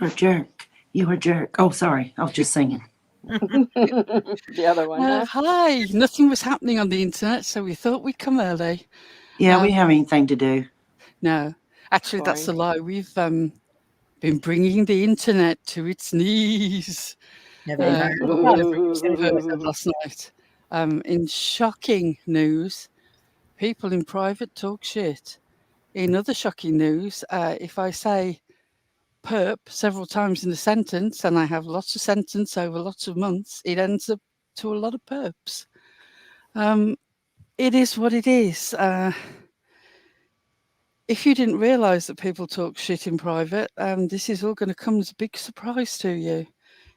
You're a jerk. You're a jerk. Oh, sorry. I was just singing. The other one. Hi. Nothing was happening on the internet, so we thought we'd come early. Yeah, we have anything to do. No, actually, that's a lie. We've been bringing the internet to its knees. Last night. In shocking news, people in private talk shit. In other shocking news, if I say perp several times in a sentence, and I have lots of sentence over lots of months, it ends up to a lot of perps. It is what it is. If you didn't realise that people talk shit in private, this is all going to come as a big surprise to you.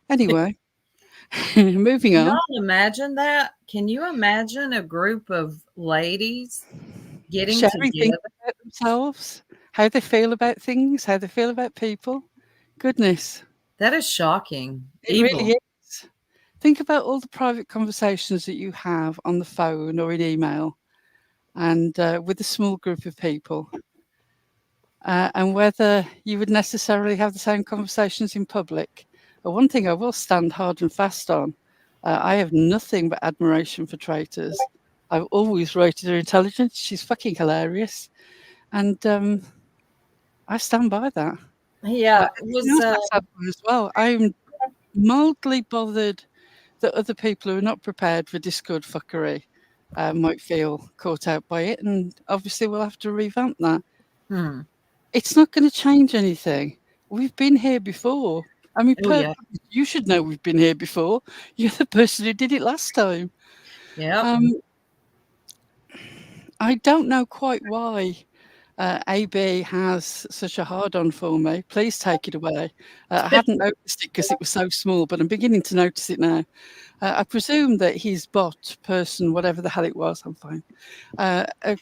Anyway, moving on. Can you imagine that? Can you imagine a group of ladies getting sharing things together about themselves, how they feel about things, how they feel about people? Goodness. That is shocking. It really is. Think about all the private conversations that you have on the phone or in email and with a small group of people. And whether you would necessarily have the same conversations in public. But one thing I will stand hard and fast on, I have nothing but admiration for traitors. I've always rated her intelligence. She's fucking hilarious. And I stand by that. Yeah, it was as well. I'm mildly bothered that other people who are not prepared for Discord fuckery might feel caught out by it. And obviously we'll have to revamp that. It's not going to change anything. We've been here before. I mean, you should know we've been here before. You're the person who did it last time. Yeah. I don't know quite why AB has such a hard-on for me. Please take it away. I hadn't noticed it because it was so small, but I'm beginning to notice it now. I presume that his bot person, whatever the hell it was, I'm fine,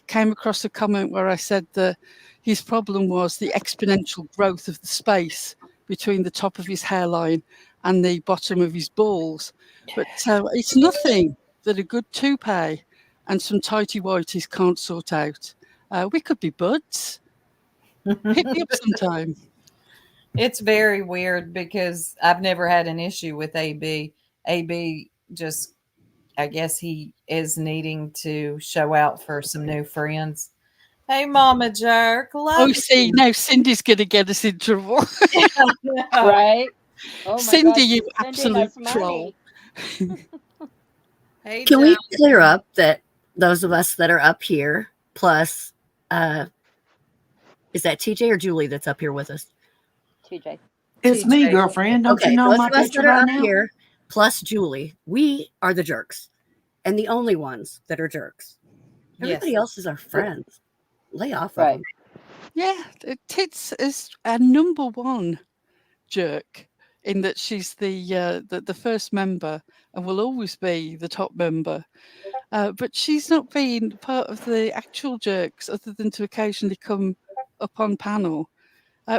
came across a comment where I said that his problem was the exponential growth of the space between the top of his hairline and the bottom of his balls. But it's nothing that a good toupee and some tighty whities can't sort out. We could be buds. Hit me up sometime. It's very weird because I've never had an issue with AB. AB just, I guess he is needing to show out for some new friends. Hey, Mama Jerk. Oh, see, now Cindy's going to get us in trouble. Right? Oh Cindy, God, you Cindy absolute troll. Hey, can we clear up that those of us that are up here, plus, is that TJ or Julie that's up here with us? TJ. It's me, girlfriend. Don't you know my picture by now? Here, plus Julie, we are the jerks, and the only ones that are jerks. Everybody else is our friends. Lay off of them. Yeah, Tits is a number one jerk in that she's the first member and will always be the top member. But she's not been part of the actual jerks other than to occasionally come up on panel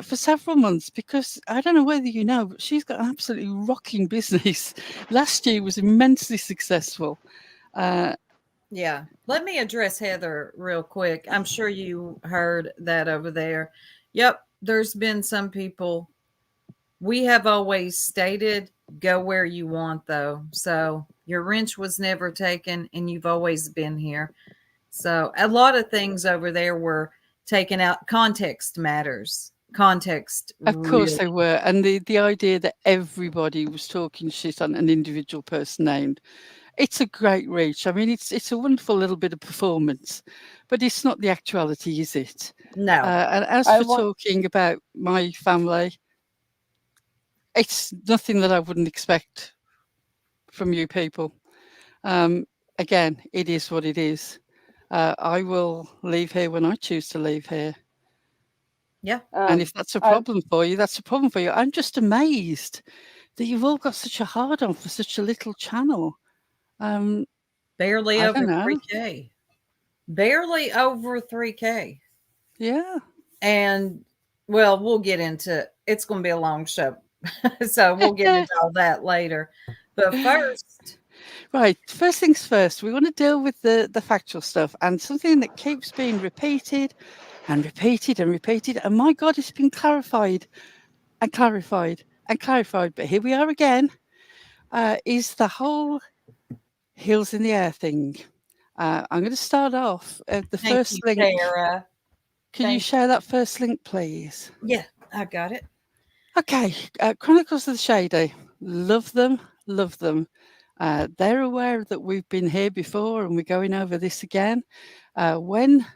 for several months because I don't know whether you know, but she's got an absolutely rocking business. Last year was immensely successful. Yeah. Let me address Heather real quick. I'm sure you heard that over there. Yep. There's been some people. We have always stated, go where you want, though. So your wrench was never taken and you've always been here. So a lot of things over there were taken out. Context matters. Context. Of course they were. And the idea that everybody was talking shit on an individual person named. It's a great reach. I mean, it's a wonderful little bit of performance, but it's not the actuality, is it? No. And as for talking about my family, it's nothing that I wouldn't expect from you people. Again, it is what it is. I will leave here when I choose to leave here. Yeah. And if that's a problem for you, that's a problem for you. I'm just amazed that you've all got such a hard-on for such a little channel. Barely over 3K. Barely over 3K. Yeah. And well, we'll get into it's going to be a long show. So we'll get into all that later. But first. Right. First things first, we want to deal with the factual stuff and something that keeps being repeated and repeated and repeated. And my God, it's been clarified and clarified and clarified. But here we are again. Is the whole heels in the air thing. I'm going to start off the Thank first you, link. Tara. Can you share that first link, please? Yeah, I got it. Okay, Chronicles of the Shady. Love them, love them. They're aware that we've been here before and we're going over this again. When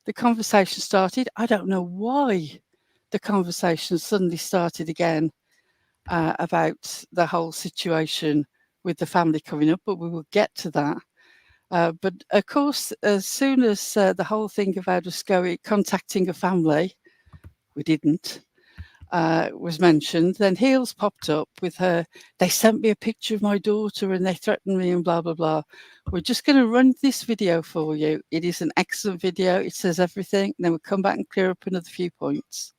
the conversation started, I don't know why the conversation suddenly started again about the whole situation with the family coming up, but we will get to that. But of course, as soon as the whole thing about us contacting a family, we didn't, was mentioned, then Heels popped up with her, they sent me a picture of my daughter and they threatened me and blah, blah, blah. We're just going to run this video for you. It is an excellent video. It says everything. Then we'll come back and clear up another few points.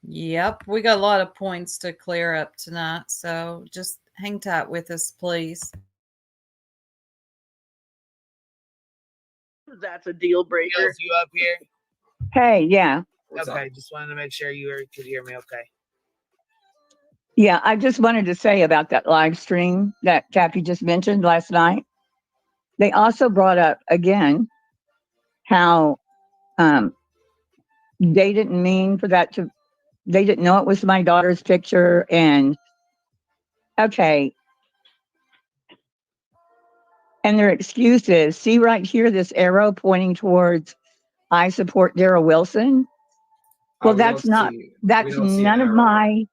Yep, we got a lot of points to clear up tonight, so just hang tight with us, please. That's a deal breaker. You up here? Hey, yeah. Okay, just wanted to make sure you could hear me okay. Yeah, I just wanted to say about that live stream that Kathy just mentioned last night. They also brought up again how they didn't mean for that to, they didn't know it was my daughter's picture. And okay. And their excuse is, see right here, this arrow pointing towards, I support Daryl Wilson. Well, that's none of my,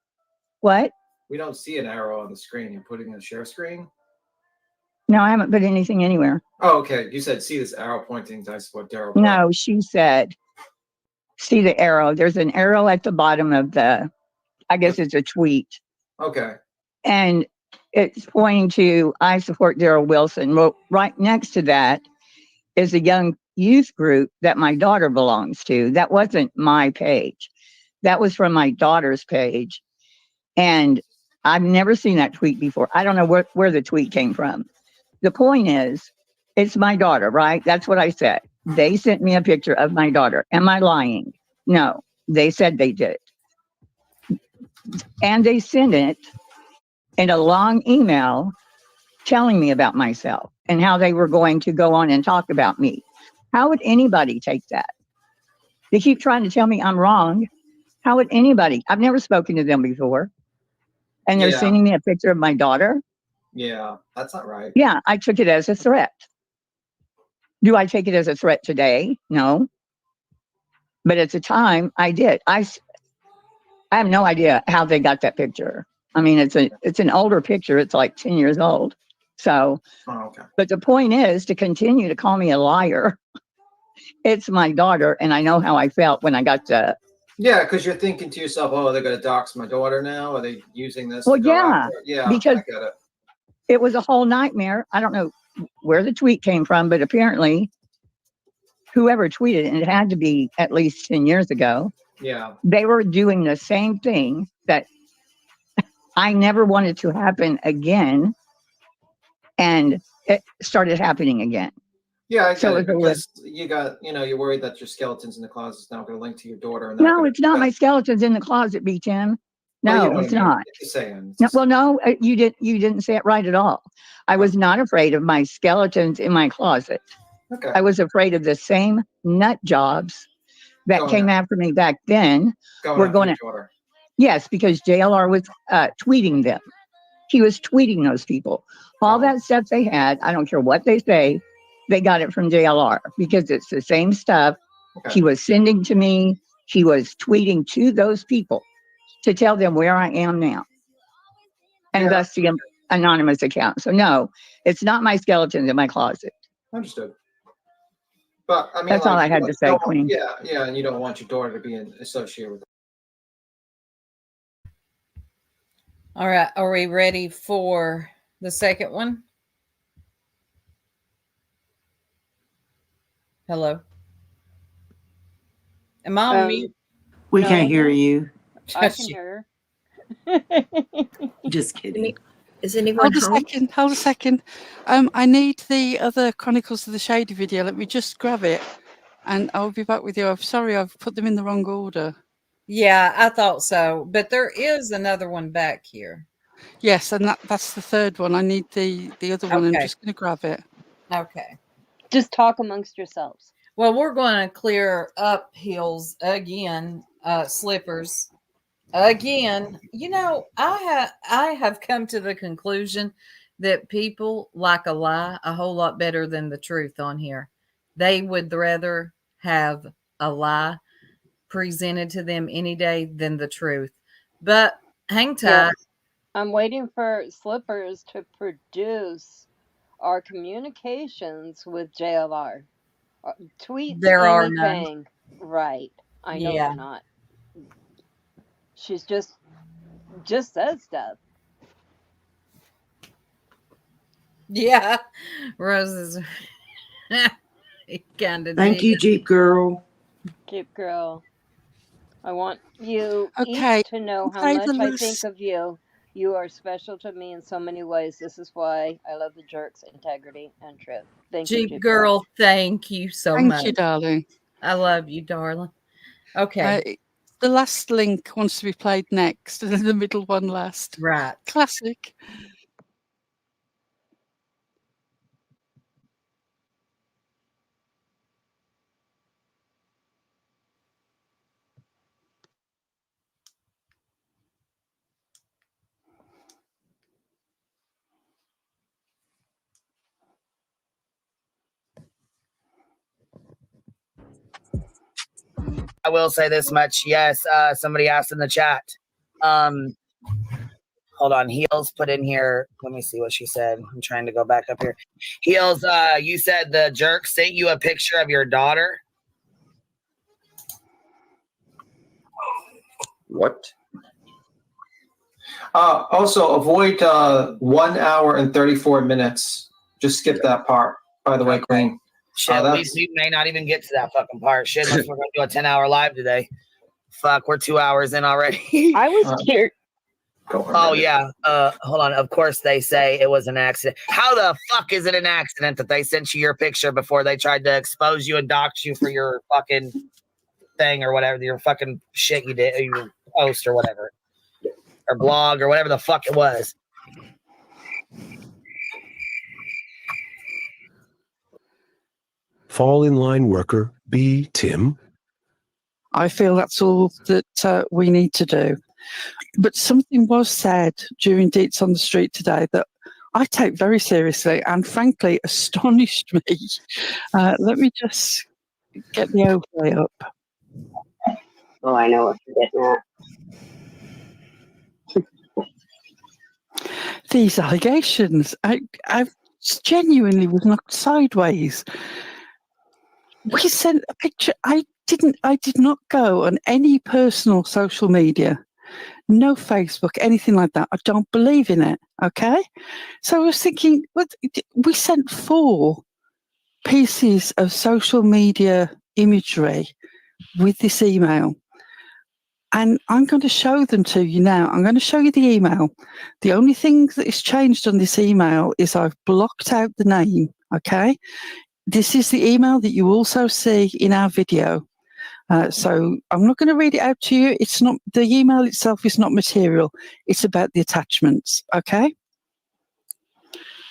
what? We don't see an arrow on the screen. You're putting in a share screen? No, I haven't put anything anywhere. Oh, okay. You said see this arrow pointing to I support Daryl. No, she said, see the arrow. There's an arrow at the bottom of the, I guess it's a tweet. Okay. And it's pointing to, I support Daryl Wilson. Well, right next to that is a young youth group that my daughter belongs to. That wasn't my page. That was from my daughter's page. And I've never seen that tweet before. I don't know where the tweet came from. The point is, it's my daughter, right? That's what I said. They sent me a picture of my daughter. Am I lying? No, they said they did. And they sent it in a long email telling me about myself and how they were going to go on and talk about me. How would anybody take that? They keep trying to tell me I'm wrong. How would anybody? I've never spoken to them before. And they're sending me a picture of my daughter. Yeah, that's not right. Yeah, I took it as a threat. Do I take it as a threat today? No. But at the time, I did. I have no idea how they got that picture. I mean, it's an older picture. It's like 10 years old. So, okay. But the point is to continue to call me a liar. It's my daughter, and I know how I felt when I got to. Yeah, because you're thinking to yourself, oh, they're going to dox my daughter now? Are they using this? Well, yeah. Yeah, because I get it. It was a whole nightmare. I don't know where the tweet came from, but apparently whoever tweeted, and it had to be at least 10 years ago. Yeah. They were doing the same thing that I never wanted to happen again. And it started happening again. Yeah, I get So it. Because you got, you're worried that your skeletons in the closet is now going to link to your daughter. And no, it's not my skeletons in the closet, B. Tim. No, well, it's not. Saying. No, well, no, you didn't say it right at all. I was not afraid of my skeletons in my closet. Okay. I was afraid of the same nut jobs that came after me back then. We're going to. Yes, because JLR was tweeting them. He was tweeting those people. All that stuff they had, I don't care what they say, they got it from JLR because it's the same stuff he was sending to me. He was tweeting to those people to tell them where I am now. And thus the anonymous account. So no, it's not my skeletons in my closet. Understood. But I mean, that's all I had to say, Queen. Yeah, and you don't want your daughter to be associated with it. All right, are we ready for the second one? Hello? Am I on mute? We can't hear you. I can hear her. Just kidding. Is anyone home? Hold a second. I need the other Chronicles of the Shady video. Let me just grab it and I'll be back with you. I'm sorry, I've put them in the wrong order. Yeah, I thought so. But there is another one back here. Yes, and that's the third one. I need the other one. I'm Okay. just going to grab it. Okay. Just talk amongst yourselves. Well, we're going to clear up heels again, slippers again. You know, I have come to the conclusion that people like a lie a whole lot better than the truth on here. They would rather have a lie presented to them any day than the truth. But hang tight. Yes. I'm waiting for Slippers to produce our communications with JLR. Tweets, There are anything. Right. I know Yeah. they're not. She's just says stuff. Yeah. Roses. Kind of Thank you, Jeep Girl. Jeep Girl. I want you Okay, each to know how say much the I last- think of you. You are special to me in so many ways. This is why I love the Jerks' integrity and truth. Thank you, Jeep Jeep Girl, thank you so Thank much. you, darling. I love you, darling. Okay. The last link wants to be played next, and then the middle one last. Right. Classic. I will say this much. Yes, somebody asked in the chat. Hold on. Heels put in here. Let me see what she said. I'm trying to go back up here. Heels, you said the jerk sent you a picture of your daughter. What? Also, avoid 1 hour and 34 minutes. Just skip that part, by the way, Queen. Shit, we may not even get to that fucking part. Shit, unless we're going to do a 10-hour live today. Fuck, we're 2 hours in already. I was scared. Oh, yeah. Hold on. Of course, they say it was an accident. How the fuck is it an accident that they sent you your picture before they tried to expose you and dox you for your fucking thing or whatever, your fucking shit you did, or your post or whatever, or blog or whatever the fuck it was? Fall in line worker B. Tim. I feel that's all that we need to do. But something was said during Deets on the Street today that I take very seriously and frankly astonished me. Let me just get the overlay up. Oh, I know what you're getting at. These allegations, I genuinely was knocked sideways. We sent a picture. I did not go on any personal social media. No Facebook, anything like that. I don't believe in it. Okay. So I was thinking, we sent 4 pieces of social media imagery with this email. And I'm going to show them to you now. I'm going to show you the email. The only thing that is changed on this email is I've blocked out the name. Okay. This is the email that you also see in our video. So I'm not going to read it out to you. It's not, the email itself is not material. It's about the attachments. Okay.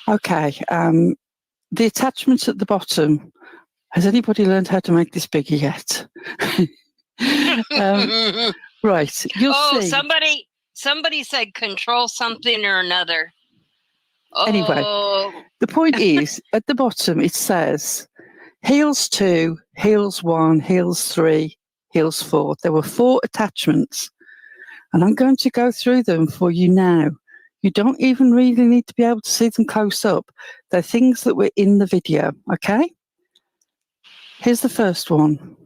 Okay. The attachments at the bottom. Has anybody learned how to make this bigger yet? Right. You'll see. Somebody said control something or another. Anyway, the point is at the bottom it says heels 2, heels 1, heels 3, heels 4. There were 4 attachments, and I'm going to go through them for you now. You don't even really need to be able to see them close up. They're things that were in the video. Okay. Here's the first one.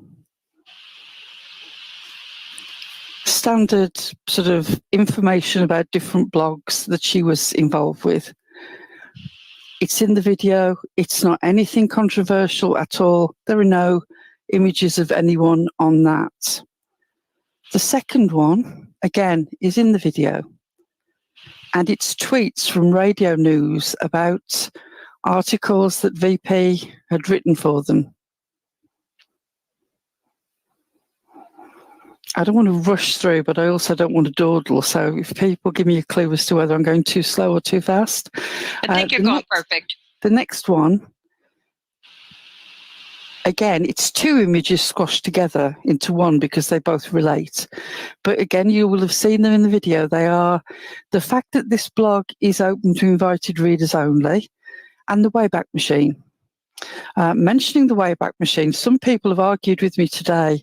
Standard sort of information about different blogs that she was involved with. It's in the video. It's not anything controversial at all. There are no images of anyone on that. The second one, again, is in the video. And it's tweets from radio news about articles that VP had written for them. I don't want to rush through, but I also don't want to dawdle. So if people give me a clue as to whether I'm going too slow or too fast. I think you're going perfect. The next one, again, it's two images squashed together into one because they both relate. But again, you will have seen them in the video. They are the fact that this blog is open to invited readers only, and the Wayback Machine. Mentioning the Wayback Machine, some people have argued with me today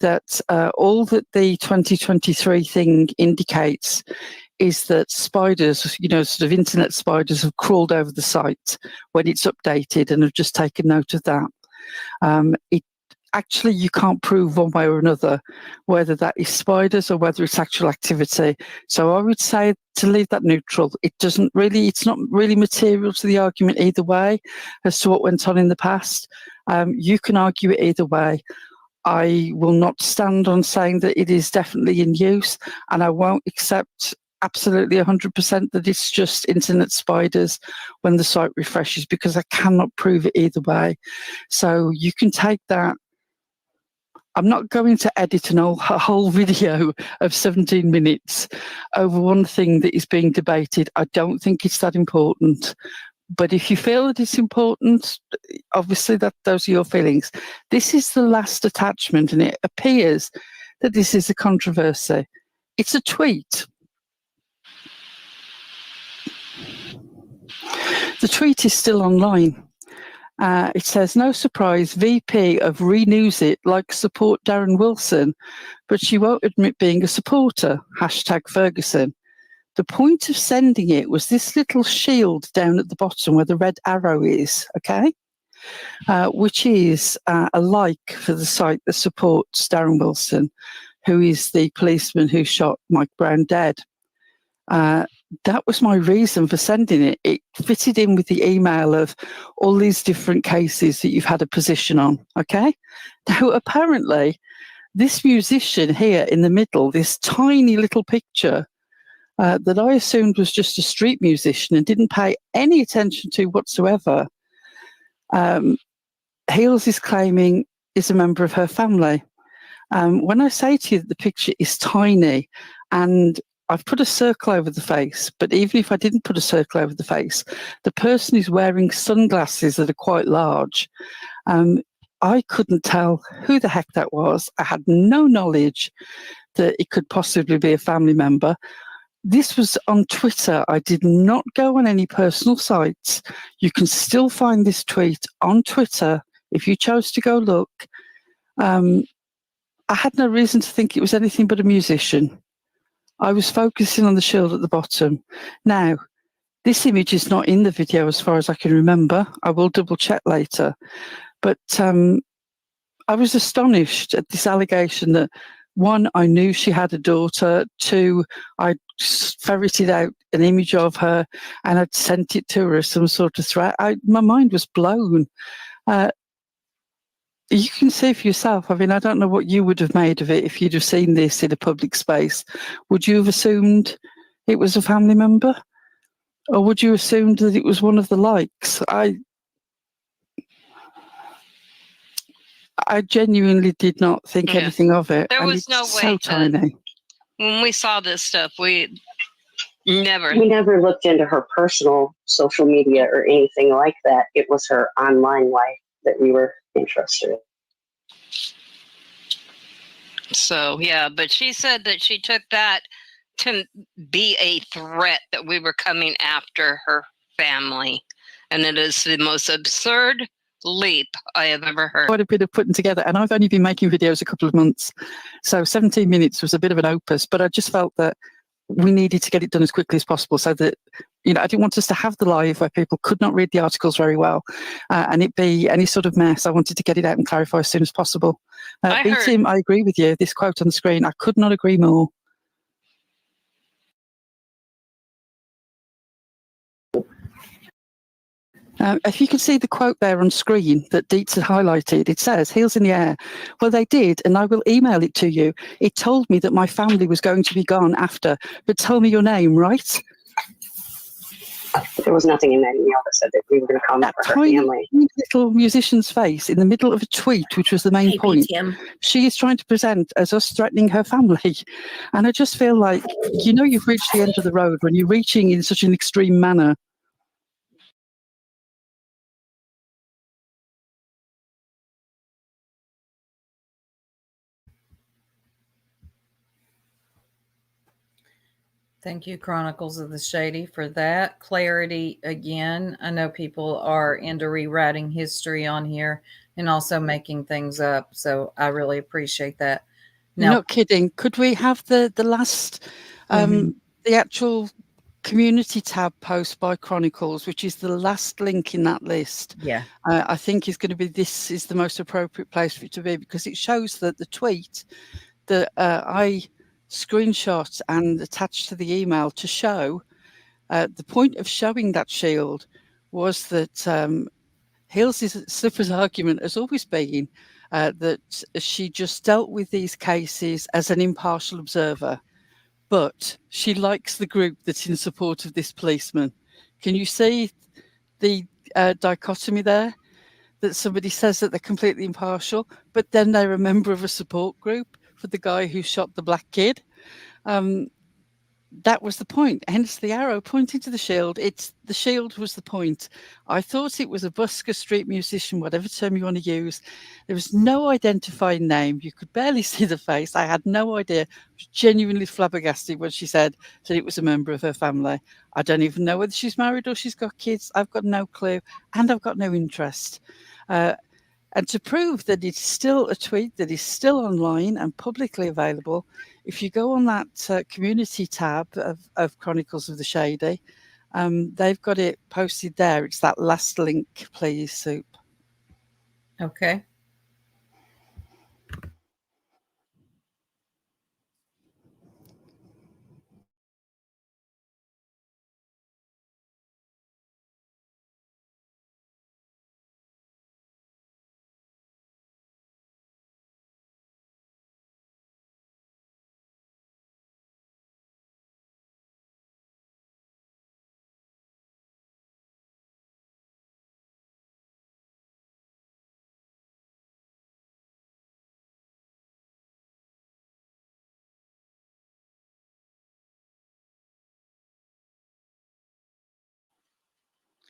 that all that the 2023 thing indicates is that spiders, you know, sort of internet spiders, have crawled over the site when it's updated and have just taken note of that. Actually, you can't prove one way or another whether that is spiders or whether it's actual activity. So I would say to leave that neutral. It's not really material to the argument either way as to what went on in the past. You can argue it either way. I will not stand on saying that it is definitely in use, and I won't accept absolutely 100% that it's just internet spiders when the site refreshes, because I cannot prove it either way. So you can take that. I'm not going to edit a whole video of 17 minutes over one thing that is being debated. I don't think it's that important. But if you feel that it's important, obviously those are your feelings. This is the last attachment, and it appears that this is a controversy. It's a tweet. The tweet is still online. It says, no surprise, VP of Renews It like support Darren Wilson, but she won't admit being a supporter, #Ferguson. The point of sending it was this little shield down at the bottom where the red arrow is, okay? Which is a like for the site that supports Darren Wilson, who is the policeman who shot Mike Brown dead. That was my reason for sending it. It fitted in with the email of all these different cases that you've had a position on, okay? Now, apparently, this musician here in the middle, this tiny little picture that I assumed was just a street musician and didn't pay any attention to whatsoever, Heels is claiming is a member of her family. When I say to you that the picture is tiny, and I've put a circle over the face, but even if I didn't put a circle over the face, the person is wearing sunglasses that are quite large. I couldn't tell who the heck that was. I had no knowledge that it could possibly be a family member. This was on Twitter. I did not go on any personal sites. You can still find this tweet on Twitter if you chose to go look. I had no reason to think it was anything but a musician. I was focusing on the shield at the bottom. Now, this image is not in the video as far as I can remember. I will double check later. But I was astonished at this allegation that, one, I knew she had a daughter. Two, I ferreted out an image of her and I'd sent it to her as some sort of threat. My mind was blown. You can see for yourself. I mean, I don't know what you would have made of it if you'd have seen this in a public space. Would you have assumed it was a family member? Or would you assume that it was one of the likes? I genuinely did not think anything of it. There was no way. So tiny. When we saw this stuff, we never looked into her personal social media or anything like that. It was her online life that we were interested in. So, yeah, but she said that she took that to be a threat that we were coming after her family. And it is the most absurd leap I have ever heard. Quite a bit of putting together, and I've only been making videos a couple of months. So 17 minutes was a bit of an opus, but I just felt that we needed to get it done as quickly as possible so that, you know, I didn't want us to have the live where people could not read the articles very well and it be any sort of mess. I wanted to get it out and clarify as soon as possible. Tim, I agree with you. This quote on the screen, I could not agree more. If you can see the quote there on screen that Dietz had highlighted, it says, heels in the air. Well, they did, and I will email it to you. It told me that my family was going to be gone after, but tell me your name, right? There was nothing in that email that said that we were going to come That for her tiny family. little musician's face in the middle of a tweet, which was the main point. She is trying to present as us threatening her family. And I just feel like, you've reached the end of the road when you're reaching in such an extreme manner. Thank you, Chronicles of the Shady, for that clarity again. I know people are into rewriting history on here and also making things up, so I really appreciate that. You're not kidding. Could we have the last, the actual community tab post by Chronicles, which is the last link in that list? Yeah. I think this is the most appropriate place for it to be, because it shows that the tweet that I screenshot and attached to the email to show, the point of showing that shield was that Hill's Slipper's argument has always been that she just dealt with these cases as an impartial observer, but she likes the group that's in support of this policeman. Can you see the dichotomy there? That somebody says that they're completely impartial, but then they're a member of a support group for the guy who shot the black kid. That was the point, hence the arrow pointing to the shield. The shield was the point. I thought it was a busker, street musician, whatever term you want to use. There was no identifying name. You could barely see the face. I had no idea. I was genuinely flabbergasted when she said that it was a member of her family. I don't even know whether she's married or she's got kids. I've got no clue, and I've got no interest. And to prove that it's still a tweet that is still online and publicly available, if you go on that community tab of Chronicles of the Shady, they've got it posted there. It's that last link, please, Soup. Okay.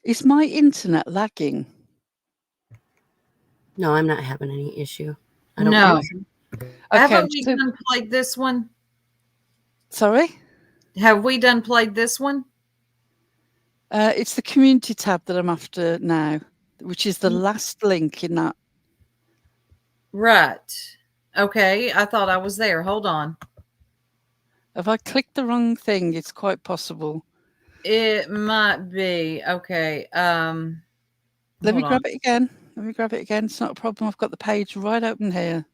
Is my internet lagging? No, I'm not having any issue. I don't know. Haven't we done played this one? Sorry? Have we done played this one? It's the community tab that I'm after now, which is the last link in that. Right. Okay. I thought I was there. Hold on. Have I clicked the wrong thing? It's quite possible. It might be. Okay. Let me grab it again. It's not a problem. I've got the page right open here.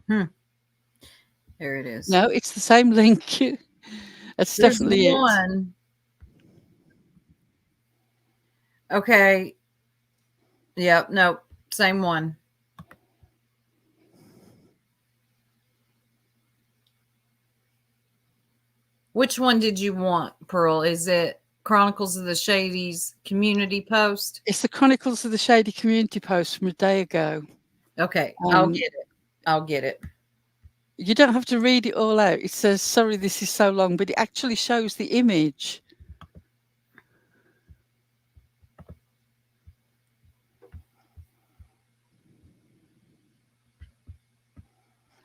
There it is. No, it's the same link. It's definitely one. Okay. Yep. Nope. Same one. Which one did you want, Pearl? Is it Chronicles of the Shady's community post? It's the Chronicles of the Shady community post from a day ago. Okay. I'll get it. You don't have to read it all out. It says, sorry, this is so long, but it actually shows the image.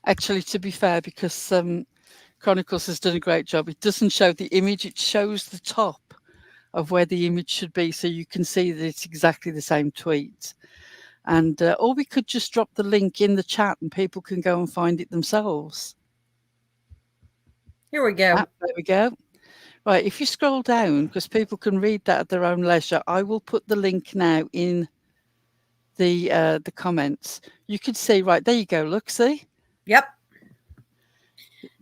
Actually, to be fair, because Chronicles has done a great job, it doesn't show the image, it shows the top of where the image should be, so you can see that it's exactly the same tweet. And or we could just drop the link in the chat and people can go and find it themselves. Here we go. There we go. Right, if you scroll down, because people can read that at their own leisure, I will put the link now in the comments. You can see, right, there you go, look, see? Yep.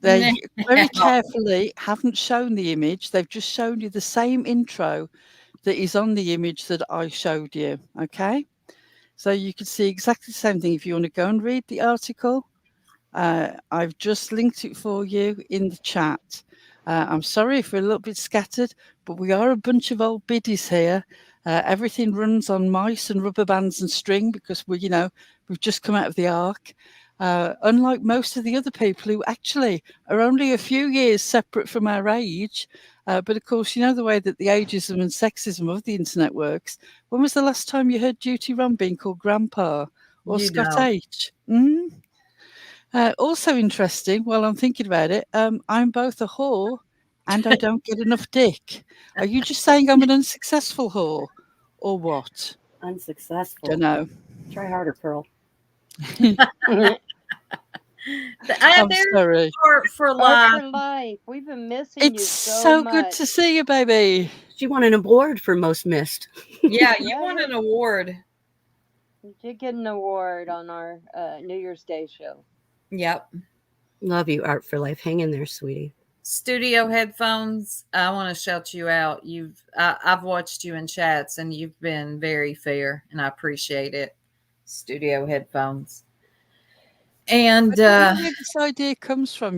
They very carefully haven't shown the image. They've just shown you the same intro that is on the image that I showed you, okay? So you can see exactly the same thing if you want to go and read the article. I've just linked it for you in the chat. I'm sorry if we're a little bit scattered, but we are a bunch of old biddies here. Everything runs on mice and rubber bands and string because we've just come out of the ark. Unlike most of the other people who actually are only a few years separate from our age. But of course, you know the way that the ageism and sexism of the internet works. When was the last time you heard Duty Ron being called Grandpa or You Scott don't. H? Also interesting, while I'm thinking about it, I'm both a whore and I don't get enough dick. Are you just saying I'm an unsuccessful whore or what? Unsuccessful. Don't know. Try harder, Pearl. I'm sorry. Art for Art life. for life. We've been missing It's you so good much. to see you, baby. She won an award for most missed. Yeah, you won an award. You did get an award on our New Year's Day show. Yep. Love you, Art for Life. Hang in there, sweetie. Studio headphones. I want to shout you out. I've watched you in chats, and you've been very fair, and I appreciate it. Studio headphones. And I don't know where this idea comes from,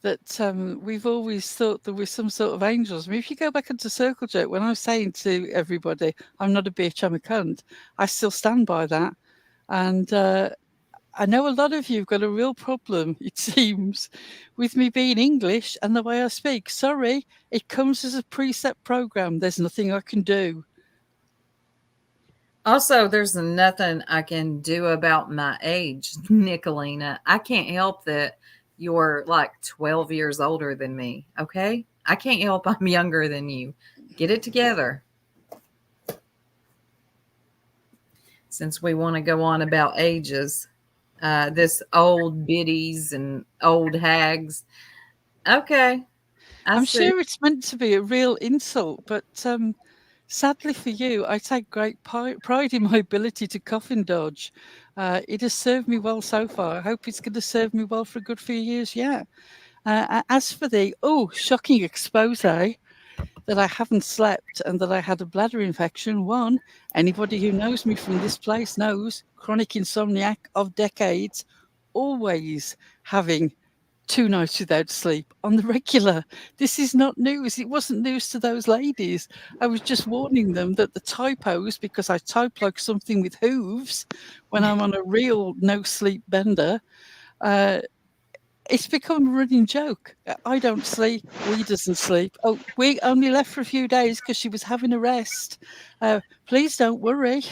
that we've always thought that we're some sort of angels. I mean, if you go back into Circle Jerk, when I was saying to everybody, I'm not a bitch, I'm a cunt, I still stand by that. And I know a lot of you have got a real problem, it seems, with me being English and the way I speak. Sorry, it comes as a preset program. There's nothing I can do. also, there's nothing I can do about my age, Nicolina. I can't help that you're like 12 years older than me, okay? I can't help I'm younger than you. Get it together. Since we want to go on about ages, this old biddies and old hags. Okay. I'm sure it's meant to be a real insult, but sadly for you, I take great pride in my ability to coffin dodge. It has served me well so far. I hope it's going to serve me well for a good few years yet. As for the shocking expose that I haven't slept and that I had a bladder infection, one, anybody who knows me from this place knows, chronic insomniac of decades, always having 2 nights without sleep on the regular. This is not news. It wasn't news to those ladies. I was just warning them that the typos, because I type like something with hooves when I'm on a real no sleep bender, it's become a running joke. I don't sleep. We doesn't sleep. Oh, we only left for a few days because she was having a rest. Please don't worry.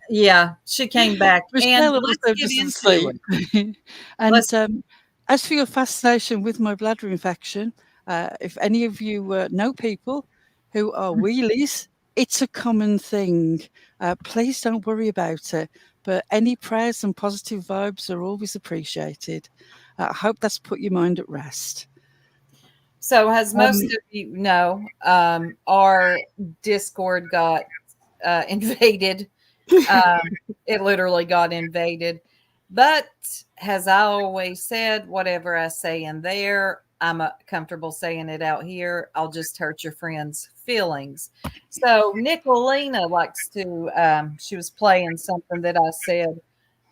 Yeah, she came back. Michelle And also let's get doesn't into sleep. it. And as for your fascination with my bladder infection, if any of you know people who are wheelies, it's a common thing. Please don't worry about it. But any prayers and positive vibes are always appreciated. I hope that's put your mind at rest. So, as most of you know, our Discord got invaded. It literally got invaded. But as I always said, whatever I say in there, I'm comfortable saying it out here. I'll just hurt your friends' feelings. So Nicolina likes to, she was playing something that I said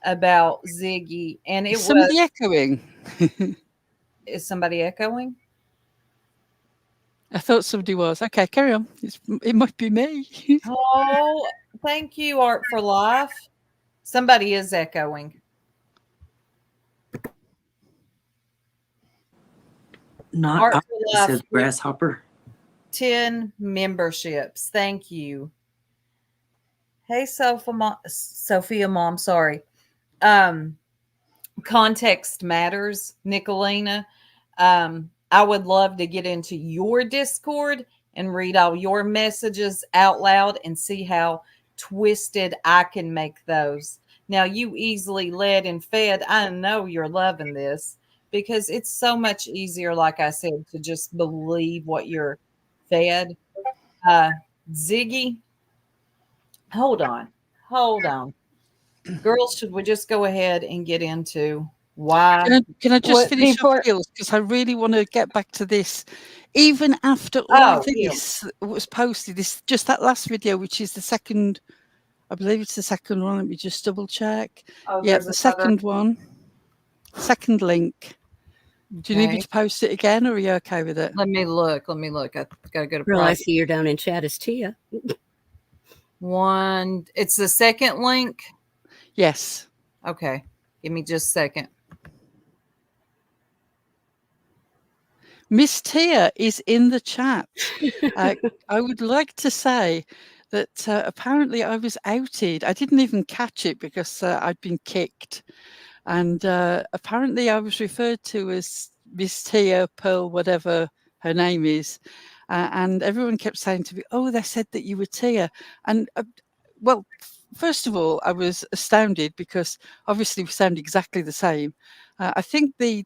about Ziggy. And it Is somebody echoing? Is somebody echoing? I thought somebody was. Okay, carry on. It might be me. Oh, thank you, Art for Life. Somebody is echoing. Not Art Art, for it Life. says grasshopper. 10 memberships. Thank you. Hey, Sophia Mom, sorry. Context matters, Nicolina. I would love to get into your Discord and read all your messages out loud and see how twisted I can make those. Now, you easily led and fed. I know you're loving this because it's so much easier, like I said, to just believe what you're fed. Ziggy, hold on. Girls, should we just go ahead and get into why? Can I just finish up Gills? Because I really want to get back to this. Even after all of this was posted, this just that last video, which is the second I believe it's the second one. Let me just double check. Oh, Yeah, there's the another. second one. Second link. Do you need me Okay. to post it again, or are you okay with it? Let me look. I gotta go to Real, I private. see you're down in chat as Tia. One. It's the second link. Yes. Okay. Give me just a second. Miss Tia is in the chat. I would like to say that apparently I was outed. I didn't even catch it because I'd been kicked. And apparently I was referred to as Miss Tia Pearl, whatever her name is. And everyone kept saying to me, oh, they said that you were Tia. And well, first of all, I was astounded because obviously we sound exactly the same. I think the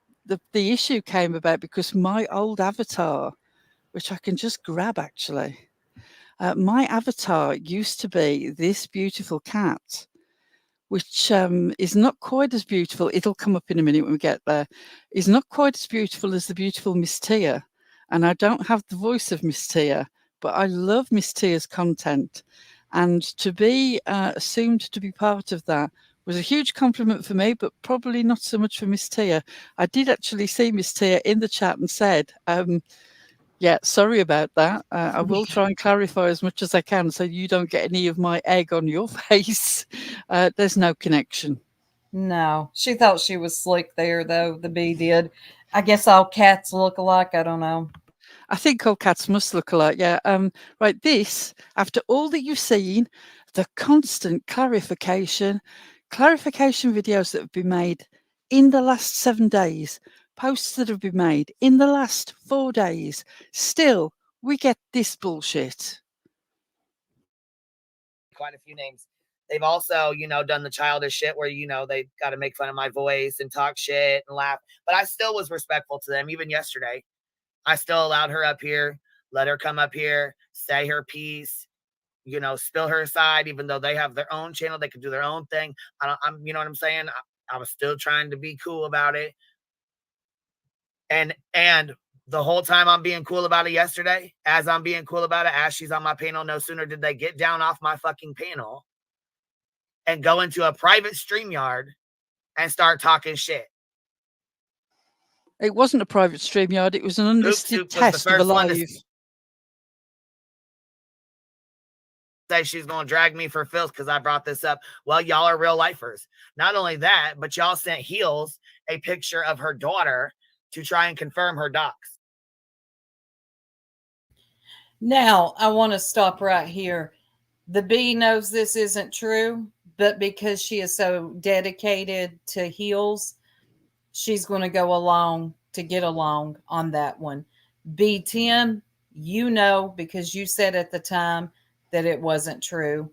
issue came about because my old avatar, which I can just grab actually, my avatar used to be this beautiful cat, which is not quite as beautiful. It'll come up in a minute when we get there. Is not quite as beautiful as the beautiful Miss Tia. And I don't have the voice of Miss Tia, but I love Miss Tia's content. And to be assumed to be part of that was a huge compliment for me, but probably not so much for Miss Tia. I did actually see Miss Tia in the chat and said, yeah, sorry about that. I will try and clarify as much as I can so you don't get any of my egg on your face. There's no connection. No, she thought she was slick there, though. The bee did. I guess all cats look alike. I don't know. I think all cats must look alike. Yeah. Right. This, after all that you've seen, the constant clarification videos that have been made in the last 7 days, posts that have been made in the last 4 days, still we get this bullshit. Quite a few names. They've also, done the childish shit where, they got to make fun of my voice and talk shit and laugh. But I still was respectful to them. Even yesterday, I still allowed her up here, let her come up here, say her piece, spill her side, even though they have their own channel, they can do their own thing. You know what I'm saying? I was still trying to be cool about it. And the whole time I'm being cool about it yesterday, as I'm being cool about it, as she's on my panel, no sooner did they get down off my fucking panel and go into a private StreamYard and start talking shit. It wasn't a private StreamYard. It was an unlisted test of a live. Say she's going to drag me for filth because I brought this up. Well, y'all are real lifers. Not only that, but y'all sent Heels a picture of her daughter to try and confirm her docs. Now, I want to stop right here. The bee knows this isn't true, but because she is so dedicated to Heels, she's going to go along to get along on that one. B10, because you said at the time that it wasn't true.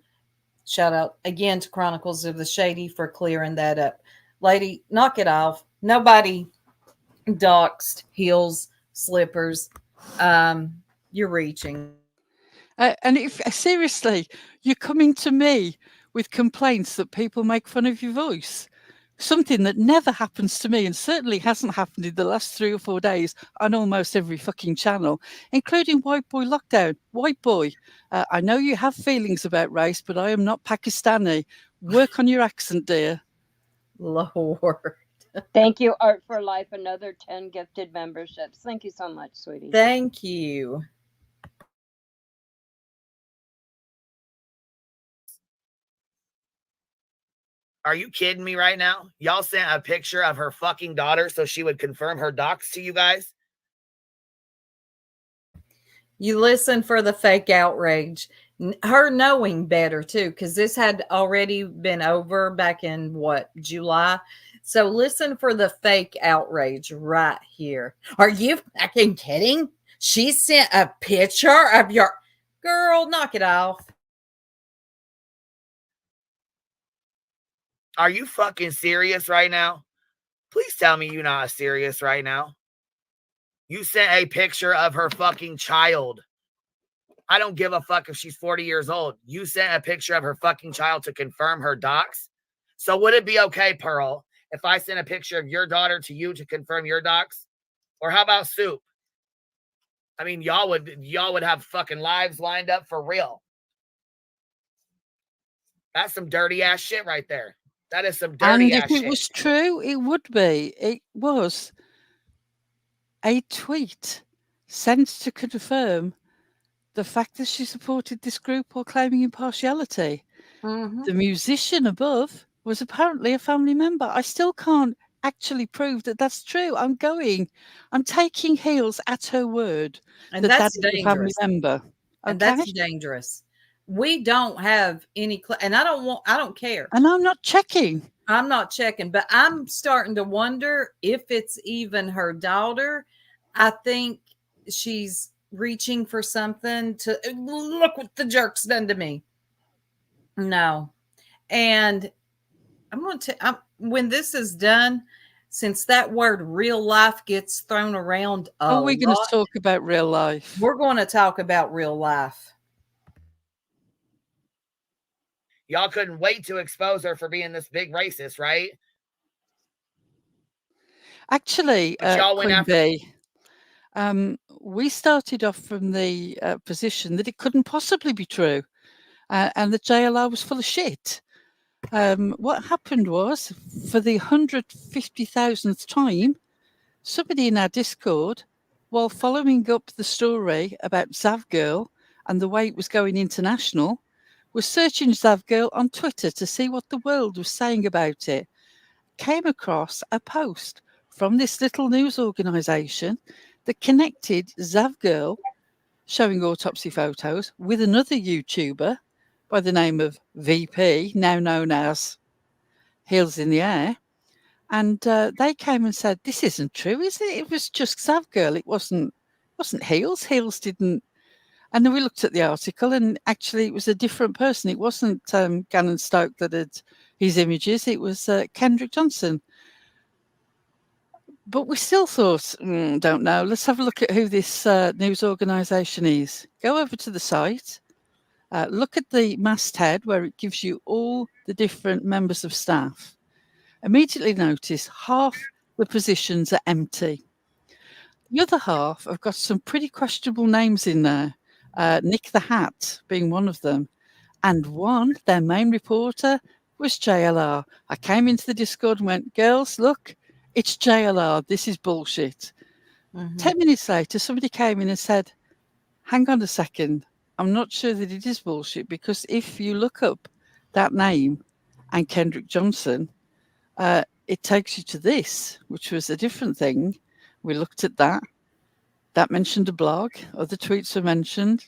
Shout out again to Chronicles of the Shady for clearing that up. Lady, knock it off. Nobody doxed Heels, slippers. You're reaching. And if seriously, you're coming to me with complaints that people make fun of your voice, something that never happens to me and certainly hasn't happened in the last 3 or 4 days on almost every fucking channel, including White Boy Lockdown. White Boy, I know you have feelings about race, but I am not Pakistani. Work on your accent, dear. Lord. Thank you, Art for Life. Another 10 gifted memberships. Thank you so much, sweetie. Thank you. Are you kidding me right now? Y'all sent a picture of her fucking daughter so she would confirm her docs to you guys? You listen for the fake outrage. Her knowing better, too, because this had already been over back in, July? So listen for the fake outrage right here. Are you fucking kidding? She sent a picture of your... Girl, knock it off. Are you fucking serious right now? Please tell me you're not serious right now. You sent a picture of her fucking child. I don't give a fuck if she's 40 years old. You sent a picture of her fucking child to confirm her docs. So would it be okay, Pearl, if I sent a picture of your daughter to you to confirm your docs? Or how about Soup? I mean, y'all would have fucking lives lined up for real. That's some dirty ass shit right there. That is some And dirty if ass it shit. was true, it would be. It was a tweet sent to confirm the fact that she supported this group or claiming impartiality. The musician above was apparently a family member. I still can't actually prove that that's true. I'm taking Heels at her word And that that's is a family dangerous. member. And Okay? that's dangerous. We don't have any, and I don't care. And I'm not checking. I'm not checking, but I'm starting to wonder if it's even her daughter. I think she's reaching for something to look what the jerk's done to me. No. And I'm going to, when this is done, since that word real life gets thrown around Are we going to talk about real life? We're going to talk about real life. Y'all couldn't wait to expose her for being this big racist, right? Actually, y'all went Queen after. Bee, we started off from the position that it couldn't possibly be true, and that JLR was full of shit. What happened was, for the 150,000th time, somebody in our Discord, while following up the story about Zavgirl and the way it was going international, was searching Zavgirl on Twitter to see what the world was saying about it, came across a post from this little news organisation that connected Zavgirl, showing autopsy photos, with another YouTuber by the name of VP, now known as Heels in the Air. And they came and said, this isn't true, is it? It was just Zavgirl. It wasn't Heels. Heels didn't. And then we looked at the article, and actually it was a different person. It wasn't Gannon Stoke that had his images. It was Kendrick Johnson. But we still thought, don't know. Let's have a look at who this news organisation is. Go over to the site. Look at the masthead where it gives you all the different members of staff. Immediately notice half the positions are empty. The other half have got some pretty questionable names in there. Nick the Hat being one of them. And one, their main reporter, was JLR. I came into the Discord and went, girls, look, it's JLR. This is bullshit. 10 minutes later, somebody came in and said, hang on a second. I'm not sure that it is bullshit, because if you look up that name and Kendrick Johnson, it takes you to this, which was a different thing. We looked at that. That mentioned a blog. Other tweets were mentioned.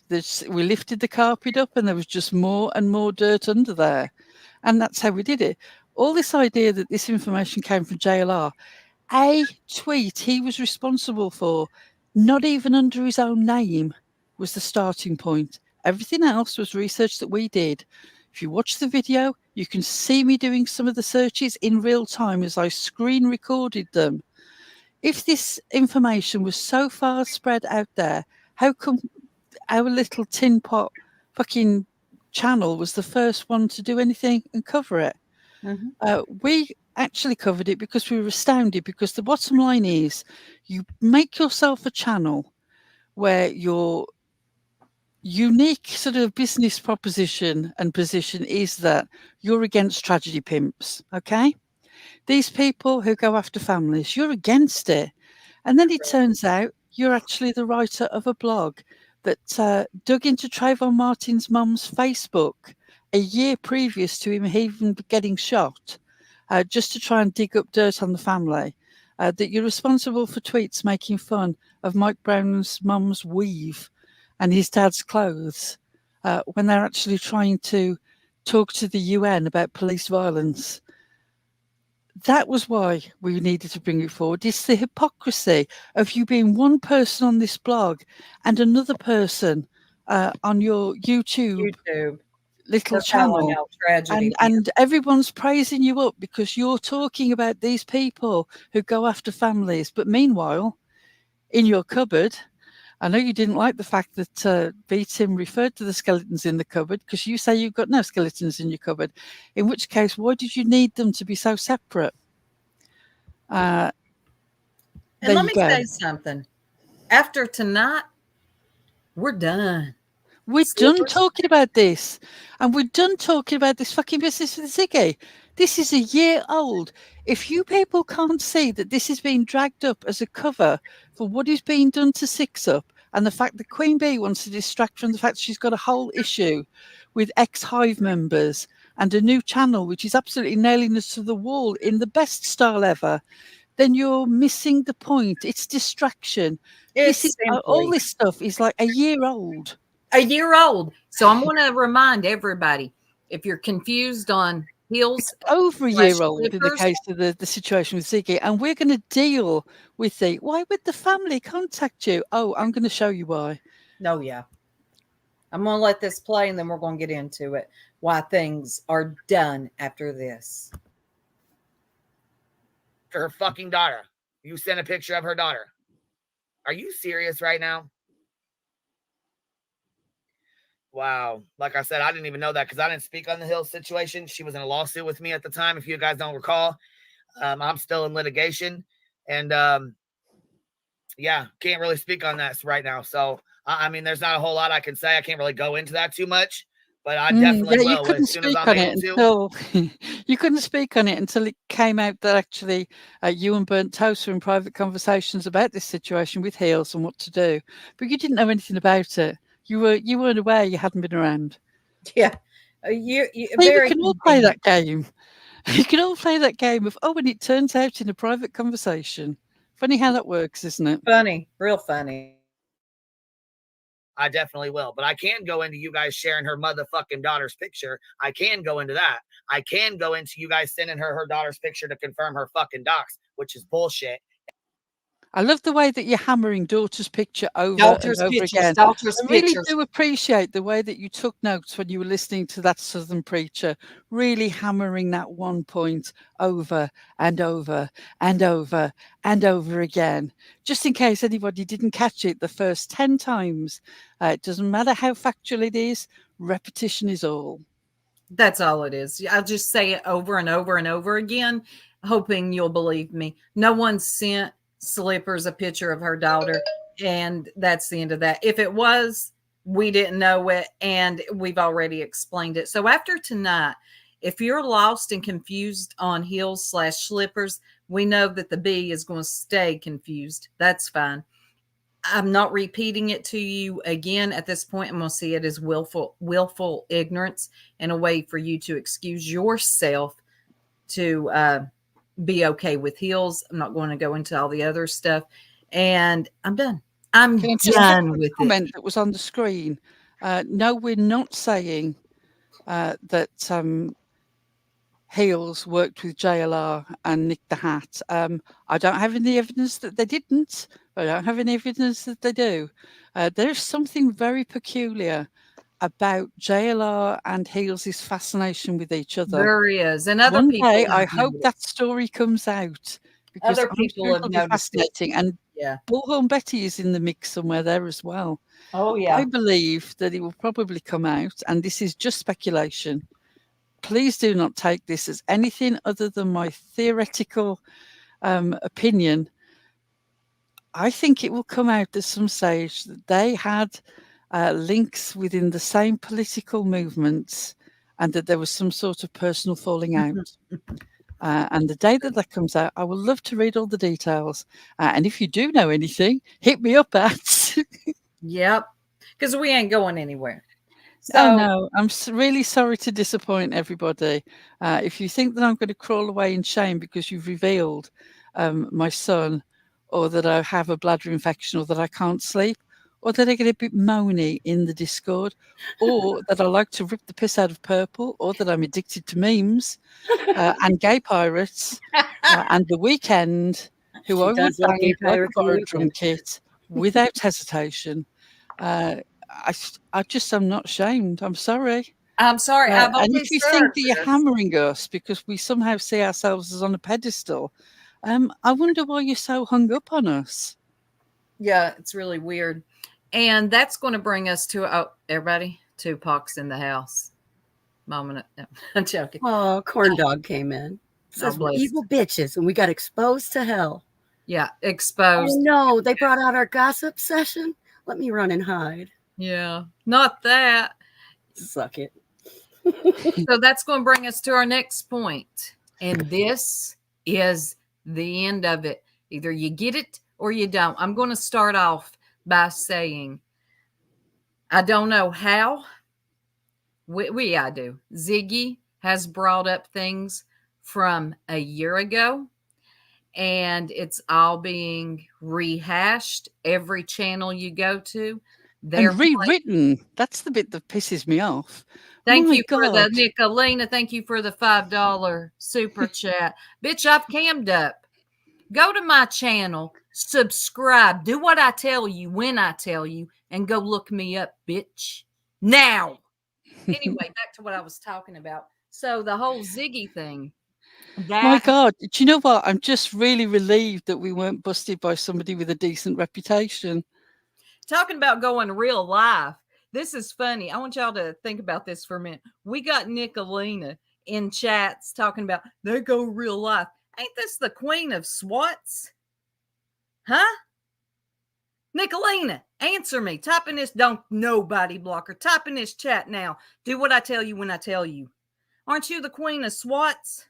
We lifted the carpet up and there was just more and more dirt under there. And that's how we did it. All this idea that this information came from JLR, a tweet he was responsible for, not even under his own name, was the starting point. Everything else was research that we did. If you watch the video, you can see me doing some of the searches in real time as I screen recorded them. If this information was so far spread out there, how come our little tin pot fucking channel was the first one to do anything and cover it? We actually covered it because we were astounded, because the bottom line is you make yourself a channel where your unique sort of business proposition and position is that you're against tragedy pimps, okay? These people who go after families, you're against it. And then it turns out you're actually the writer of a blog that dug into Trayvon Martin's mum's Facebook a year previous to him even getting shot, just to try and dig up dirt on the family. That you're responsible for tweets making fun of Mike Brown's mum's weave and his dad's clothes, when they're actually trying to talk to the UN about police violence. That was why we needed to bring it forward. It's the hypocrisy of you being one person on this blog and another person on your YouTube little channel. And everyone's praising you up because you're talking about these people who go after families. But meanwhile, in your cupboard, I know you didn't like the fact that B-Tim referred to the skeletons in the cupboard, because you say you've got no skeletons in your cupboard, in which case, why did you need them to be so separate? And let me say something. After tonight, we're done. We're done talking about this. And we're done talking about this fucking business with Ziggy. This is a year old. If you people can't see that this is being dragged up as a cover for what is being done to Six Up, and the fact that Queen Bee wants to distract from the fact she's got a whole issue with ex-Hive members and a new channel, which is absolutely nailing us to the wall in the best style ever, then you're missing the point. It's distraction. All this stuff is like a year old. A year old. So I'm going to remind everybody, if you're confused on heels, over a year old in the case of the situation with Ziggy, and we're going to deal with why would the family contact you? Oh, I'm going to show you why. No, yeah. I'm going to let this play and then we're going to get into it. Why things are done after this. Her fucking daughter. You sent a picture of her daughter. Are you serious right now? Wow. Like I said, I didn't even know that because I didn't speak on the Hill situation. She was in a lawsuit with me at the time. If you guys don't recall, I'm still in litigation. And yeah, can't really speak on that right now. So, I mean, there's not a whole lot I can say. I can't really go into that too much. But I definitely will. You couldn't speak on it until you couldn't speak on it until it came out that actually you and Burnt Toast were in private conversations about this situation with Heels and what to do, but you didn't know anything about it. You weren't aware. You hadn't been around. Yeah, you can all play that game. You can all play that game of and it turns out in a private conversation. Funny how that works, isn't it? Funny, real funny. I definitely will. But I can go into you guys sharing her motherfucking daughter's picture. I can go into that. I can go into you guys sending her daughter's picture to confirm her fucking docs, which is bullshit. I love the way that you're hammering daughter's picture over and over again. I really do appreciate the way that you took notes when you were listening to that Southern preacher, really hammering that one point over and over and over and over again. Just in case anybody didn't catch it the first 10 times. It doesn't matter how factual it is, repetition is all. That's all it is. I'll just say it over and over and over again, hoping you'll believe me. No one sent Slippers a picture of her daughter, and that's the end of that. If it was, we didn't know it, and we've already explained it. So after tonight, if you're lost and confused on Heels/Slippers, we know that the B is going to stay confused. That's fine. I'm not repeating it to you again at this point. I'm going to see it as willful ignorance and a way for you to excuse yourself to be okay with Heels. I'm not going to go into all the other stuff, and I'm done. I'm done with it. Comment that was on the screen. No, we're not saying that Heels worked with JLR and Nick the Hat. I don't have any evidence that they didn't. I don't have any evidence that they do. There's something very peculiar about JLR and Heels' fascination with each other. There is. And other One people. day, I hope that story comes out. Because other people have noticed fascinating. And Bullhorn Betty is in the mix somewhere there as well. Oh, yeah. I believe that it will probably come out, and this is just speculation. Please do not take this as anything other than my theoretical opinion. I think it will come out at some stage that they had links within the same political movements and that there was some sort of personal falling out. And the day that comes out, I will love to read all the details. And if you do know anything, hit me up at. Yep. Because we ain't going anywhere. So, no, I'm really sorry to disappoint everybody. If you think that I'm going to crawl away in shame because you've revealed my son, or that I have a bladder infection, or that I can't sleep, or that I get a bit moany in the Discord, or that I like to rip the piss out of Purple, or that I'm addicted to memes and gay pirates and The Weeknd, who I would bang for a drum kit without hesitation. I just am not ashamed. I'm sorry. I'm sorry. And if you think that you're hammering us because we somehow see ourselves as on a pedestal, I wonder why you're so hung up on us. Yeah, it's really weird. And that's going to bring us to, everybody, Tupac's in the house. Mama, no, I'm joking. Oh, Corn Dog came in. Says we're evil bitches and we got exposed to hell. Yeah, exposed. Oh, no, they brought out our gossip session. Let me run and hide. Yeah, not that. Suck it. So that's going to bring us to our next point. And this is the end of it. Either you get it or you don't. I'm going to start off by saying, I don't know how. I do. Ziggy has brought up things from a year ago, and it's all being rehashed. Every channel you go to, And rewritten. That's the bit that pisses me off. Thank My you for God. the Nicolina. Thank you for the $5 super chat. Bitch, I've cammed up. Go to my channel, subscribe, do what I tell you when I tell you, and go look me up, bitch. Now. Anyway, back to what I was talking about. So the whole Ziggy thing. My God. Do you know what? I'm just really relieved that we weren't busted by somebody with a decent reputation. Talking about going real life. This is funny. I want y'all to think about this for a minute. We got Nicolina in chats talking about they go real life. Ain't this the queen of swats? Huh? Nicolina, answer me. Type in this, don't nobody blocker. Type in this chat now. Do what I tell you when I tell you. Aren't you the queen of swats?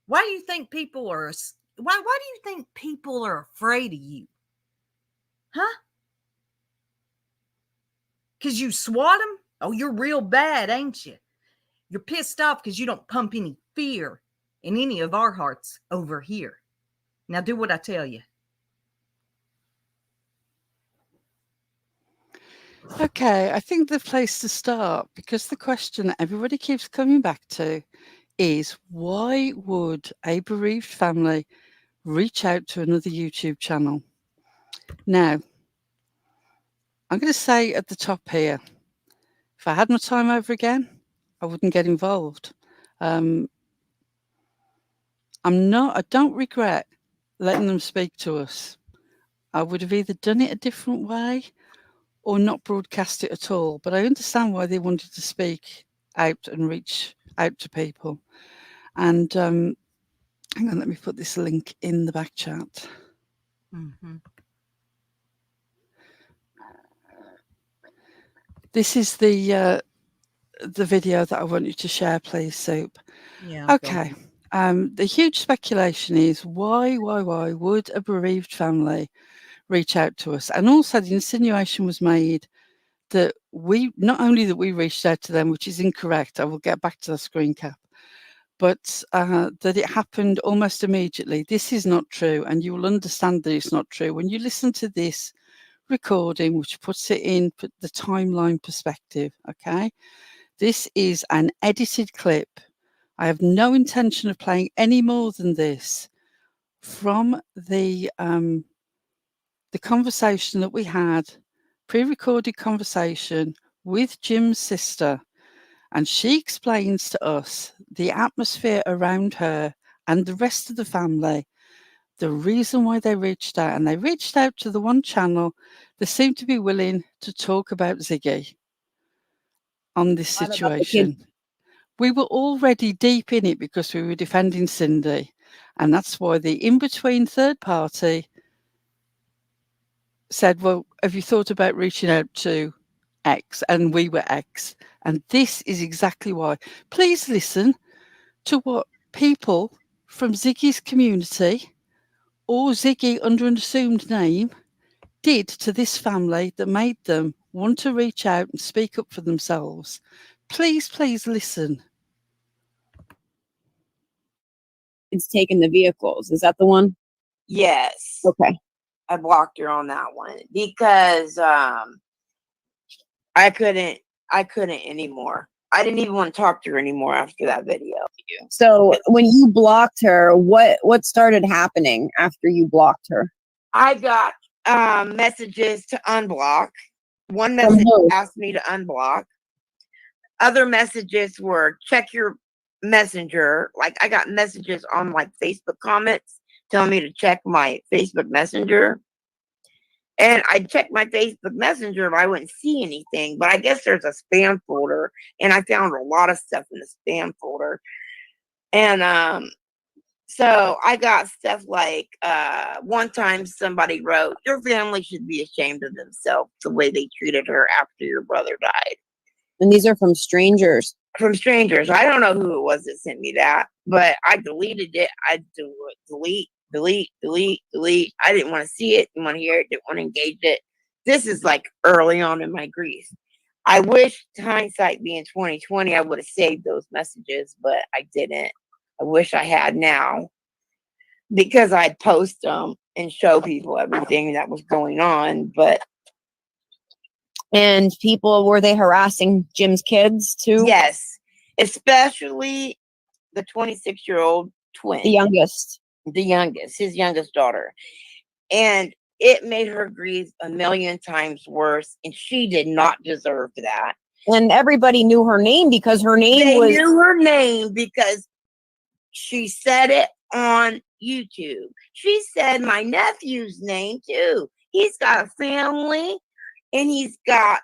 Why do you think people are why do you think people are afraid of you? Huh? Because you swat them? Oh, you're real bad, ain't you? You're pissed off because you don't pump any fear in any of our hearts over here. Now do what I tell you. Okay, I think the place to start, because the question that everybody keeps coming back to is, why would a bereaved family reach out to another YouTube channel? Now, I'm going to say at the top here, if I had my time over again, I wouldn't get involved. I don't regret letting them speak to us. I would have either done it a different way or not broadcast it at all. But I understand why they wanted to speak out and reach out to people. And hang on, let me put this link in the back chat. Mm-hmm. This is the video that I want you to share, please, Soup. Yeah. Okay. The huge speculation is why would a bereaved family reach out to us? And also the insinuation was made that not only that we reached out to them, which is incorrect, I will get back to the screen cap, but that it happened almost immediately. This is not true, and you will understand that it's not true when you listen to this recording, which puts it in the timeline perspective, okay? This is an edited clip. I have no intention of playing any more than this from the conversation that we had, pre-recorded conversation with Jim's sister, and she explains to us the atmosphere around her and the rest of the family, the reason why they reached out. And they reached out to the one channel that seemed to be willing to talk about Ziggy on this situation. We were already deep in it because we were defending Cindy. And that's why the in-between third party said, well, have you thought about reaching out to X? And we were X. And this is exactly why. Please listen to what people from Ziggy's community or Ziggy under an assumed name did to this family that made them want to reach out and speak up for themselves. Please, please listen. It's taken the vehicles. Is that the one? Yes. Okay. I blocked her on that one because I couldn't anymore. I didn't even want to talk to her anymore after that video. So when you blocked her, what started happening after you blocked her? I got messages to unblock. One message asked me to unblock. Other messages were check your messenger. Like I got messages on like Facebook comments telling me to check my Facebook Messenger. And I checked my Facebook Messenger, but I wouldn't see anything. But I guess there's a spam folder, and I found a lot of stuff in the spam folder. And So I got stuff like one time somebody wrote, "Your family should be ashamed of themselves the way they treated her after your brother died." And these are from strangers. From strangers. I don't know who it was that sent me that, but I deleted it. I delete. I didn't want to see it, didn't want to hear it, didn't want to engage it. This is like early on in my grief. I wish, hindsight being 2020, I would have saved those messages, but I didn't. I wish I had now, because I'd post them and show people everything that was going on. But And people, were they harassing Jim's kids too? yes, especially the 26-year-old twin, The youngest. his youngest daughter. And it made her grieve a million times worse, and she did not deserve that. And everybody knew her name because her name They was. knew her name because she said it on YouTube. She said my nephew's name too. He's got a family, and he's got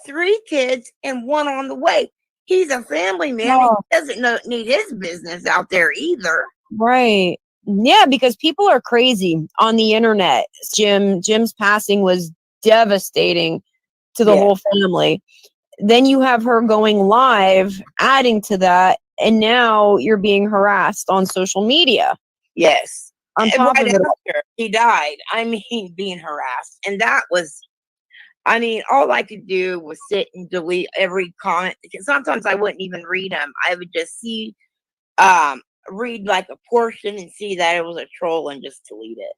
3 kids and 1 on the way. He's a family man. Oh. He doesn't need his business out there either. Right. Yeah, because people are crazy on the internet. Jim's passing was devastating to the whole family. Then you have her going live, adding to that, and now you're being harassed on social media. Yes. On And top right of it all. after he died, I mean, being harassed. And that was, I mean, all I could do was sit and delete every comment, because sometimes I wouldn't even read them. I would just see, read like a portion and see that it was a troll and just delete it.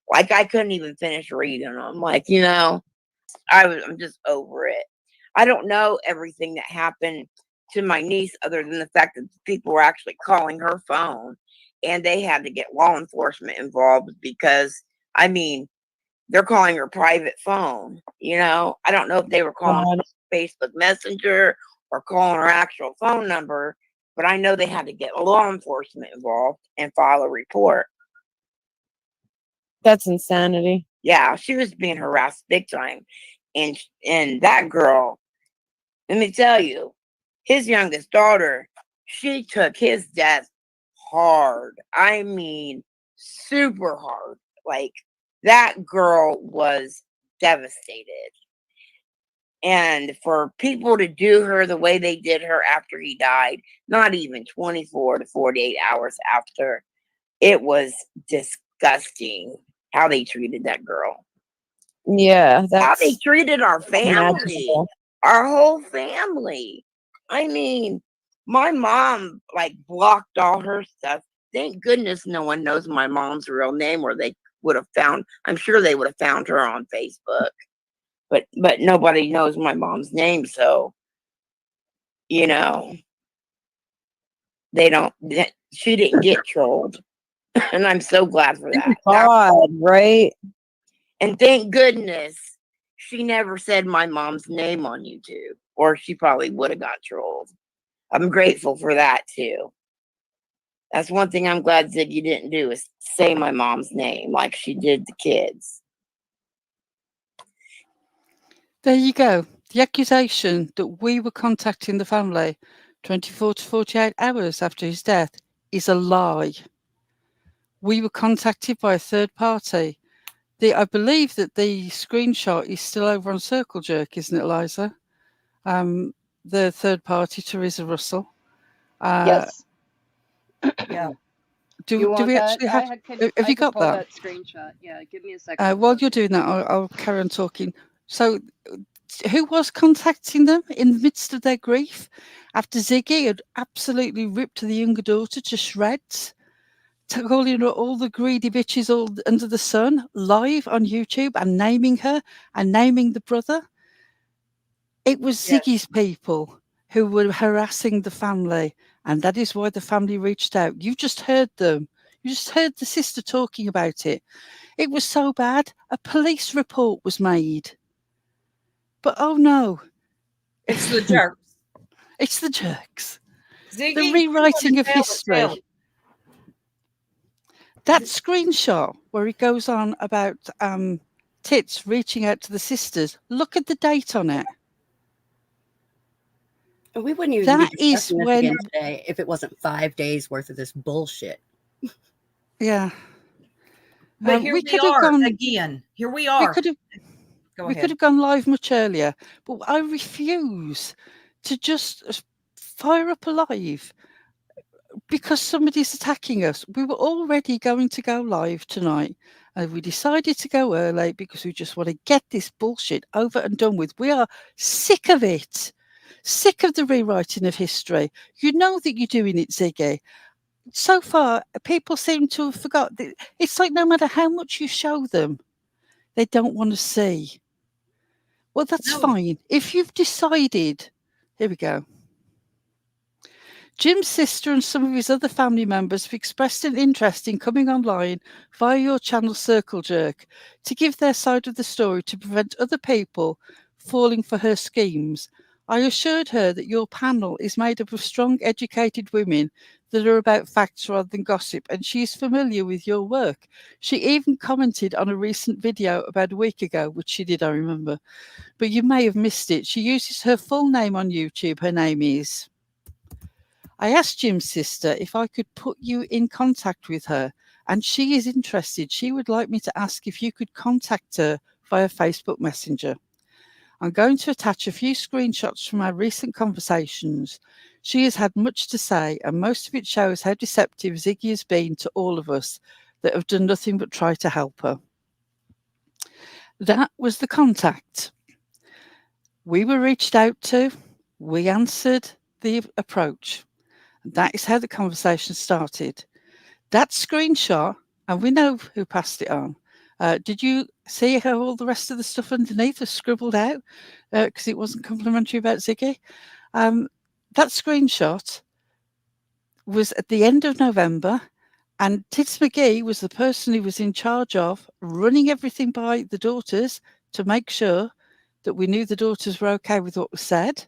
Like I couldn't even finish reading them. Like, I'm just over it. I don't know everything that happened to my niece other than the fact that people were actually calling her phone, and they had to get law enforcement involved because, I mean, they're calling her private phone. I don't know if they were calling Facebook Messenger or calling her actual phone number, but I know they had to get law enforcement involved and file a report. That's insanity. Yeah, she was being harassed big time. And that girl, let me tell you, his youngest daughter, she took his death hard. I mean, super hard. Like, that girl was devastated. And for people to do her the way they did her after he died, not even 24 to 48 hours after, it was disgusting how they treated that girl. Yeah. How they treated our family, unimaginable. our whole family. I mean, my mom blocked all her stuff. Thank goodness no one knows my mom's real name, or they would have found, I'm sure they would have found her on Facebook. But nobody knows my mom's name, so they don't. She didn't get trolled, and I'm so glad for that. God, right? And thank goodness she never said my mom's name on YouTube, or she probably would have got trolled. I'm grateful for that too. That's one thing I'm glad Ziggy didn't do, is say my mom's name like she did the kids. There you go. The accusation that we were contacting the family 24 to 48 hours after his death is a lie. We were contacted by a third party. I believe that the screenshot is still over on Circle Jerk, isn't it, Liza? The third party, Teresa Russell. Yes. Yeah. Do we actually have? Have you got pull that? screenshot? Yeah, give me a second. While you're doing that, I'll carry on talking. So, who was contacting them in the midst of their grief after Ziggy had absolutely ripped the younger daughter to shreds, calling her all the greedy bitches all under the sun live on YouTube and naming her and naming the brother? It was Ziggy's people who were harassing the family, and that is why the family reached out. You just heard them. You just heard the sister talking about it. It was so bad, a police report was made. But oh no. It's the jerks. It's the jerks. Ziggy, The rewriting of history. That screenshot where it goes on about Tits reaching out to the sisters, look at the date on it. We wouldn't even That be is discussing this when, again today if it wasn't 5 days worth of this bullshit. yeah. But here We we could have are gone. again. Here we We are. could have. Go We could ahead. have gone live much earlier, but I refuse to just fire up a live because somebody's attacking us. We were already going to go live tonight, and we decided to go early because we just want to get this bullshit over and done with. We are sick of it. Sick of the rewriting of history. You know that you're doing it, Ziggy. So far, people seem to have forgot. It's like no matter how much you show them, they don't want to see. Well, that's fine. If you've decided, here we go. Jim's sister and some of his other family members have expressed an interest in coming online via your channel Circle Jerk to give their side of the story to prevent other people falling for her schemes. I assured her that your panel is made up of strong, educated women that are about facts rather than gossip, and she is familiar with your work. She even commented on a recent video about a week ago, which she did, I remember, but you may have missed it. She uses her full name on YouTube. Her name is... I asked Jim's sister if I could put you in contact with her, and she is interested. She would like me to ask if you could contact her via Facebook Messenger. I'm going to attach a few screenshots from our recent conversations. She has had much to say, and most of it shows how deceptive Ziggy has been to all of us that have done nothing but try to help her. That was the contact. We were reached out to. We answered the approach. That is how the conversation started. That screenshot, and we know who passed it on. Did you see how all the rest of the stuff underneath was scribbled out? Because it wasn't complimentary about Ziggy. That screenshot was at the end of November, and Tits McGee was the person who was in charge of running everything by the daughters to make sure that we knew the daughters were okay with what was said.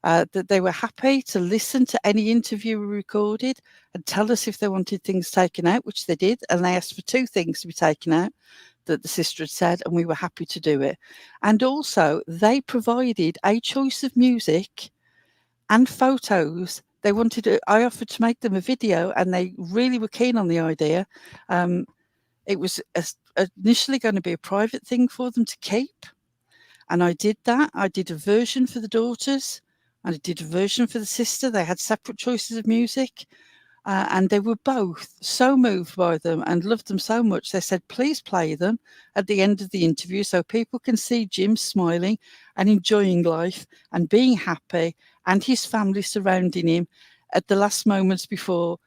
That they were happy to listen to any interview we recorded and tell us if they wanted things taken out, which they did. And they asked for 2 things to be taken out that the sister had said, and we were happy to do it. And also, they provided a choice of music and photos. They wanted I offered to make them a video, and they really were keen on the idea. It was initially going to be a private thing for them to keep. And I did that. I did a version for the daughters. And I did a version for the sister. They had separate choices of music. And they were both so moved by them and loved them so much. They said, please play them at the end of the interview so people can see Jim smiling and enjoying life and being happy and his family surrounding him at the last moments before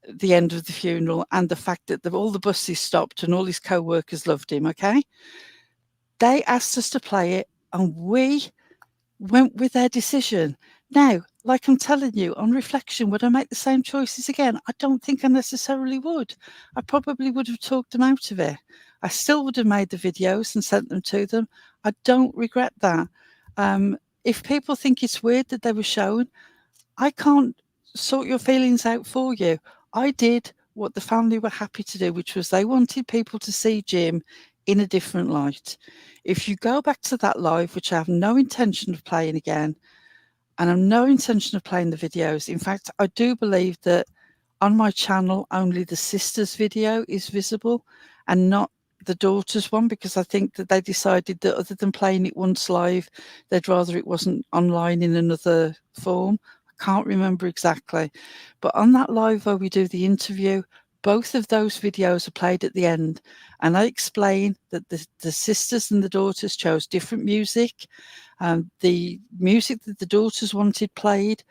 the end of the funeral, and the fact that all the buses stopped and all his co-workers loved him, okay? They asked us to play it and we went with their decision. Now, like I'm telling you, on reflection, would I make the same choices again? I don't think I necessarily would. I probably would have talked them out of it. I still would have made the videos and sent them to them. I don't regret that. If people think it's weird that they were shown, I can't sort your feelings out for you. I did what the family were happy to do, which was they wanted people to see Jim in a different light. If you go back to that live, which I have no intention of playing again, and I have no intention of playing the videos. In fact, I do believe that on my channel, only the sister's video is visible and not the daughter's one, because I think that they decided that other than playing it once live, they'd rather it wasn't online in another form. I can't remember exactly. But on that live where we do the interview, both of those videos are played at the end. And I explain that the sisters and the daughters chose different music. The music that the daughters wanted played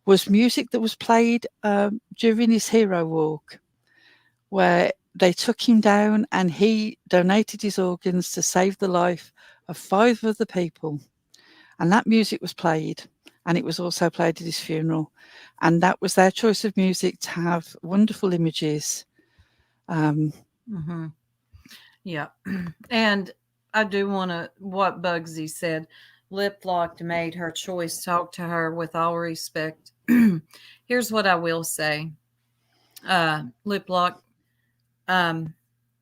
was music that was played during his hero walk, where they took him down and he donated his organs to save the life of 5 other people. And that music was played. And it was also played at his funeral. And that was their choice of music to have wonderful images. Yeah. And I do want to, what Bugsy said, Lip Locked made her choice. Talk to her with all respect. Here's what I will say. Lip Lock,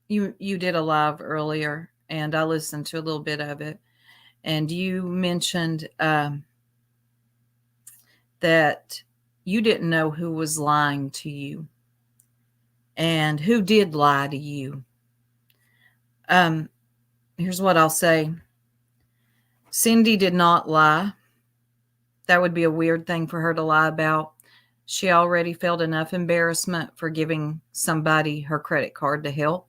you did a live earlier, and I listened to a little bit of it. And you mentioned that you didn't know who was lying to you and who did lie to you. Here's what I'll say. Cindy did not lie. That would be a weird thing for her to lie about. She already felt enough embarrassment for giving somebody her credit card to help.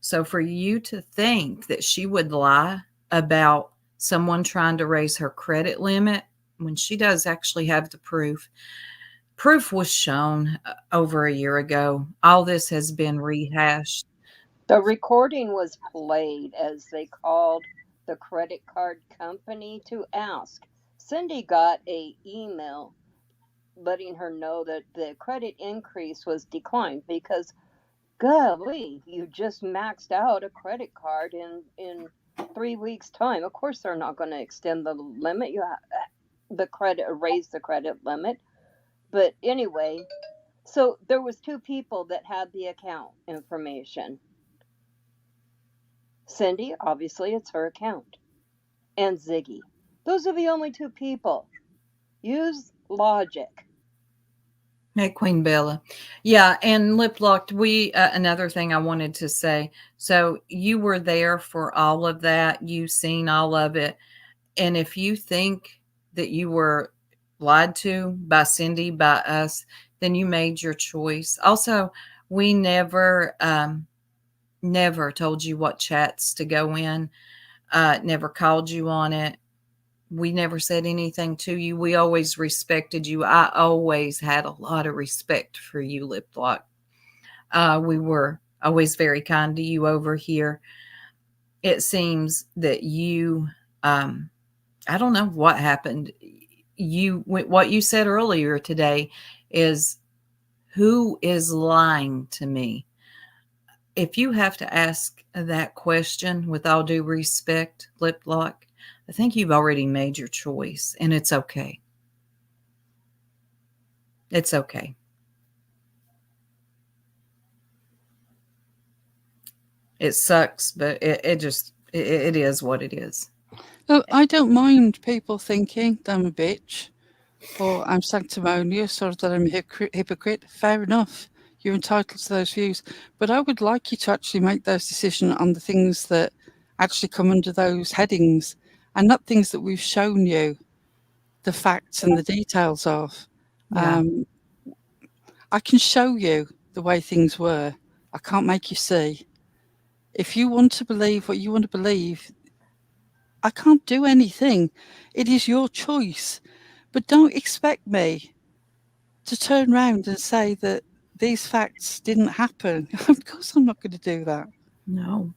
So for you to think that she would lie about someone trying to raise her credit limit when she does actually have the proof was shown over a year ago. All this has been rehashed. The recording was played as they called the credit card company to ask. Cindy got an email letting her know that the credit increase was declined because, golly, you just maxed out a credit card in 3 weeks' time. Of course, they're not going to extend the limit. You raise the credit limit. But anyway, so there was two people that had the account information. Cindy, obviously, it's her account, and Ziggy. Those are the only two people. Use logic. Hey, Queen Bella. Yeah, and Lip Locked, another thing I wanted to say. So you were there for all of that. You've seen all of it. And if you think that you were lied to by Cindy, by us, then you made your choice. Also, we never told you what chats to go in, never called you on it. We never said anything to you. We always respected you. I always had a lot of respect for you, Lip Lock. We were always very kind to you over here. It seems that you, I don't know what happened. What you said earlier today is, who is lying to me? If you have to ask that question with all due respect, Lip Lock, I think you've already made your choice, and it's okay. It's okay. It sucks, but it is what it is. Oh, I don't mind people thinking that I'm a bitch or I'm sanctimonious or that I'm a hypocrite. Fair enough. You're entitled to those views. But I would like you to actually make those decisions on the things that actually come under those headings and not things that we've shown you the facts and the details of. Yeah. I can show you the way things were. I can't make you see. If you want to believe what you want to believe, I can't do anything. It is your choice. But don't expect me to turn around and say that these facts didn't happen. Of course I'm not going to do that. No.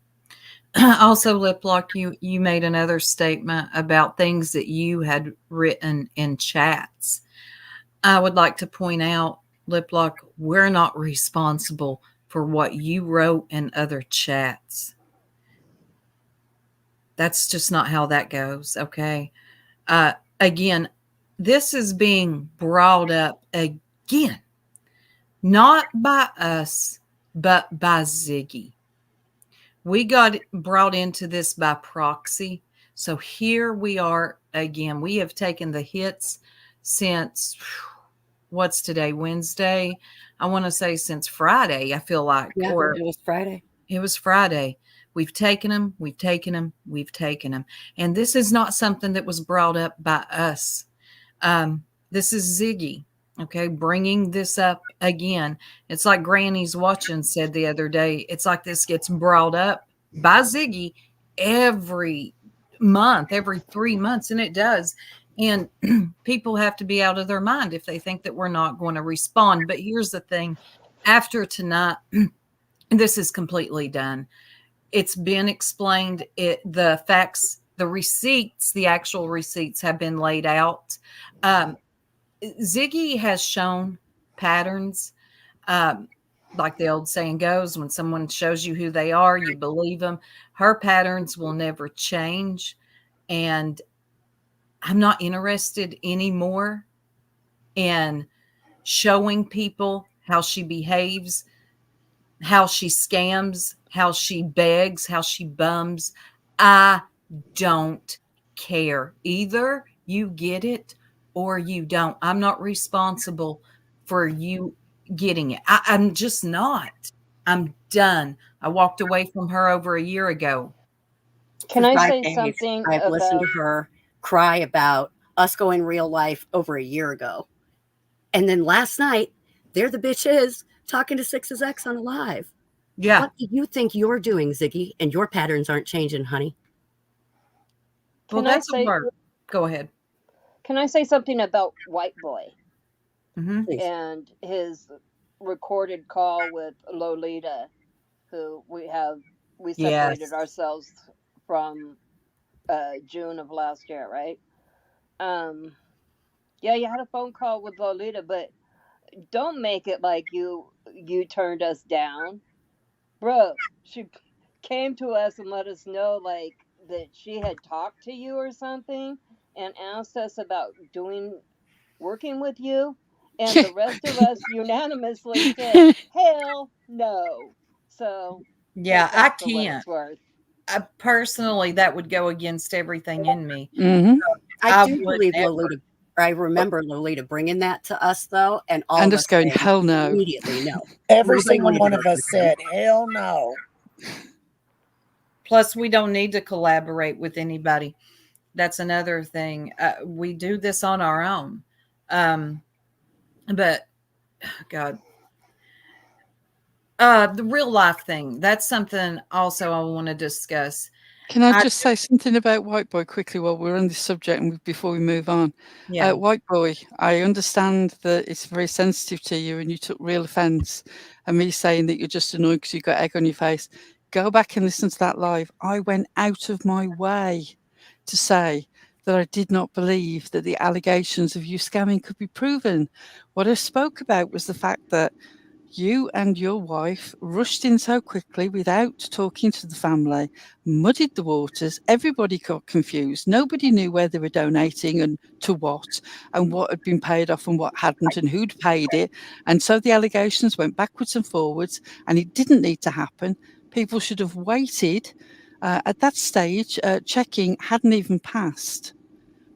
Also, Lip Lock, you made another statement about things that you had written in chats. I would like to point out, Lip Lock, we're not responsible for what you wrote in other chats. That's just not how that goes, okay? Again, this is being brought up again, not by us, but by Ziggy. We got brought into this by proxy. So here we are again. We have taken the hits since, what's today, Wednesday? I want to say since Friday, I feel like. Yeah, or it was Friday. It was Friday. We've taken them, we've taken them, we've taken them. And this is not something that was brought up by us. This is Ziggy, okay, bringing this up again. It's like Granny's Watching said the other day. It's like this gets brought up by Ziggy every month, every 3 months, and it does. And people have to be out of their mind if they think that we're not going to respond. But here's the thing. After tonight, this is completely done. It's been explained. The facts, the receipts, the actual receipts have been laid out. Ziggy has shown patterns. Like the old saying goes, when someone shows you who they are, you believe them. Her patterns will never change. And I'm not interested anymore in showing people how she behaves, how she scams, how she begs, how she bums. I don't care. Either you get it or you don't. I'm not responsible for you getting it. I'm just not. I'm done. I walked away from her over a year ago. Can For I 5 say days, something I've listened about to her cry about us going real life over a year ago. And then last night, there the bitch is talking to Six's ex on a live. Yeah. What do you think you're doing, Ziggy? And your patterns aren't changing, honey. Well, Can I that's a say word. Go ahead. can I say something about White Boy Mm-hmm. Please. and his recorded call with Lolita, who we separated Yes. ourselves from June of last year, right? Yeah, you had a phone call with Lolita, but don't make it like you turned us down. Bro, she came to us and let us know like that she had talked to you or something and asked us about working with you, and the rest of us unanimously said hell no. So Yeah, take I that for what can't. it's worth. Personally, that would go against everything in me. Mhm. I do would believe never. Lolita. I remember Lolita bringing that to us, though, and all And of us us going, saying hell no. immediately no. Every Nobody single wanted to one work of us with him. said, hell no. Plus, we don't need to collaborate with anybody. That's another thing. We do this on our own. But God, the real life thing. That's something also I want to discuss. Can I just say something about White Boy quickly while we're on this subject and before we move on? Yeah. White Boy, I understand that it's very sensitive to you and you took real offence at me saying that you're just annoyed because you got egg on your face. Go back and listen to that live. I went out of my way to say that I did not believe that the allegations of you scamming could be proven. What I spoke about was the fact that you and your wife rushed in so quickly without talking to the family, muddied the waters. Everybody got confused. Nobody knew where they were donating and to what, and what had been paid off and what hadn't, and who'd paid it. And so the allegations went backwards and forwards, and it didn't need to happen. People should have waited. At that stage, checking hadn't even passed.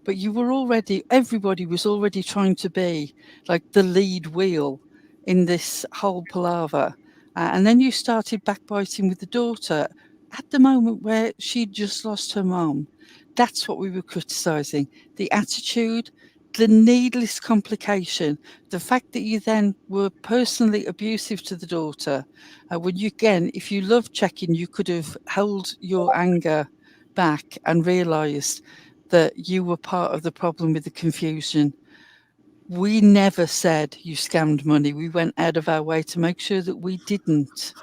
But you were already, everybody was already trying to be like the lead wheel in this whole palaver. And then you started backbiting with the daughter at the moment where she'd just lost her mom. That's what we were criticising. The attitude, the needless complication, the fact that you then were personally abusive to the daughter. When you, again, if you loved checking, you could have held your anger back and realised that you were part of the problem with the confusion. We never said you scammed money. We went out of our way to make sure that we didn't.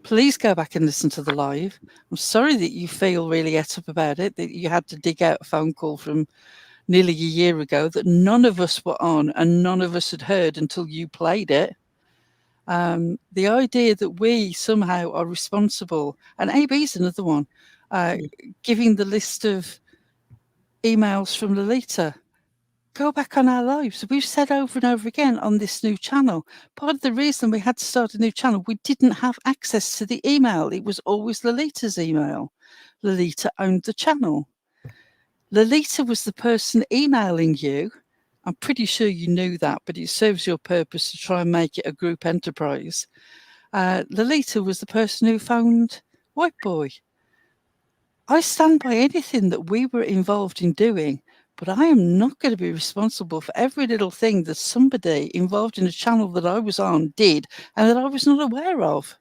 Please go back and listen to the live. I'm sorry that you feel really et up about it, that you had to dig out a phone call from nearly a year ago that none of us were on and none of us had heard until you played it. The idea that we somehow are responsible, and AB's another one, giving the list of emails from Lolita. Go back on our lives. We've said over and over again on this new channel, part of the reason we had to start a new channel, we didn't have access to the email. It was always Lolita's email. Lolita owned the channel. Lolita was the person emailing you. I'm pretty sure you knew that, but it serves your purpose to try and make it a group enterprise. Lolita was the person who phoned White Boy. I stand by anything that we were involved in doing, but I am not going to be responsible for every little thing that somebody involved in a channel that I was on did and that I was not aware of.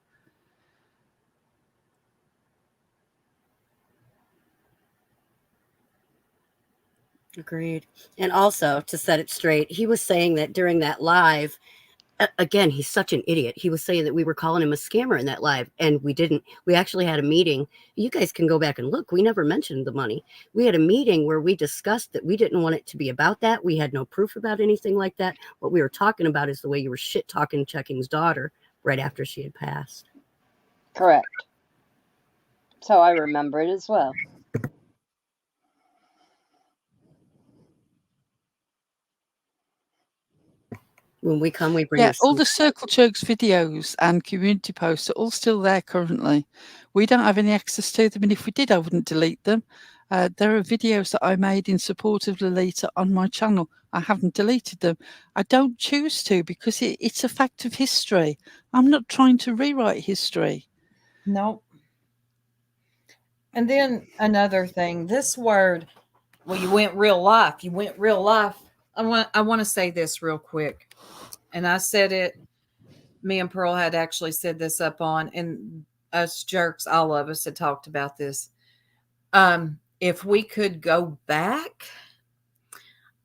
Agreed. And also, to set it straight, he was saying that during that live, again, he's such an idiot. He was saying that we were calling him a scammer in that live, and we didn't. We actually had a meeting. You guys can go back and look. We never mentioned the money. We had a meeting where we discussed that we didn't want it to be about that. We had no proof about anything like that. What we were talking about is the way you were shit talking Checking's daughter right after she had passed. Correct. So I remember it as well. When we come, we bring Yeah, you all the Circle Jerks videos and community posts are all still there currently. We don't have any access to them, and if we did, I wouldn't delete them. There are videos that I made in support of Lolita on my channel. I haven't deleted them. I don't choose to because it's a fact of history. I'm not trying to rewrite history. Nope. And then another thing, this word, well, you went real life. You went real life. I want to say this real quick. And I said it, me and Pearl had actually said this up on, and us jerks, all of us had talked about this. If we could go back,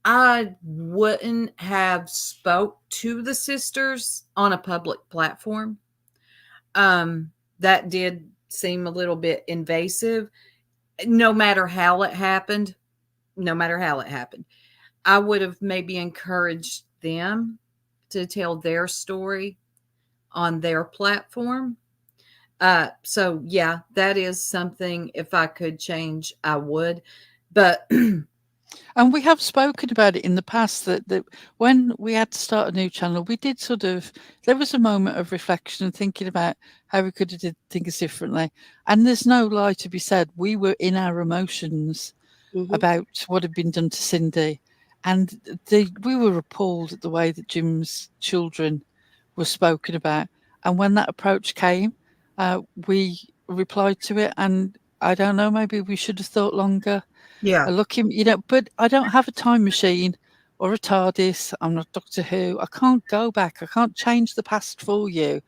I wouldn't have spoke to the sisters on a public platform. That did seem a little bit invasive. No matter how it happened, I would have maybe encouraged them to tell their story on their platform. So yeah, that is something, if I could change, I would. But and we have spoken about it in the past that when we had to start a new channel, we did there was a moment of reflection and thinking about how we could have did things differently. And there's no lie to be said. We were in our emotions about what had been done to Cindy. And we were appalled at the way that Jim's children were spoken about. And when that approach came, we replied to it. And I don't know, maybe we should have thought longer. Yeah. Looking, but I don't have a time machine or a TARDIS. I'm not Doctor Who. I can't go back. I can't change the past for you.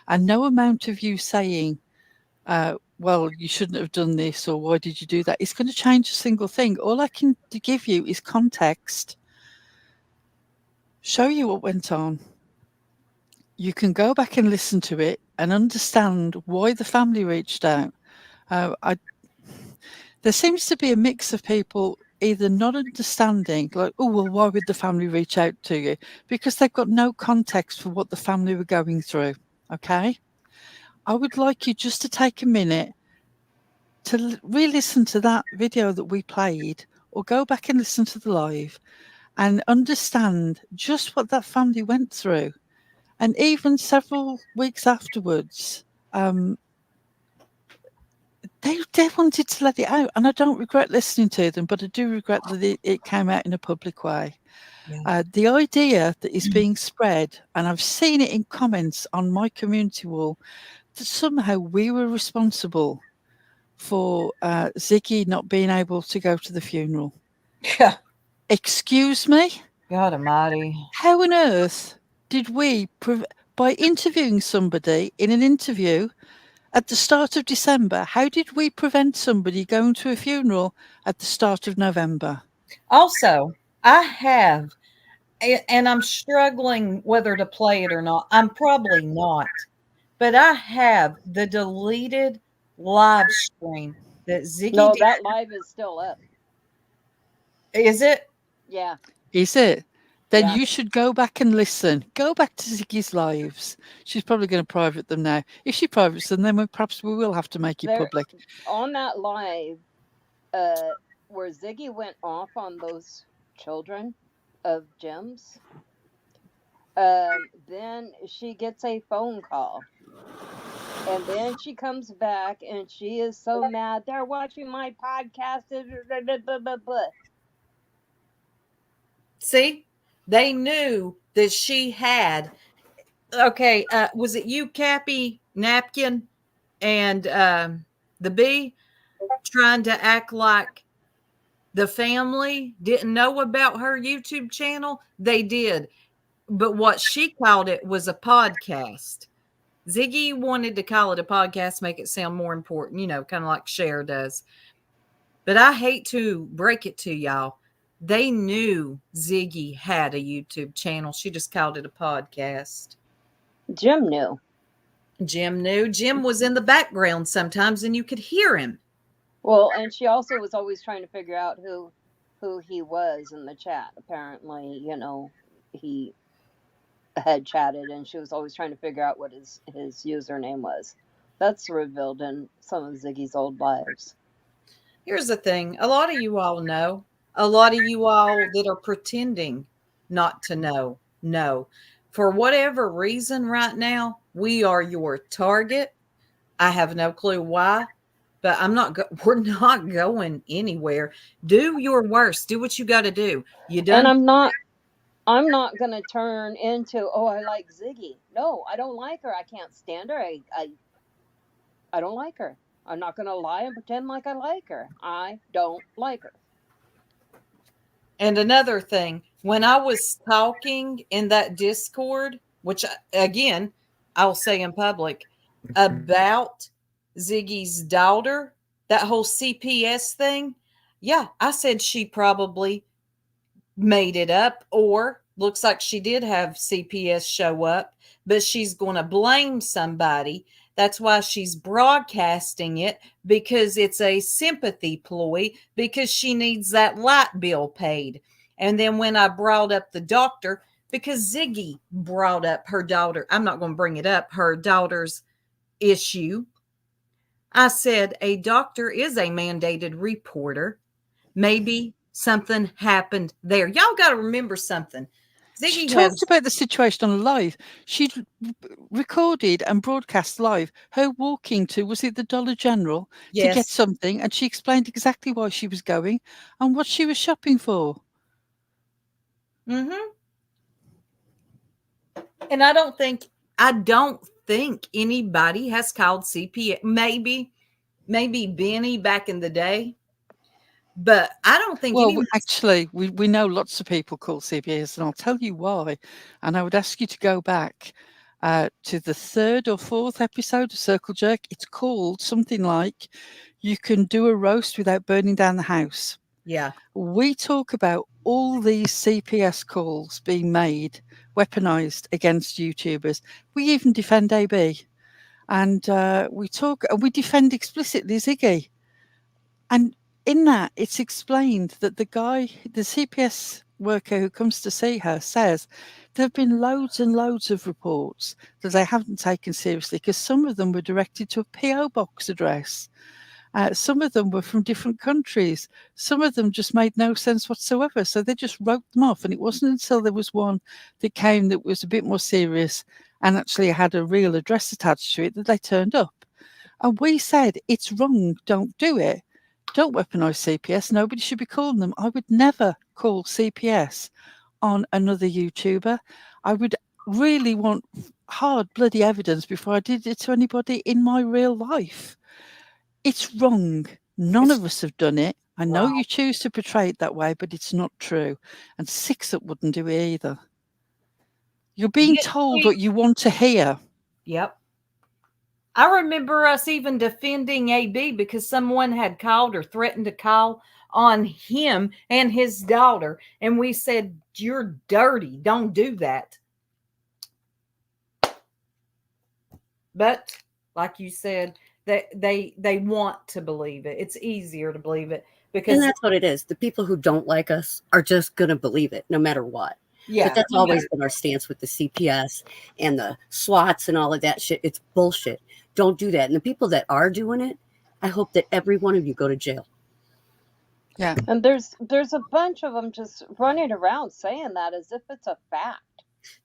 And no amount of you saying, well, you shouldn't have done this, or why did you do that? It's going to change a single thing. All I can give you is context, show you what went on. You can go back and listen to it and understand why the family reached out. There seems to be a mix of people either not understanding, like, oh, well, why would the family reach out to you? Because they've got no context for what the family were going through, okay? I would like you just to take a minute to re-listen to that video that we played, or go back and listen to the live and understand just what that family went through. And even several weeks afterwards, they wanted to let it out, and I don't regret listening to them, but I do regret that it came out in a public way. Yeah. The idea that is being spread, and I've seen it in comments on my community wall, that somehow we were responsible for Ziggy not being able to go to the funeral. Yeah. Excuse me? God almighty. How on earth did we, by interviewing somebody in an interview at the start of December, how did we prevent somebody going to a funeral at the start of November? Also, I have, and I'm struggling whether to play it or not. I'm probably not, but I have the deleted live stream that Ziggy No, did. that live is still up. Is it? Yeah. Is it? Then Yeah. you should go back and listen. Go back to Ziggy's lives. She's probably going to private them now. If she privates them, then perhaps we will have to make it public. On that live, where Ziggy went off on those children of Jim's, then she gets a phone call. And then she comes back and she is so mad. They're watching my podcast. See, they knew that she had. Okay, was it you, Cappy, Napkin, and the bee trying to act like the family didn't know about her YouTube channel? They did. But what she called it was a podcast. Ziggy wanted to call it a podcast, make it sound more important, kind of like Cher does. But I hate to break it to y'all. They knew Ziggy had a YouTube channel. She just called it a podcast. Jim knew. Jim knew. Jim was in the background sometimes and you could hear him. Well, and she also was always trying to figure out who he was in the chat. Apparently, he had chatted and she was always trying to figure out what his username was. That's revealed in some of Ziggy's old lives. Here's the thing. A lot of you all know. A lot of you all that are pretending not to know. For whatever reason right now, we are your target. I have no clue why, but we're not going anywhere. Do your worst. Do what you got to do. You done? And I'm not gonna turn into, oh, I like Ziggy. No, I don't like her. I can't stand her. I don't like her. I'm not gonna lie and pretend like I like her. I don't like her. And another thing, when I was talking in that Discord, which again, I'll say in public, about Ziggy's daughter, that whole CPS thing, yeah, I said she probably made it up, or looks like she did have CPS show up, but she's going to blame somebody. That's why she's broadcasting it, because it's a sympathy ploy, because she needs that light bill paid. And then when I brought up the doctor, because Ziggy brought up her daughter, I'm not going to bring it up, her daughter's issue. I said a doctor is a mandated reporter. Maybe something happened there. Y'all got to remember something. She Ziggy talked has, about the situation on live. She recorded and broadcast live her walking to, was it the Dollar General, to get yes, something, and she explained exactly why she was going and what she was shopping for. mm-hmm. And I don't think anybody has called CPS. Maybe Benny back in the day, but I don't think Well, anyone. actually, we know lots of people call CPS, and I'll tell you why. And I would ask you to go back to the 3rd or 4th episode of Circle Jerk. It's called something like "You Can Do a Roast Without Burning Down the House." Yeah. We talk about all these CPS calls being made, weaponized against YouTubers. We even defend AB, and we defend explicitly Ziggy. And in that, it's explained that the CPS worker who comes to see her says there have been loads and loads of reports that they haven't taken seriously, because some of them were directed to a PO box address. Some of them were from different countries. Some of them just made no sense whatsoever. So they just wrote them off. And it wasn't until there was one that came that was a bit more serious and actually had a real address attached to it that they turned up. And we said, it's wrong. Don't do it. Don't weaponize CPS. Nobody should be calling them. I would never call CPS on another YouTuber. I would really want hard bloody evidence before I did it to anybody in my real life. It's wrong. None of us have done it. I know you choose to portray it that way, but it's not true. And Sixup wouldn't do it either. You're being told what you want to hear. Yep. I remember us even defending AB because someone had called or threatened to call on him and his daughter. And we said, you're dirty. Don't do that. But like you said, they want to believe it. It's easier to believe it because and that's what it is. The people who don't like us are just going to believe it no matter what. Yeah. But that's always been our stance with the CPS and the SWATs and all of that shit. It's bullshit. Don't do that. And the people that are doing it, I hope that every one of you go to jail. Yeah. And there's a bunch of them just running around saying that as if it's a fact.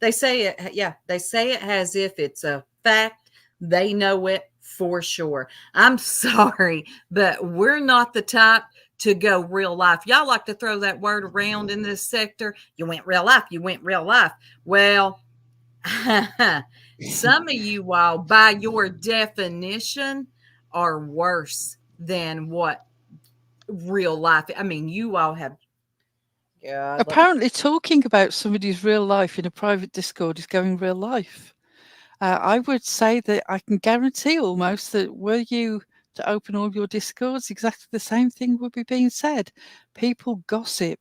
They say it, yeah. They say it as if it's a fact. They know it for sure. I'm sorry, but we're not the type to go real life. Y'all like to throw that word around in this sector. You went real life. You went real life. Well, some of you all, by your definition, are worse than what real life. I mean, you all have. God, apparently, talking about somebody's real life in a private Discord is going real life. I would say that I can guarantee almost that were you to open all your Discords, exactly the same thing would be being said. People gossip.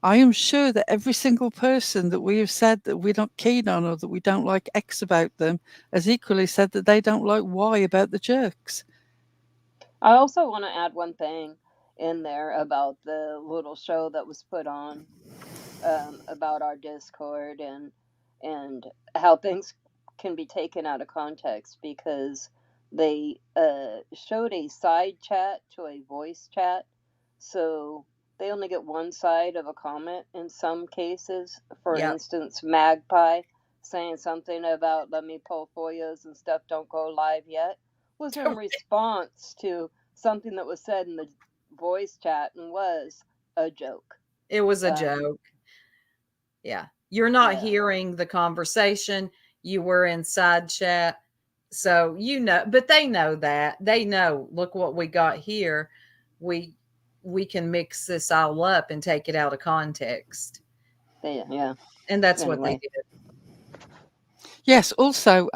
I am sure that every single person that we have said that we're not keen on or that we don't like X about them has equally said that they don't like Y about the jerks. I also want to add one thing in there about the little show that was put on about our Discord and how things can be taken out of context, because they showed a side chat to a voice chat, so they only get one side of a comment in some cases. For instance, Magpie saying something about let me pull FOIAs and stuff, don't go live yet, was in response to something that was said in the voice chat and was a joke. It was a joke. Yeah. You're not Yeah. hearing the conversation. You were in side chat. So, you know, but they know that. They know, look what we got here. We can mix this all up and take it out of context. Yeah. And that's what they Anyway. did. Yes. Also,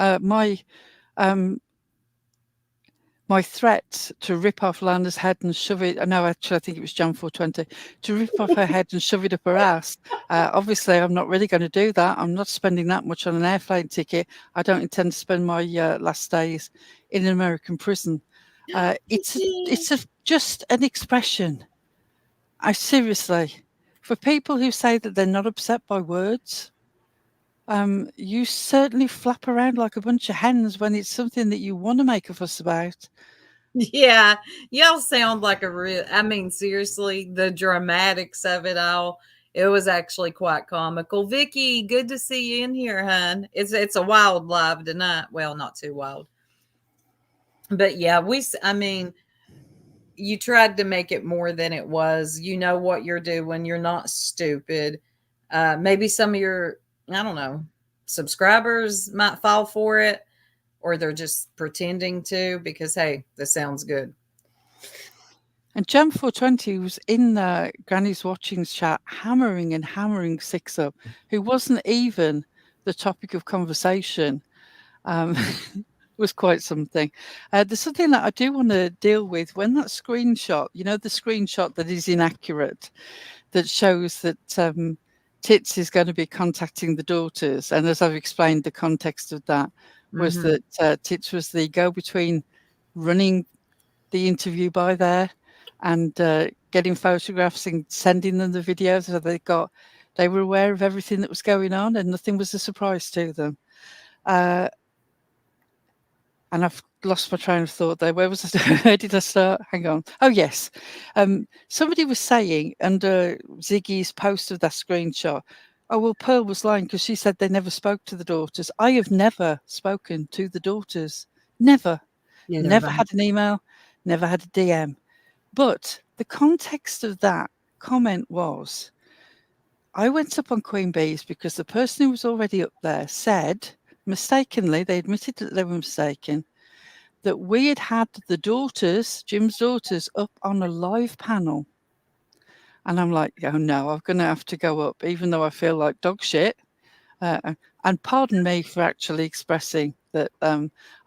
my threat to rip off Lana's head and shove it. No, actually, I think it was Jan 420 to rip off her head and shove it up her ass. Obviously, I'm not really going to do that. I'm not spending that much on an airplane ticket. I don't intend to spend my last days in an American prison. It's just an expression. I seriously, for people who say that they're not upset by words, you certainly flap around like a bunch of hens when it's something that you want to make a fuss about. Yeah, y'all sound like a real. I mean, seriously, the dramatics of it all. It was actually quite comical. Vicky, good to see you in here, hon. It's a wild live tonight. Well, not too wild, but yeah, I mean, you tried to make it more than it was. You know what you're doing. You're not stupid. Maybe some of your, I don't know, subscribers might fall for it, or they're just pretending to because, hey, this sounds good. And Jam 420 was in Granny's Watchings chat hammering Six Up, who wasn't even the topic of conversation. Was quite something. There's something that I do want to deal with when that screenshot, you know, the screenshot that is inaccurate, that shows that Tits is going to be contacting the daughters. And as I've explained, the context of that was that Tits was the go-between running the interview by there and getting photographs and sending them the videos. So they were aware of everything that was going on and nothing was a surprise to them. And I've lost my train of thought there. Where was I? Where did I start? Hang on. Oh, yes. Somebody was saying under Ziggy's post of that screenshot, oh, well, Pearl was lying because she said they never spoke to the daughters. I have never spoken to the daughters. Never. Never had an email, never had a DM. But the context of that comment was, I went up on Queen Bee's because the person who was already up there said, mistakenly, they admitted that they were mistaken, that we had the daughters, Jim's daughters, up on a live panel. And I'm like, oh no, I'm going to have to go up, even though I feel like dog shit. And pardon me for actually expressing that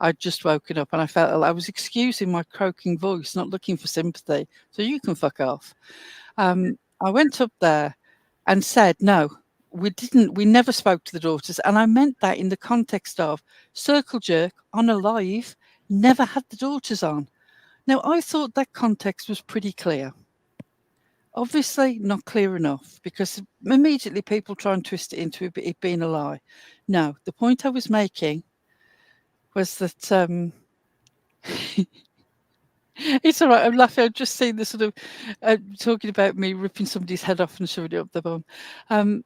I'd just woken up and I felt I was excusing my croaking voice, not looking for sympathy. So you can fuck off. I went up there and said, no, we never spoke to the daughters. And I meant that in the context of Circle Jerk on a live, never had the daughters on. Now, I thought that context was pretty clear. Obviously not clear enough because immediately people try and twist it into it being a lie. No, the point I was making was that it's all right. I'm laughing. I've just seen this sort of talking about me ripping somebody's head off and shoving it up the bum.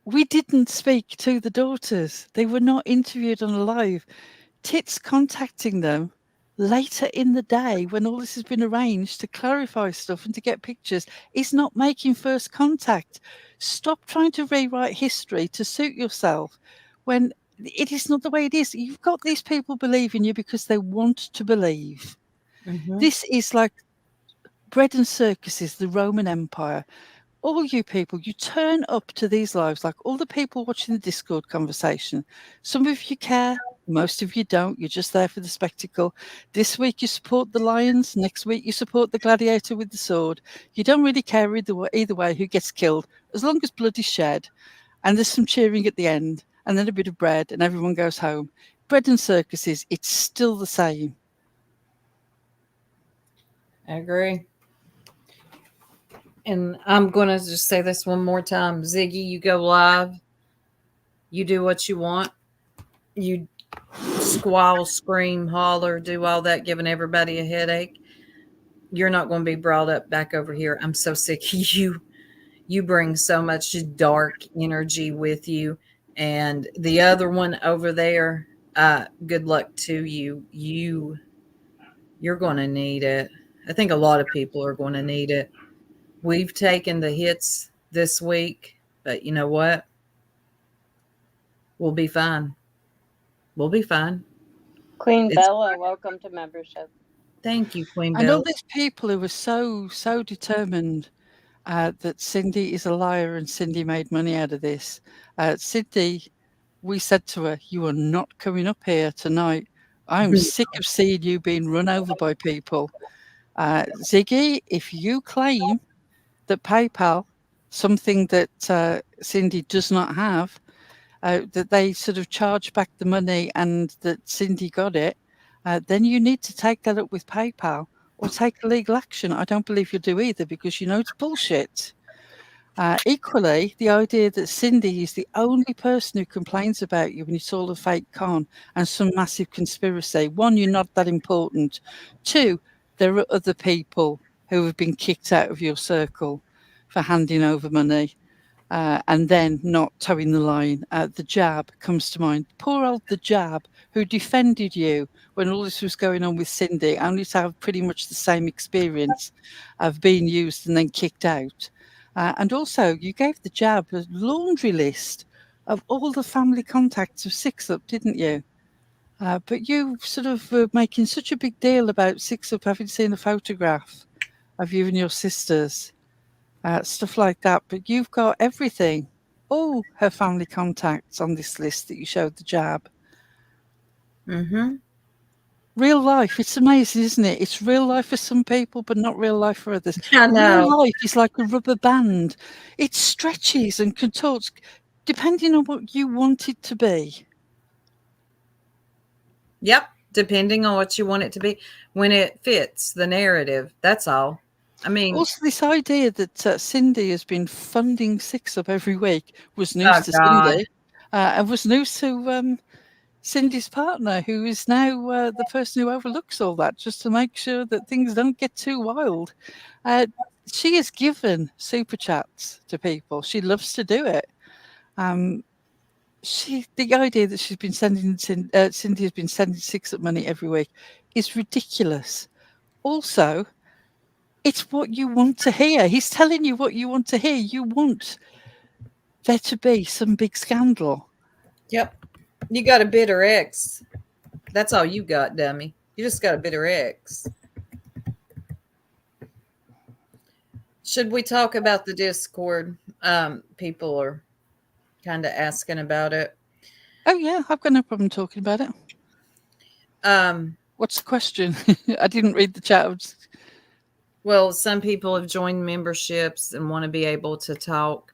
We didn't speak to the daughters. They were not interviewed on a live. Tits contacting them later in the day when all this has been arranged to clarify stuff and to get pictures is not making first contact. Stop trying to rewrite history to suit yourself when it is not the way it is. You've got these people believing you because they want to believe. This is like bread and circuses, the Roman Empire. All you people, you turn up to these lives like all the people watching the Discord conversation. Some of you care, most of you don't. You're just there for the spectacle. This week you support the lions. Next week you support the gladiator with the sword. You don't really care either way who gets killed, as long as blood is shed and there's some cheering at the end and then a bit of bread and everyone goes home. Bread and circuses, it's still the same. I agree. And I'm going to just say this one more time. Ziggy, you go live. You do what you want. You squall, scream, holler, do all that, giving everybody a headache. You're not going to be brought up back over here. I'm so sick of you. You bring so much dark energy with you. And the other one over there, good luck to you. You're going to need it. I think a lot of people are going to need it. We've taken the hits this week, but you know what? We'll be fine. We'll be fine. Queen Bella, welcome to membership. Thank you, Queen And Bella. all these people who were so determined that Cindy is a liar and Cindy made money out of this. Cindy, we said to her, you are not coming up here tonight. I'm sick of seeing you being run over by people. Ziggy, if you claim that PayPal, something that Cindy does not have, that they sort of charge back the money and that Cindy got it, then you need to take that up with PayPal or take legal action. I don't believe you'll do either because you know it's bullshit. Equally, the idea that Cindy is the only person who complains about you when it's all a fake con and some massive conspiracy. One, you're not that important. Two, there are other people who have been kicked out of your circle for handing over money. And then not towing the line. The Jab comes to mind. Poor old The Jab, who defended you when all this was going on with Cindy, only to have pretty much the same experience of being used and then kicked out. And also, you gave The Jab a laundry list of all the family contacts of Six Up, didn't you? But you sort of were making such a big deal about Six Up having seen a photograph of you and your sisters. Stuff like that, but you've got everything, all her family contacts on this list that you showed The Jab. Real life, it's amazing, isn't it? It's real life for some people, but not real life for others. I know. Real life is like a rubber band. It stretches and contorts depending on what you want it to be. Yep, depending on what you want it to be, when it fits the narrative. That's all. I mean, also this idea that Cindy has been funding Six Up every week was news to Cindy, and was news to Cindy's partner, who is now the person who overlooks all that, just to make sure that things don't get too wild. She has given super chats to people. She loves to do it. The idea that she's been sending Cindy has been sending Six Up money every week is ridiculous. Also, it's what you want to hear. He's telling you what you want to hear. You want there to be some big scandal. Yep. You got a bitter ex. That's all you got, dummy. You just got a bitter ex. Should we talk about the Discord? People are kind of asking about it. Oh, yeah. I've got no problem talking about it. What's the question? I didn't read the chat. Well, some people have joined memberships and want to be able to talk.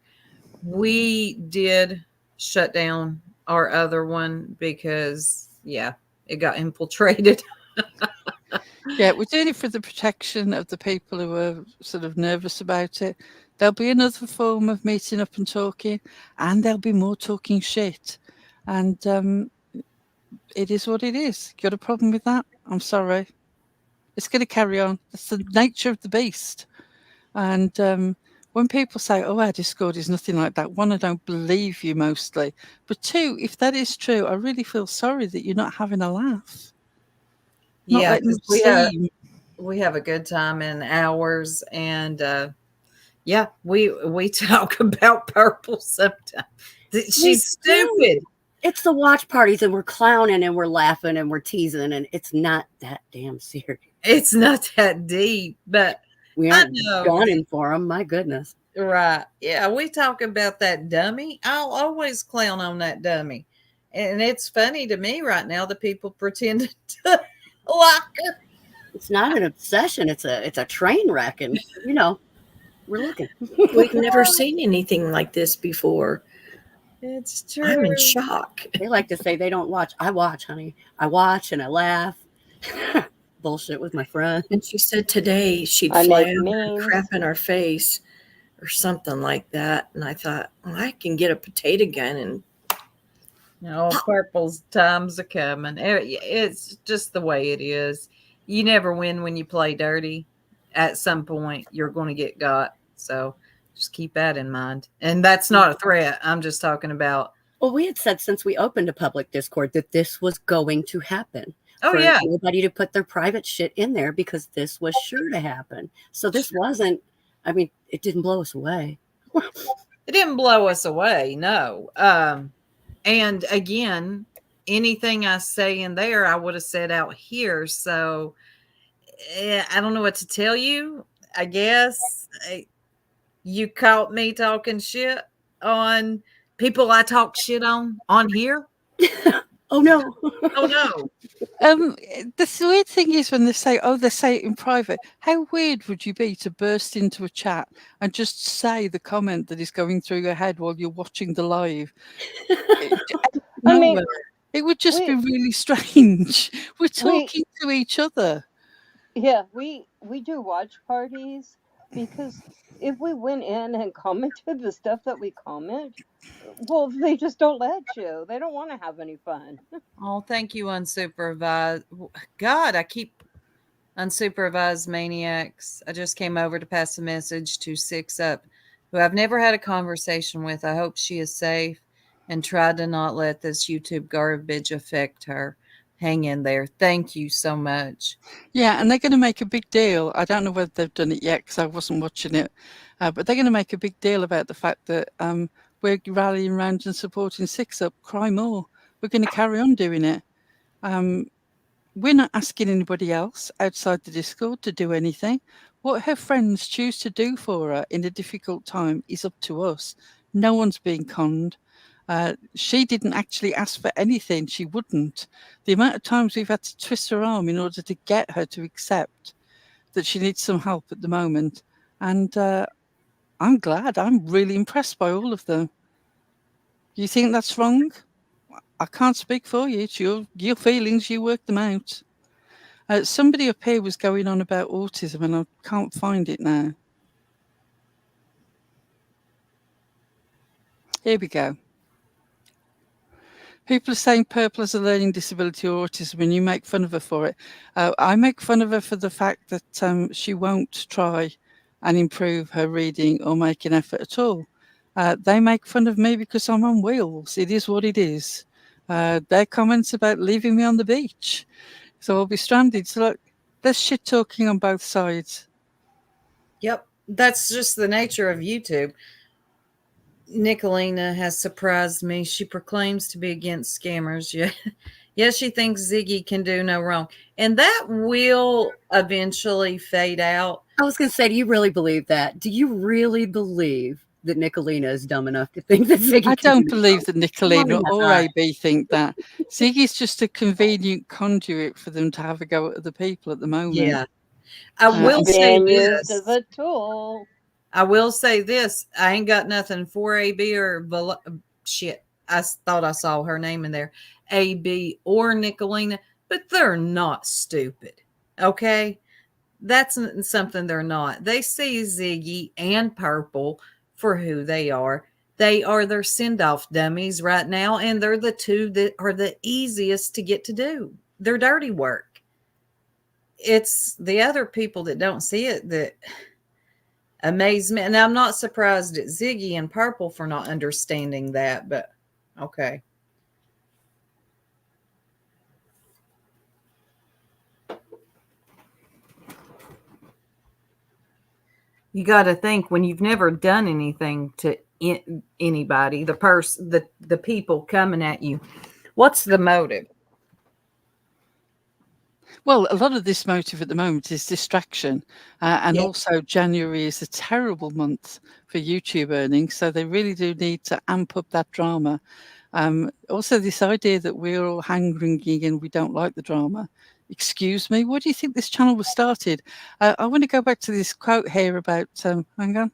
We did shut down our other one because, it got infiltrated. Yeah, we're doing it for the protection of the people who are sort of nervous about it. There'll be another form of meeting up and talking, and there'll be more talking shit. And it is what it is. Got a problem with that? I'm sorry. It's going to carry on. It's the nature of the beast. And when people say, oh, our Discord is nothing like that, one, I don't believe you mostly. But two, if that is true, I really feel sorry that you're not having a laugh. Yeah, we have a good time in ours, and we talk about purple sometimes. She's stupid. It's the watch parties, and we're clowning and we're laughing and we're teasing, and it's not that damn serious. It's not that deep, but we aren't gunning for them. My goodness. Right. Yeah, we talk about that dummy. I'll always clown on that dummy. And it's funny to me right now that people pretend to like her. It's not an obsession. It's a train wreck, and we're looking. We've never seen anything like this before. It's true. I'm in shock. They like to say they don't watch. I watch, honey. I watch and I laugh. Bullshit with my friend. And she said today she'd fly over and crap in our face or something like that. And I thought, well, I can get a potato gun and no, purple's times are coming. It's just the way it is. You never win when you play dirty. At some point, you're going to get got. So just keep that in mind. And that's not a threat. I'm just talking about. Well, we had said since we opened a public Discord that this was going to happen. for yeah. nobody to put their private shit in there because this was sure to happen. So this wasn't, I mean, it didn't blow us away. It didn't blow us away, no. And again, anything I say in there, I would have said out here. So I don't know what to tell you. I guess you caught me talking shit on people I talk shit on here. Oh no. Oh no. The weird thing is when they say it in private, how weird would you be to burst into a chat and just say the comment that is going through your head while you're watching the live? I mean, it would just be really strange. We're talking to each other. Yeah, we do watch parties because if we went in and commented the stuff that we comment, well, they just don't let you. They don't want to have any fun. Oh, thank you, unsupervised. God, I keep unsupervised maniacs. I just came over to pass a message to Six Up, who I've never had a conversation with. I hope she is safe and tried to not let this YouTube garbage affect her. Hang in there. Thank you so much. Yeah, and they're going to make a big deal. I don't know whether they've done it yet because I wasn't watching it, but they're going to make a big deal about the fact that we're rallying around and supporting Six Up. Cry more. We're going to carry on doing it. We're not asking anybody else outside the Discord to do anything. What her friends choose to do for her in a difficult time is up to us. No one's being conned. She didn't actually ask for anything. She wouldn't. The amount of times we've had to twist her arm in order to get her to accept that she needs some help at the moment. And I'm glad. I'm really impressed by all of them. You think that's wrong? I can't speak for you. It's your feelings. You work them out. Somebody up here was going on about autism and I can't find it now. Here we go. People are saying Purple has a learning disability or autism and you make fun of her for it. I make fun of her for the fact that she won't try and improve her reading or make an effort at all. They make fun of me because I'm on wheels. It is what it is. Their comments about leaving me on the beach. So I'll be stranded. So look, there's shit talking on both sides. Yep. That's just the nature of YouTube. Nicolina has surprised me. She proclaims to be against scammers. Yeah. Yes, she thinks Ziggy can do no wrong. And that will eventually fade out. I was going to say, do you really believe that? Do you really believe that Nicolina is dumb enough to think that Ziggy I can don't do believe that Nicolina or not? AB think that. Ziggy's just a convenient conduit for them to have a go at other people at the moment. Yeah. I will say used this. as a tool. I will say this. I ain't got nothing for AB or shit. I thought I saw her name in there. AB or Nicolina, but they're not stupid. Okay? That's something they're not. They see Ziggy and Purple for who they are. They are their send-off dummies right now, and they're the two that are the easiest to get to do their dirty work. It's the other people that don't see it that amaze me. And I'm not surprised at Ziggy and Purple for not understanding that, but okay. You got to think when you've never done anything to anybody, the people coming at you, what's the motive? Well, a lot of this motive at the moment is distraction. And also January is a terrible month for YouTube earnings. So they really do need to amp up that drama. Also, this idea that we're all hand-wringing and we don't like the drama. Excuse me, what do you think this channel was started? I want to go back to this quote here about, hang on.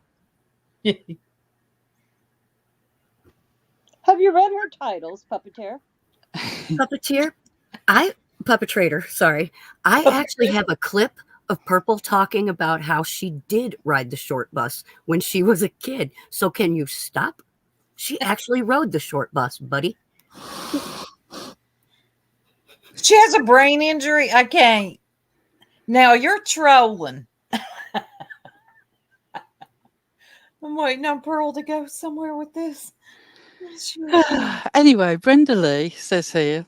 Have you read her titles, Puppeteer? Puppeteer? Puppetrator, sorry. I actually have a clip of Purple talking about how she did ride the short bus when she was a kid. So can you stop? She actually rode the short bus, buddy. She has a brain injury. I can't. Now you're trolling. I'm waiting on Pearl to go somewhere with this. Anyway, Brenda Lee says here,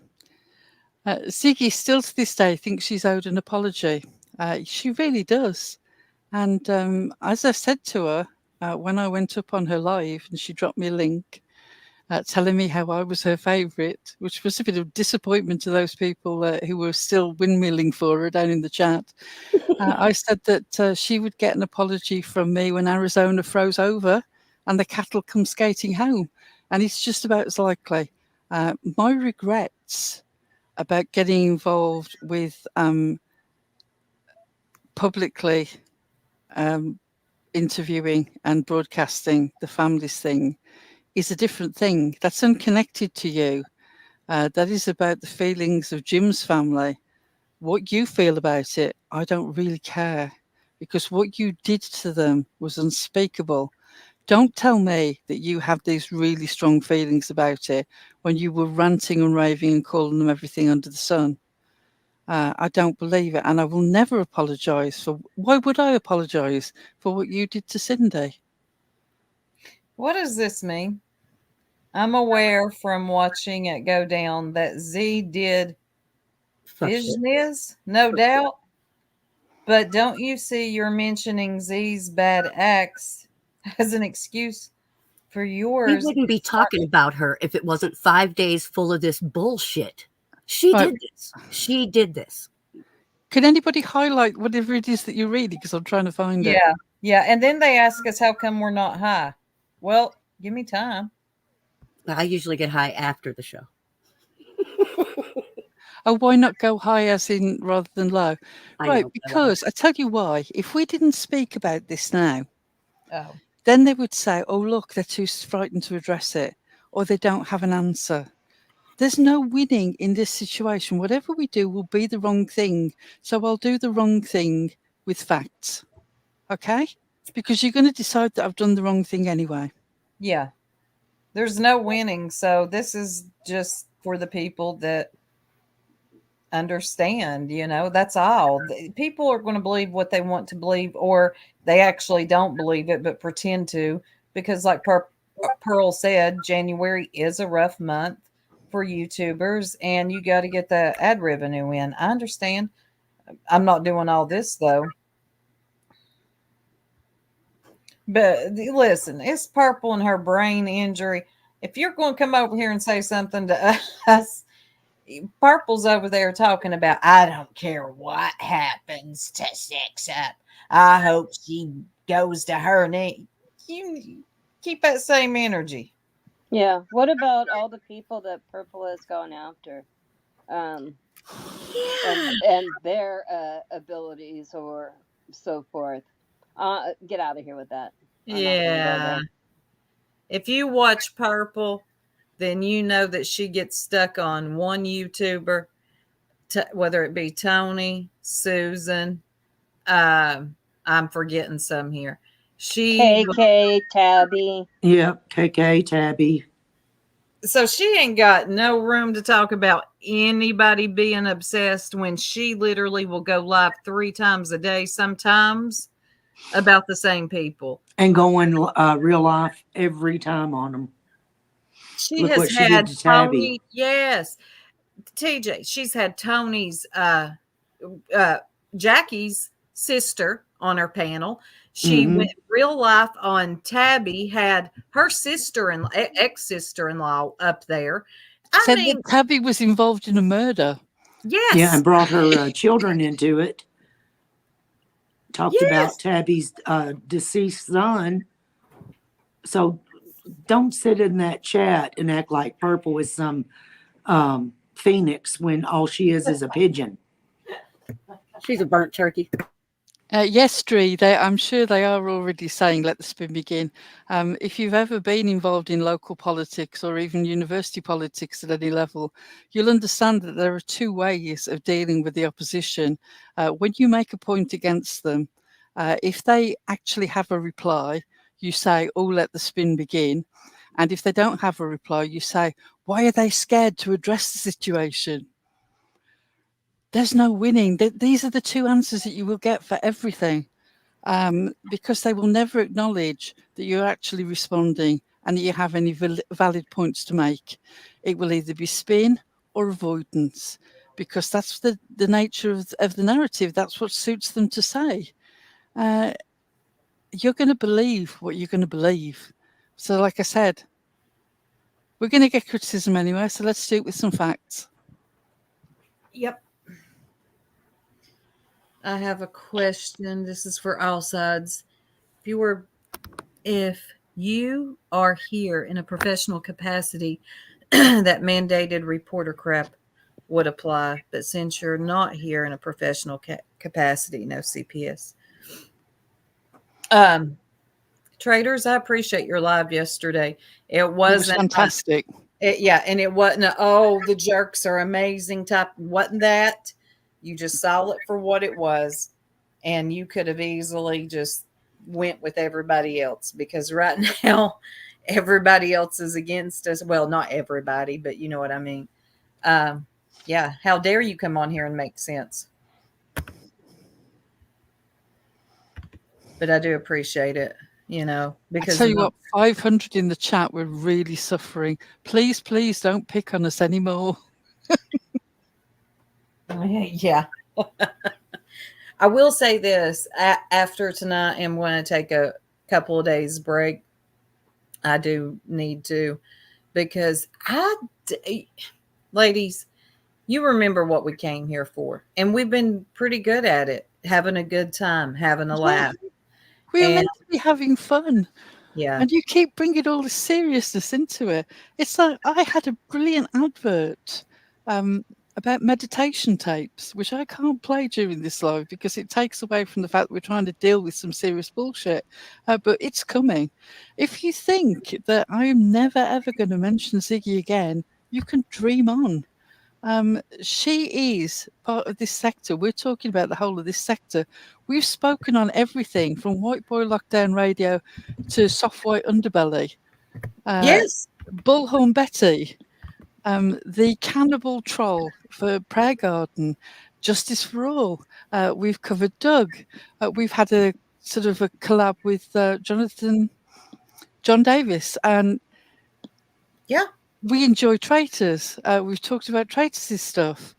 Ziggy still to this day thinks she's owed an apology. She really does. And as I said to her when I went up on her live and she dropped me a link telling me how I was her favourite, which was a bit of disappointment to those people who were still windmilling for her down in the chat. I said that she would get an apology from me when Arizona froze over and the cattle come skating home. And it's just about as likely. My regrets about getting involved with publicly interviewing and broadcasting the families thing is a different thing. That's unconnected to you. That is about the feelings of Jim's family. What you feel about it, I don't really care, because what you did to them was unspeakable. Don't tell me that you have these really strong feelings about it when you were ranting and raving and calling them everything under the sun. I don't believe it, and I will never apologise for. Why would I apologise for what you did to Cindy? What does this mean? I'm from watching it go down that Z did business, no doubt. But don't you see you're mentioning Z's bad acts as an excuse for yours? We wouldn't be talking about her if it wasn't 5 days full of this bullshit. She did this. She did this. Can anybody highlight whatever it is that you're reading? Because I'm trying to find it. Yeah. And then they ask us, how come we're not high? Well, give me time. I usually get high after the show. Oh, why not go high as in rather than low? Right, because I tell you why. If we didn't speak about this now, then they would say, oh, look, they're too frightened to address it, or they don't have an answer. There's no winning in this situation. Whatever we do will be the wrong thing. So I'll do the wrong thing with facts. Okay? Because you're going to decide that I've done the wrong thing anyway. Yeah. There's no winning. So this is just for the people that understand, that's all. People are going to believe what they want to believe, or they actually don't believe it, but pretend to, because like Pearl said, January is a rough month for YouTubers and you got to get the ad revenue in. I understand. I'm not doing all this though. But listen, it's Purple and her brain injury. If you're going to come over here and say something to us, Purple's over there talking about, I don't care what happens to Sex Up. I hope she goes to her knee. You keep that same energy. Yeah. What about all the people that Purple has gone after? And their abilities or so forth. Get out of here with that. Yeah. If you watch Purple, then you know that she gets stuck on one YouTuber, whether it be Tony, Susan, I'm forgetting some here. KK, Tabby. Yep, KK, Tabby. So she ain't got no room to talk about anybody being obsessed when she literally will go live 3 times a day sometimes about the same people. And going real life every time on them. She Look has what she had did to Tabby. Tony, yes. TJ, she's had Tony's Jackie's sister on her panel. She went real life on Tabby, had her sister and ex-sister-in-law up there. Said that Tabby was involved in a murder. Yes. Yeah, and brought her children into it. Talked about Tabby's deceased son. So don't sit in that chat and act like Purple is some phoenix when all she is a pigeon. She's a burnt turkey. Yes, Dree, I'm sure they are already saying, let the spin begin. If you've ever been involved in local politics or even university politics at any level, you'll understand that there are 2 ways of dealing with the opposition. When you make a point against them, if they actually have a reply, you say, oh, let the spin begin. And if they don't have a reply, you say, why are they scared to address the situation? There's no winning. These are the 2 answers that you will get for everything, because they will never acknowledge that you're actually responding and that you have any valid points to make. It will either be spin or avoidance. because that's the nature of the narrative. That's what suits them to say. You're going to believe what you're going to believe. So like I said, we're going to get criticism anyway, so let's do it with some facts. Yep. I have a question. This is for all sides. If you are here in a professional capacity, that mandated reporter crap would apply. But since you're not here in a professional capacity, no CPS. Traders, I appreciate your live yesterday. It was fantastic. And it wasn't, oh, the jerks are amazing type. Wasn't that? You just saw it for what it was. And you could have easily just went with everybody else, because right now everybody else is against us. Well, not everybody, but you know what I mean. Yeah. How dare you come on here and make sense? But I do appreciate it, because I tell you what, 500 in the chat, we're really suffering. Please, please don't pick on us anymore. Yeah. I will say this, after tonight, I'm going to take a couple of days break. I do need to, because ladies, you remember what we came here for, and we've been pretty good at it, having a good time, having a laugh. We are meant to be having fun. Yeah. And you keep bringing all this seriousness into it. It's like I had a brilliant advert about meditation tapes, which I can't play during this live because it takes away from the fact that we're trying to deal with some serious bullshit. But it's coming. If you think that I'm never, ever going to mention Ziggy again, you can dream on. She is part of this sector. We're talking about the whole of this sector. We've spoken on everything from White Boy Lockdown Radio to Soft White Underbelly. Yes. Bullhorn Betty. The Cannibal Troll for Prayer Garden. Justice for All. We've covered Doug. We've had a sort of a collab with John Davis. And yeah. We enjoy Traitors. We've talked about Traitors' stuff.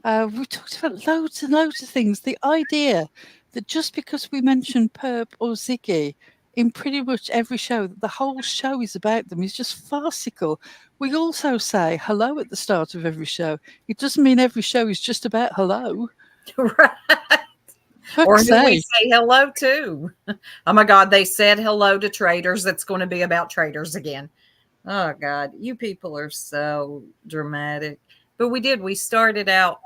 We've talked about loads and loads of things. The idea that just because we mention Perp or Ziggy in pretty much every show, that the whole show is about them is just farcical. We also say hello at the start of every show. It doesn't mean every show is just about hello. Right. Or who we say hello to. Oh my God, they said hello to Traders. That's going to be about Traders again. Oh God, you people are so dramatic. But we started out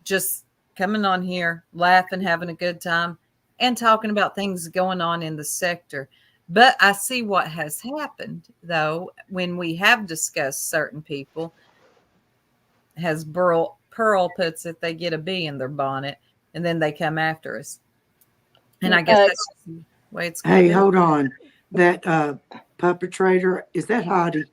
just coming on here, laughing, having a good time, and talking about things going on in the sector. But I see what has happened, though, when we have discussed certain people, as Pearl puts it, they get a bee in their bonnet, and then they come after us. And I guess that's the way it's going. Hey, hold on. That perpetrator, is that Heidi?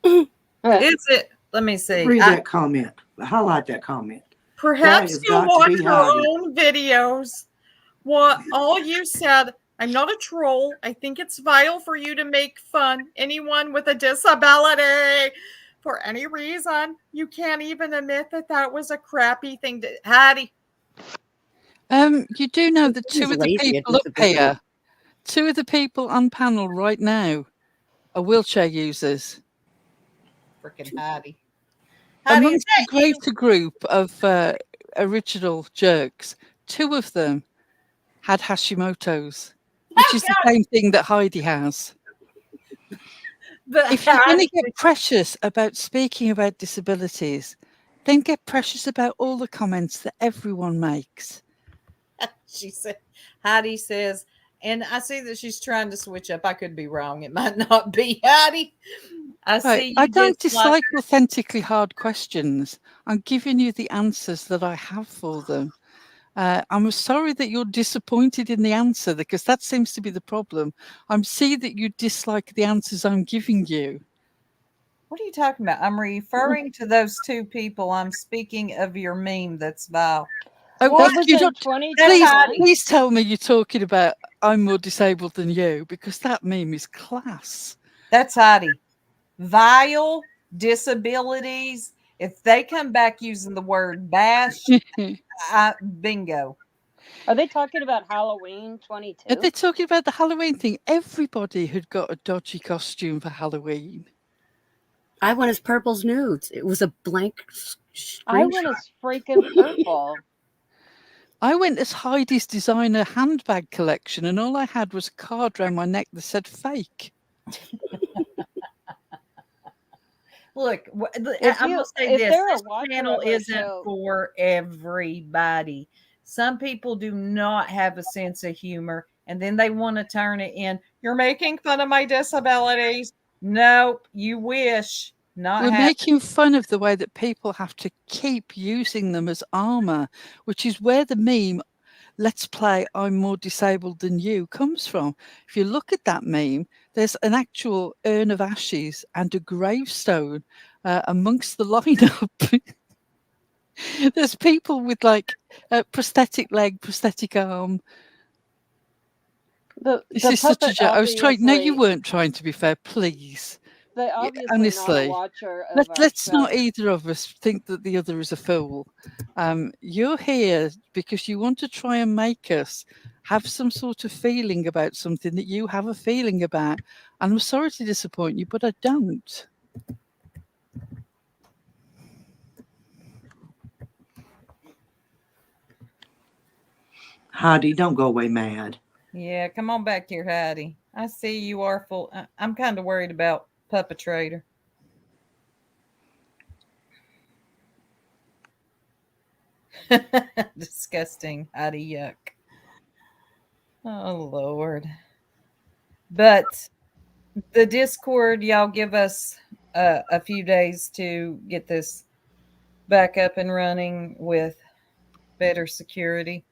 Is it? Let me see. Read that comment. Highlight that comment. Perhaps you'll watch your own videos. What all you said, I'm not a troll. I think it's vile for you to make fun anyone with a disability for any reason. You can't even admit that was a crappy thing to Hattie. You do know that two of the people up here, two of the people on panel right now are wheelchair users. Freaking Hattie. Amongst the greater group of original jerks, two of them had Hashimoto's, which is the same thing that Heidi has. But if you're going to get precious about speaking about disabilities, then get precious about all the comments that everyone makes. She said, Heidi says, and I see that she's trying to switch up. I could be wrong. It might not be Heidi. I don't dislike authentically hard questions. I'm giving you the answers that I have for them. I'm sorry that you're disappointed in the answer, because that seems to be the problem. I'm seeing that you dislike the answers I'm giving you. What are you talking about? I'm referring to those two people. I'm speaking of your meme that's vile. Please tell me you're talking about I'm more disabled than you, because that meme is class. That's Heidi. Vile, disabilities, If they come back using the word bash, bingo. Are they talking about Halloween 22? Are they talking about the Halloween thing? Everybody had got a dodgy costume for Halloween. I went as Purple's Nudes. It was a blank I went as freaking purple. I went as Heidi's designer handbag collection, and all I had was a card around my neck that said fake. Look, I'm going to say this. This channel isn't for everybody. Some people do not have a sense of humor, and then they want to turn it in. You're making fun of my disabilities. Nope, you wish. We're making fun of the way that people have to keep using them as armor, which is where the meme, let's play I'm more disabled than you, comes from. If you look at that meme, there's an actual urn of ashes and a gravestone amongst the lineup. There's people with like prosthetic leg, prosthetic arm. This is such a joke. I was trying. No, you weren't trying to be fair. Please. They obviously honestly, not a watcher of let's not either of us think that the other is a fool. You're here because you want to try and make us have some sort of feeling about something that you have a feeling about. And I'm sorry to disappoint you, but I don't. Heidi, don't go away mad. Yeah, come on back here, Heidi. I see you are full. I'm kind of worried about perpetrator. Disgusting, Heidi, yuck. Oh, Lord. But the Discord, y'all give us a few days to get this back up and running with better security.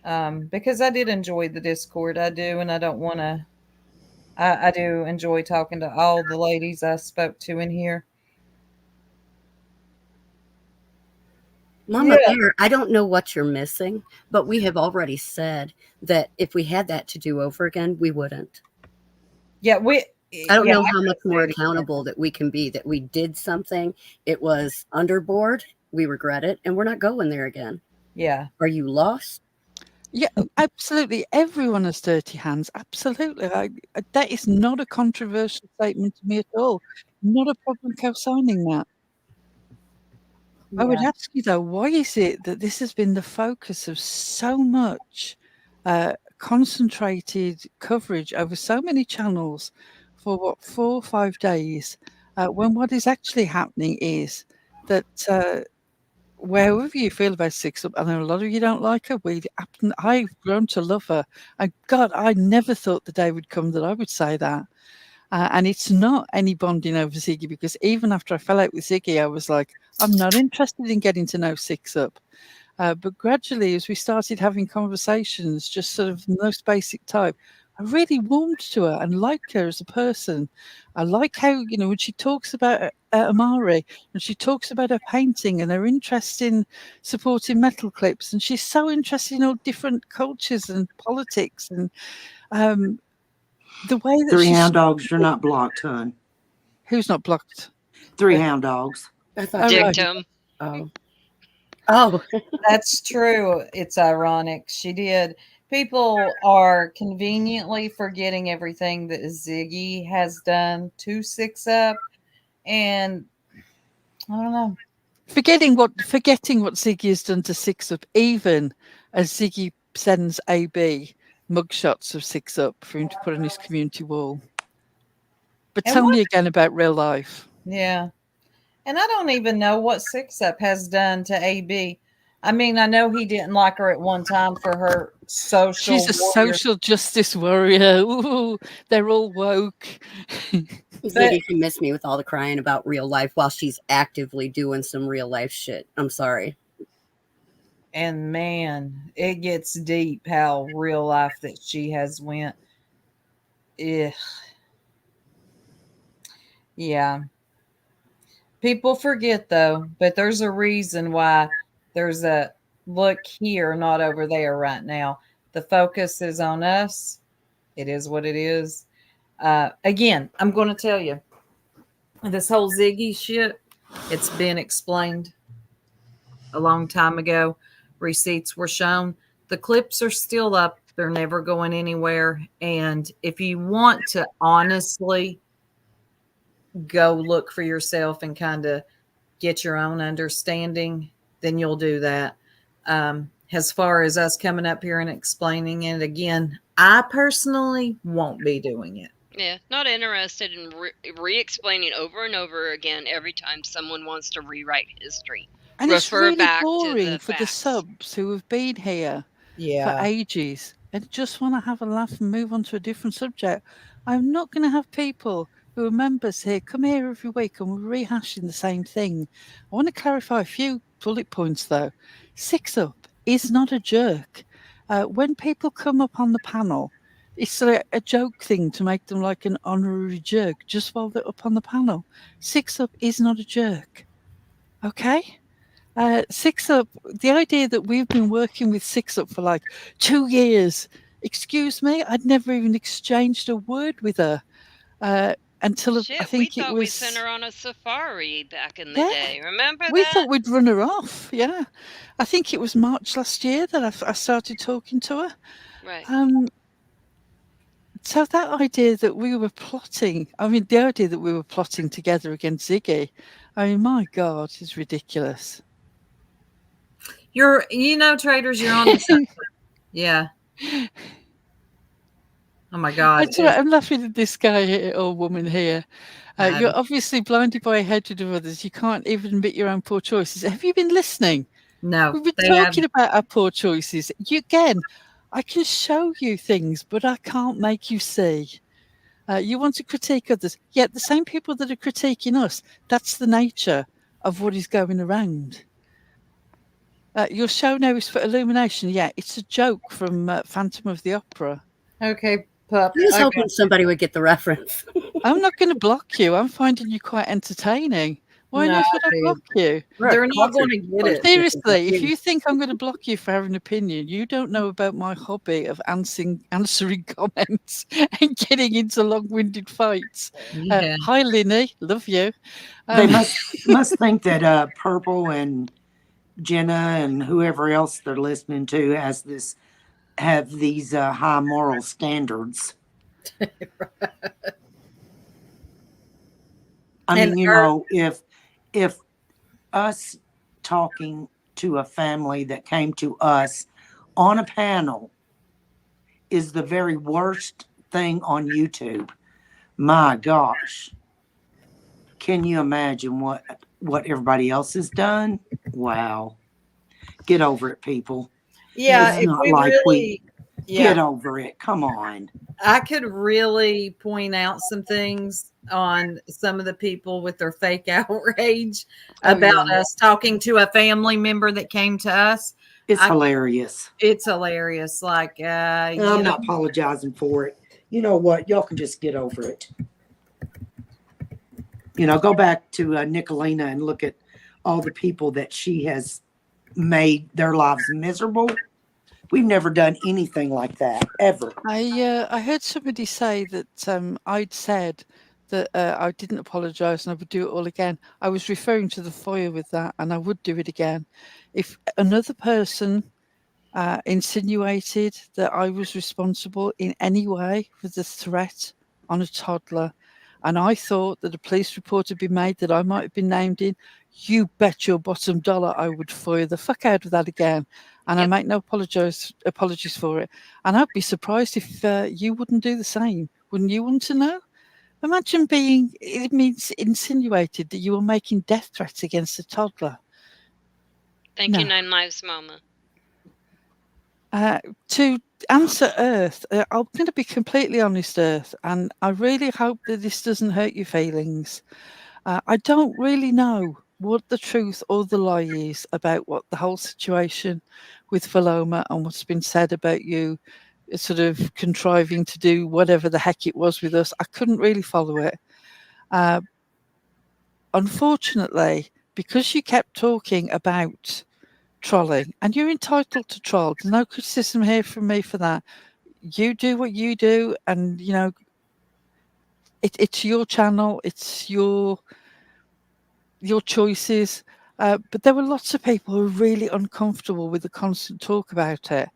Because I did enjoy the Discord. I do, and I don't want to. I do enjoy talking to all the ladies I spoke to in here. Mama Bear, I don't know what you're missing, but we have already said that if we had that to do over again, we wouldn't. Yeah, I don't know how much more accountable that we can be, that we did something. It was underboard. We regret it, and we're not going there again. Yeah. Are you lost? Yeah, absolutely. Everyone has dirty hands. Absolutely. That is not a controversial statement to me at all. Not a problem co-signing that. I would ask you though, why is it that this has been the focus of so much concentrated coverage over so many channels for what, 4 or 5 days, when what is actually happening is that wherever you feel about Six Up, I know a lot of you don't like her. I've grown to love her. And God, I never thought the day would come that I would say that. And it's not any bonding over Ziggy, because even after I fell out with Ziggy, I was like, I'm not interested in getting to know Six Up. But gradually, as we started having conversations, just sort of the most basic type, I really warmed to her and liked her as a person. I like how, when she talks about Amari and she talks about her painting and her interest in supporting metal clips, and she's so interested in all different cultures and politics, and the way that 3 hound dogs are not blocked, hon. Who's not blocked? 3 hound dogs. I thought Dictum. Oh, that's true. It's ironic. She did. People are conveniently forgetting everything that Ziggy has done to Six Up, and I don't know. Forgetting what Ziggy has done to Six Up, even as Ziggy sends AB mugshots of Six Up for him to put on his community wall. But tell me again about real life. Yeah. And I don't even know what Six Up has done to AB. I mean, I know he didn't like her at one time for her social. She's a social justice warrior. Ooh, they're all woke. Ziggy can miss me with all the crying about real life while she's actively doing some real life shit. I'm sorry. And man, it gets deep how real life that she has went. Ugh. Yeah. People forget though, but there's a reason why there's a look here, not over there right now. The focus is on us. It is what it is. Again, I'm going to tell you, this whole Ziggy shit, It's been explained a long time ago. Receipts were shown. The clips are still up. They're never going anywhere. And if you want to honestly go look for yourself and kind of get your own understanding, then you'll do that. As far as us coming up here and explaining it again, I personally won't be doing it. Yeah, not interested in re-explaining over and over again every time someone wants to rewrite history. And it's Refer really back to boring the for the facts. subs who have been here for ages and just want to have a laugh and move on to a different subject. I'm not going to have people who are members here come here every week and we're rehashing the same thing. I want to clarify a few bullet points though. Six Up is not a jerk. When people come up on the panel, it's a joke thing to make them like an honorary jerk just while they're up on the panel. Six Up is not a jerk. Okay? Six Up, the idea that we've been working with Six Up for like 2 years. Excuse me, I'd never even exchanged a word with her until Shit, I think we it thought was. we sent her on a safari back in the Yeah, day. Remember we that? thought we'd run her off. Yeah, I think it was March last year that I started talking to her. Right. So that idea that we were plotting, I mean, the idea that we were plotting together against Ziggy, I mean, my God, is ridiculous. Traders, you're on the side. Yeah. Oh my God. I'm laughing at this guy here, or woman here. You're obviously blinded by a hatred of others. You can't even admit your own poor choices. Have you been listening? No. We've been talking about our poor choices. Again, I can show you things, but I can't make you see. You want to critique others. Yet the same people that are critiquing us, that's the nature of what is going around. Your show now is for Illumination. Yeah, it's a joke from Phantom of the Opera. Okay, pup. I was hoping somebody would get the reference. I'm not going to block you. I'm finding you quite entertaining. Why not should I block you? They're not going to get it. Seriously, if you think I'm going to block you for having an opinion, you don't know about my hobby of answering comments and getting into long-winded fights. Yeah. Hi, Linny. Love you. They must think that Purple and Jenna and whoever else they're listening to have these high moral standards. I mean, if us talking to a family that came to us on a panel is the very worst thing on YouTube, my gosh, can you imagine what everybody else has done? Wow. Get over it, people. Yeah, it's not like get over it. Come on. I could really point out some things on some of the people with their fake outrage about us talking to a family member that came to us. It's hilarious. It's hilarious. Like, I'm not apologizing for it. You know what? Y'all can just get over it. Go back to Nicolina and look at all the people that she has made their lives miserable. We've never done anything like that, ever. I heard somebody say that I'd said that I didn't apologise and I would do it all again. I was referring to the fire with that, and I would do it again. If another person insinuated that I was responsible in any way for the threat on a toddler, and I thought that a police report had been made that I might have been named in, you bet your bottom dollar I would fire the fuck out of that again. And I make no apologies for it. And I'd be surprised if you wouldn't do the same. Wouldn't you want to know? Imagine it means insinuated that you were making death threats against a toddler. Thank you, 9 Lives Mama. To answer Earth, I'm going to be completely honest, Earth, and I really hope that this doesn't hurt your feelings. I don't really know what the truth or the lie is about what the whole situation with Paloma and what's been said about you sort of contriving to do whatever the heck it was with us. I couldn't really follow it. Unfortunately, because you kept talking about trolling, and you're entitled to troll. There's no criticism here from me for that. You do what you do, and it's your channel. It's your your choices. But there were lots of people who were really uncomfortable with the constant talk about it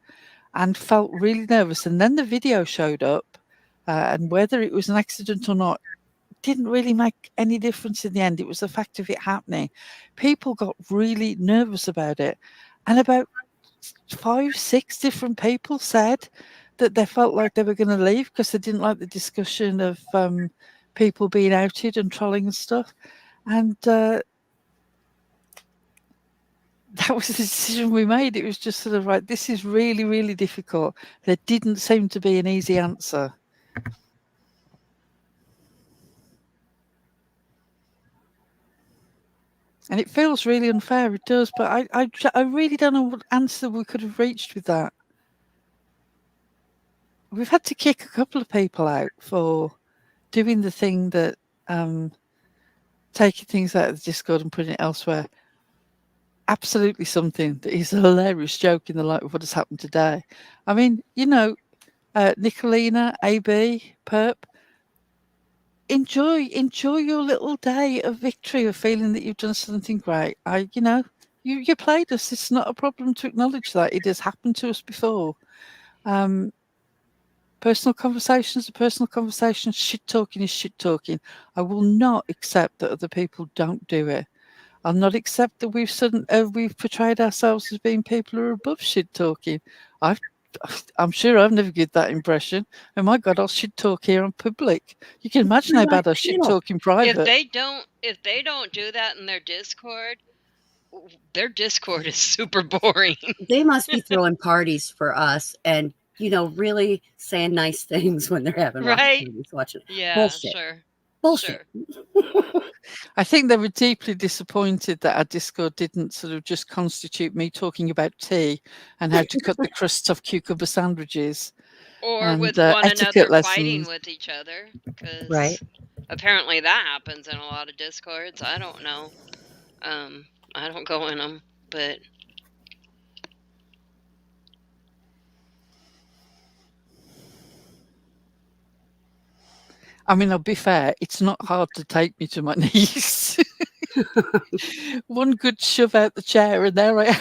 and felt really nervous. And then the video showed up, and whether it was an accident or not didn't really make any difference in the end. It was the fact of it happening. People got really nervous about it. And about 5, 6 different people said that they felt like they were going to leave because they didn't like the discussion of people being outed and trolling and stuff. And that was the decision we made. It was just sort of right, this is really, really difficult. There didn't seem to be an easy answer. And it feels really unfair, it does, but I really don't know what answer we could have reached with that. We've had to kick a couple of people out for doing the thing that taking things out of the Discord and putting it elsewhere. Absolutely something that is a hilarious joke in the light of what has happened today. I mean, Nicolina, AB, Perp, enjoy your little day of victory, of feeling that you've done something great. You played us. It's not a problem to acknowledge that. It has happened to us before. Personal conversations are personal conversations. Shit talking is shit talking. I will not accept that other people don't do it. I'll not accept that we've portrayed ourselves as being people who are above shit talking. I'm sure I've never given that impression. Oh my God, I'll shit talk here in public. You can imagine how bad I shit talk in private. If they don't do that in their Discord is super boring. They must be throwing parties for us and, really saying nice things when they're having right? Watching. Yeah, Bullshit. sure. Bullshit. Sure. I think they were deeply disappointed that our Discord didn't sort of just constitute me talking about tea and how to cut the crusts off cucumber sandwiches. Or and, with one another lessons. fighting with each other. Because right. apparently that happens in a lot of Discords. I don't know. I don't go in them, but... I mean, I'll be fair, it's not hard to take me to my knees. One good shove out the chair and there I am.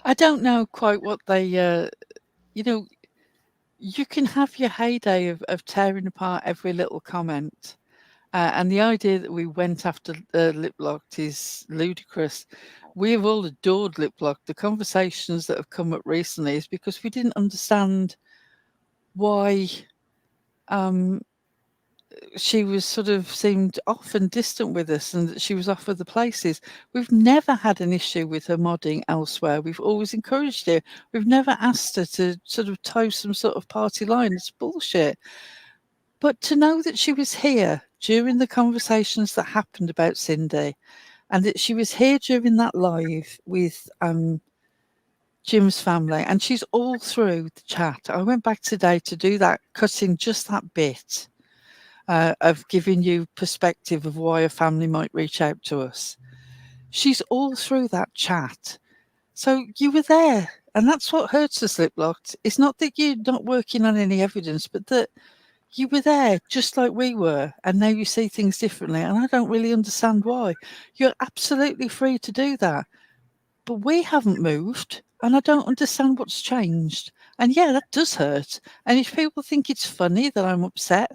I don't know quite what they, you can have your heyday of tearing apart every little comment. And the idea that we went after Liplocked is ludicrous. We have all adored Liplocked. The conversations that have come up recently is because we didn't understand why she was sort of seemed off and distant with us and that she was off other places. We've never had an issue with her modding elsewhere. We've always encouraged her. We've never asked her to sort of toe some sort of party line. It's bullshit. But to know that she was here during the conversations that happened about Cindy and that she was here during that live with Jim's family and she's all through the chat. I went back today to do that, cutting just that bit of giving you perspective of why a family might reach out to us. She's all through that chat. So you were there. And that's what hurts us, Liplocked. It's not that you're not working on any evidence, but that you were there just like we were, and now you see things differently, and I don't really understand why. You're absolutely free to do that. But we haven't moved, and I don't understand what's changed. And yeah, that does hurt. And if people think it's funny that I'm upset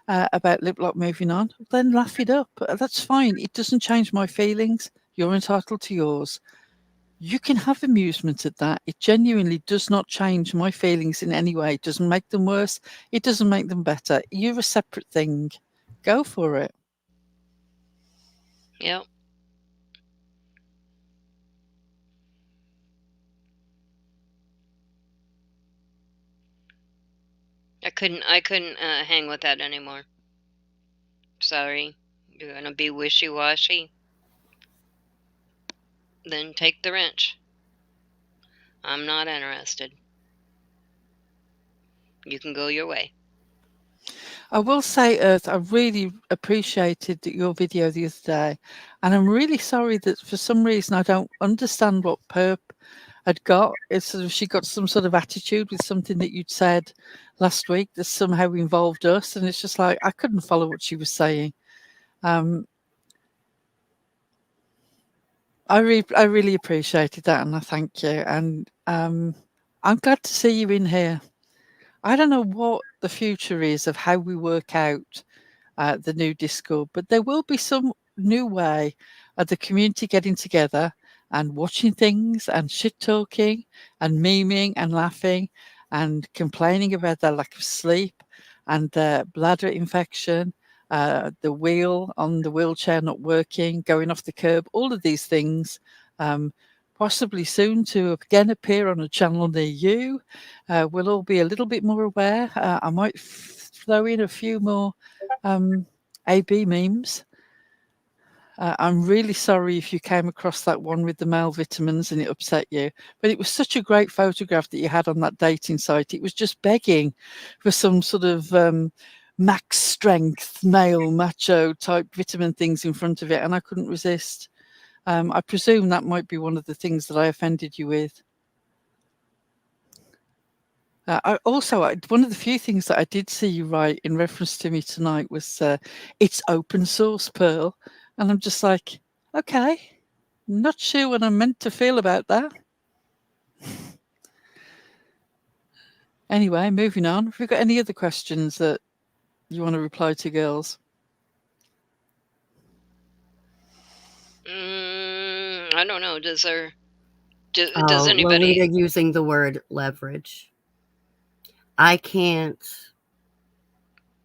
about Liplock moving on, then laugh it up. That's fine. It doesn't change my feelings. You're entitled to yours. You can have amusement at that. It genuinely does not change my feelings in any way. It doesn't make them worse. It doesn't make them better. You're a separate thing. Go for it. Yep. I couldn't hang with that anymore. Sorry. You're gonna be wishy-washy? Then take the wrench. I'm not interested. You can go your way. I will say, Earth, I really appreciated your video the other day, and I'm really sorry that for some reason I don't understand what Perp had got. It's sort of, she got some sort of attitude with something that you'd said last week that somehow involved us, and it's just like I couldn't follow what she was saying. I really appreciated that, and I thank you. And I'm glad to see you in here. I don't know what the future is of how we work out the new Discord, but there will be some new way of the community getting together and watching things and shit talking and memeing and laughing and complaining about their lack of sleep and their bladder infection, the wheel on the wheelchair not working, going off the curb, all of these things. Possibly soon to again appear on a channel near you. We'll all be a little bit more aware. I might throw in a few more AB memes. I'm really sorry if you came across that one with the male vitamins and it upset you, but it was such a great photograph that you had on that dating site. It was just begging for some sort of max strength, male, macho type vitamin things in front of it, and I couldn't resist. I presume that might be one of the things that I offended you with. One of the few things that I did see you write in reference to me tonight was it's open source, Pearl. And I'm just like, okay, not sure what I'm meant to feel about that. Anyway, moving on. Have you got any other questions that you want to reply to, girls? I don't know. Does anybody? Lolita using the word leverage. I can't.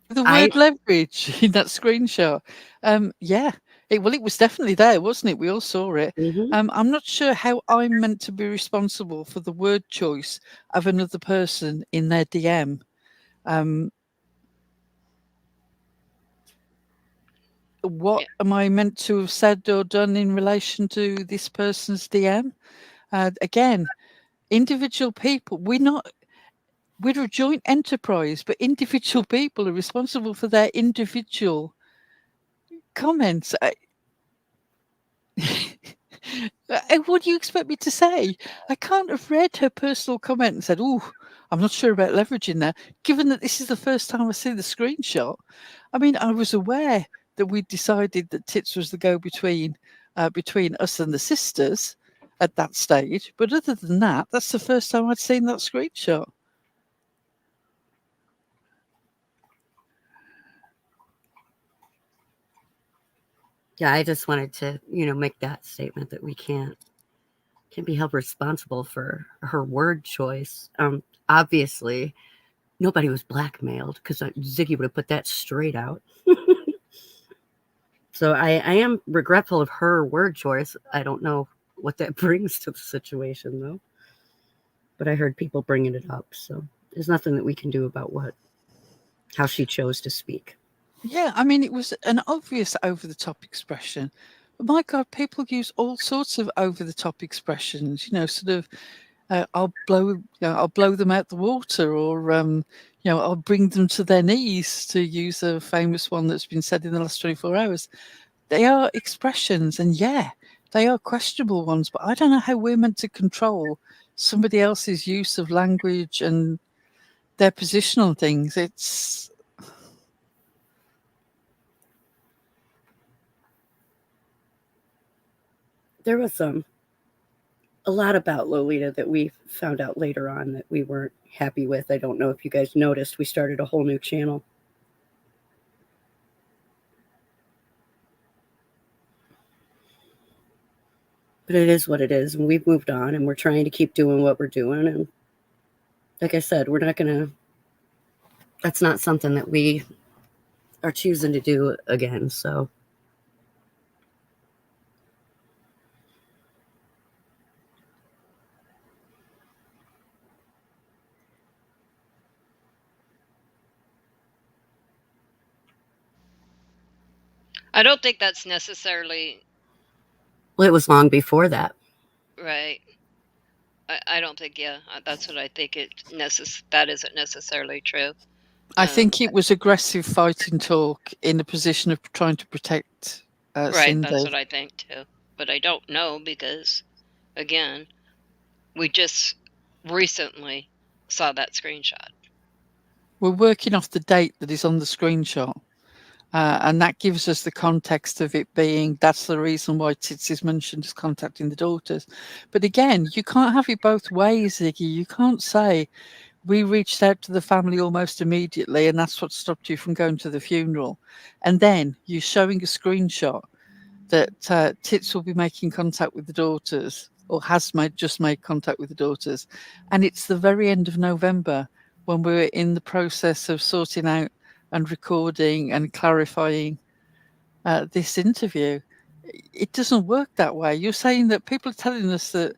The word leverage in that screenshot. Yeah. It was definitely there, wasn't it? We all saw it. I'm not sure how I'm meant to be responsible for the word choice of another person in their DM. What am I meant to have said or done in relation to this person's DM? Again, individual people, we're a joint enterprise, but individual people are responsible for their individual comments. What do you expect me to say? I can't have read her personal comment and said, "Oh, I'm not sure about leveraging that," given that this is the first time I see the screenshot. I mean, I was aware that we decided that Tits was the go-between between us and the sisters at that stage, but other than that, that's the first time I'd seen that screenshot. Yeah, I just wanted to, make that statement that we can't be held responsible for her word choice. Obviously, nobody was blackmailed because Ziggy would have put that straight out. So I am regretful of her word choice. I don't know what that brings to the situation, though. But I heard people bringing it up, so there's nothing that we can do about how she chose to speak. Yeah, I mean, it was an obvious over-the-top expression. But my God, people use all sorts of over-the-top expressions. Sort of, I'll blow them out the water, or I'll bring them to their knees, to use a famous one that's been said in the last 24 hours. They are expressions, and yeah, they are questionable ones. But I don't know how we're meant to control somebody else's use of language and their position on things. There was a lot about Lolita that we found out later on that we weren't happy with. I don't know if you guys noticed. We started a whole new channel. But it is what it is, and we've moved on, and we're trying to keep doing what we're doing. And like I said, we're not going to... That's not something that we are choosing to do again, so... I don't think that's necessarily... Well, it was long before that. Right. I don't think, that's what I think. That isn't necessarily true. I think it was aggressive fighting talk in a position of trying to protect Right, that's Cindy. what I think too. But I don't know because, again, we just recently saw that screenshot. We're working off the date that is on the screenshot. And that gives us the context of it being, that's the reason why Tits is mentioned as contacting the daughters. But again, you can't have it both ways, Ziggy. You can't say, we reached out to the family almost immediately and that's what stopped you from going to the funeral. And then you're showing a screenshot that Tits will be making contact with the daughters, or has just made contact with the daughters. And it's the very end of November when we're in the process of sorting out and recording and clarifying this interview. It doesn't work that way. You're saying that people are telling us that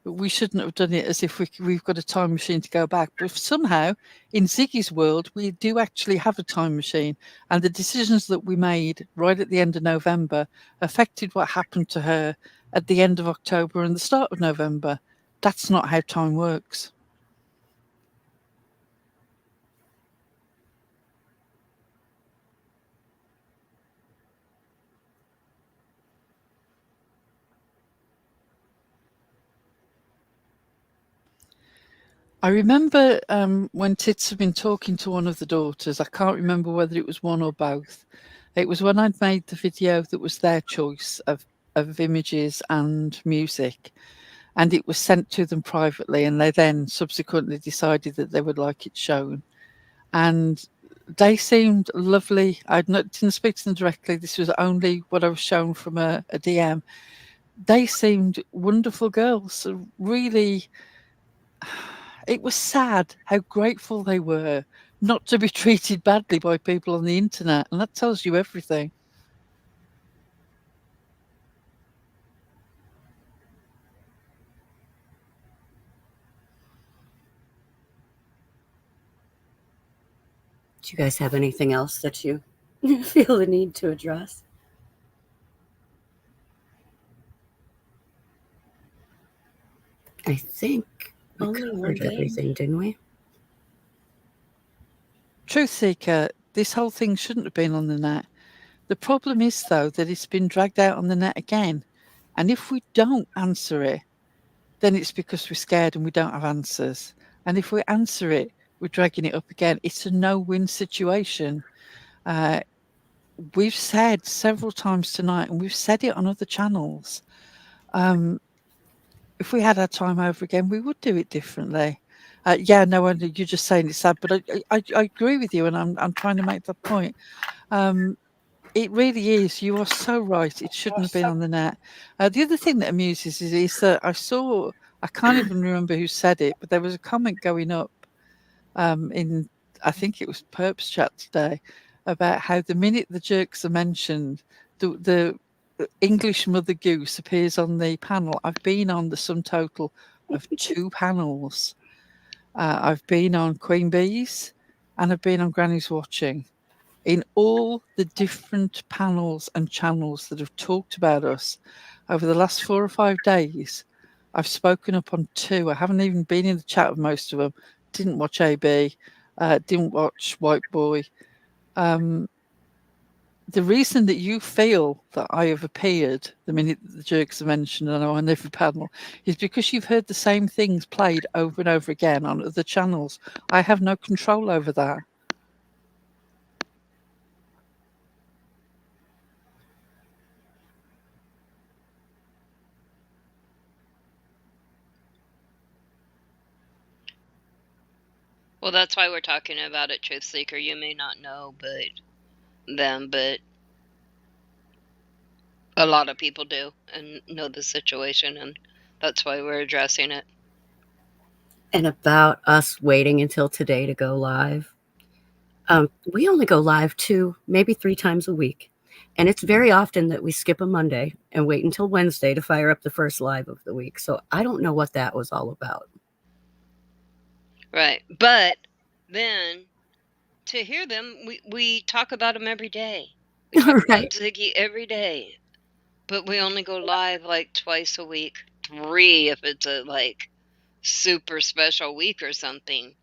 we shouldn't have done it as if we've got a time machine to go back. But if somehow, in Ziggy's world, we do actually have a time machine. And the decisions that we made right at the end of November affected what happened to her at the end of October and the start of November. That's not how time works. I remember when Tits had been talking to one of the daughters. I can't remember whether it was one or both. It was when I'd made the video that was their choice of images and music, and it was sent to them privately, and they then subsequently decided that they would like it shown. And they seemed lovely. Didn't speak to them directly. This was only what I was shown from a DM. They seemed wonderful girls, really. It was sad how grateful they were not to be treated badly by people on the internet, and that tells you everything. Do you guys have anything else that you feel the need to address? I think we covered everything, didn't we? Truth Seeker, this whole thing shouldn't have been on the net. The problem is, though, that it's been dragged out on the net again. And if we don't answer it, then it's because we're scared and we don't have answers. And if we answer it, we're dragging it up again. It's a no-win situation. We've said several times tonight, and we've said it on other channels, if we had our time over again, we would do it differently. Yeah, no, you're just saying it's sad, but I agree with you, and I'm trying to make that point. It really is. You are so right. It shouldn't have been on the net. The other thing that amuses is that I can't even remember who said it, but there was a comment going up in, I think it was Perp's chat today, about how the minute the jerks are mentioned, the English Mother Goose appears on the panel. I've been on the sum total of 2 panels. I've been on Queen Bees and I've been on Granny's Watching. In all the different panels and channels that have talked about us over the last 4 or 5 days, I've spoken up on 2. I haven't even been in the chat with most of them. Didn't watch AB, didn't watch White Boy. The reason that you feel that I have appeared the minute the jerks are mentioned and I'm on every panel is because you've heard the same things played over and over again on other channels. I have no control over that. Well, that's why we're talking about it, Truth Seeker. You may not know but a lot of people do and know the situation, and that's why we're addressing it. And about us waiting until today to go live. We only go live 2, maybe 3 times a week. And it's very often that we skip a Monday and wait until Wednesday to fire up the first live of the week. So I don't know what that was all about. Right. But then to hear them, we talk about them every day. We talk about Ziggy every day. But we only go live like twice a week, 3 if it's a like super special week or something.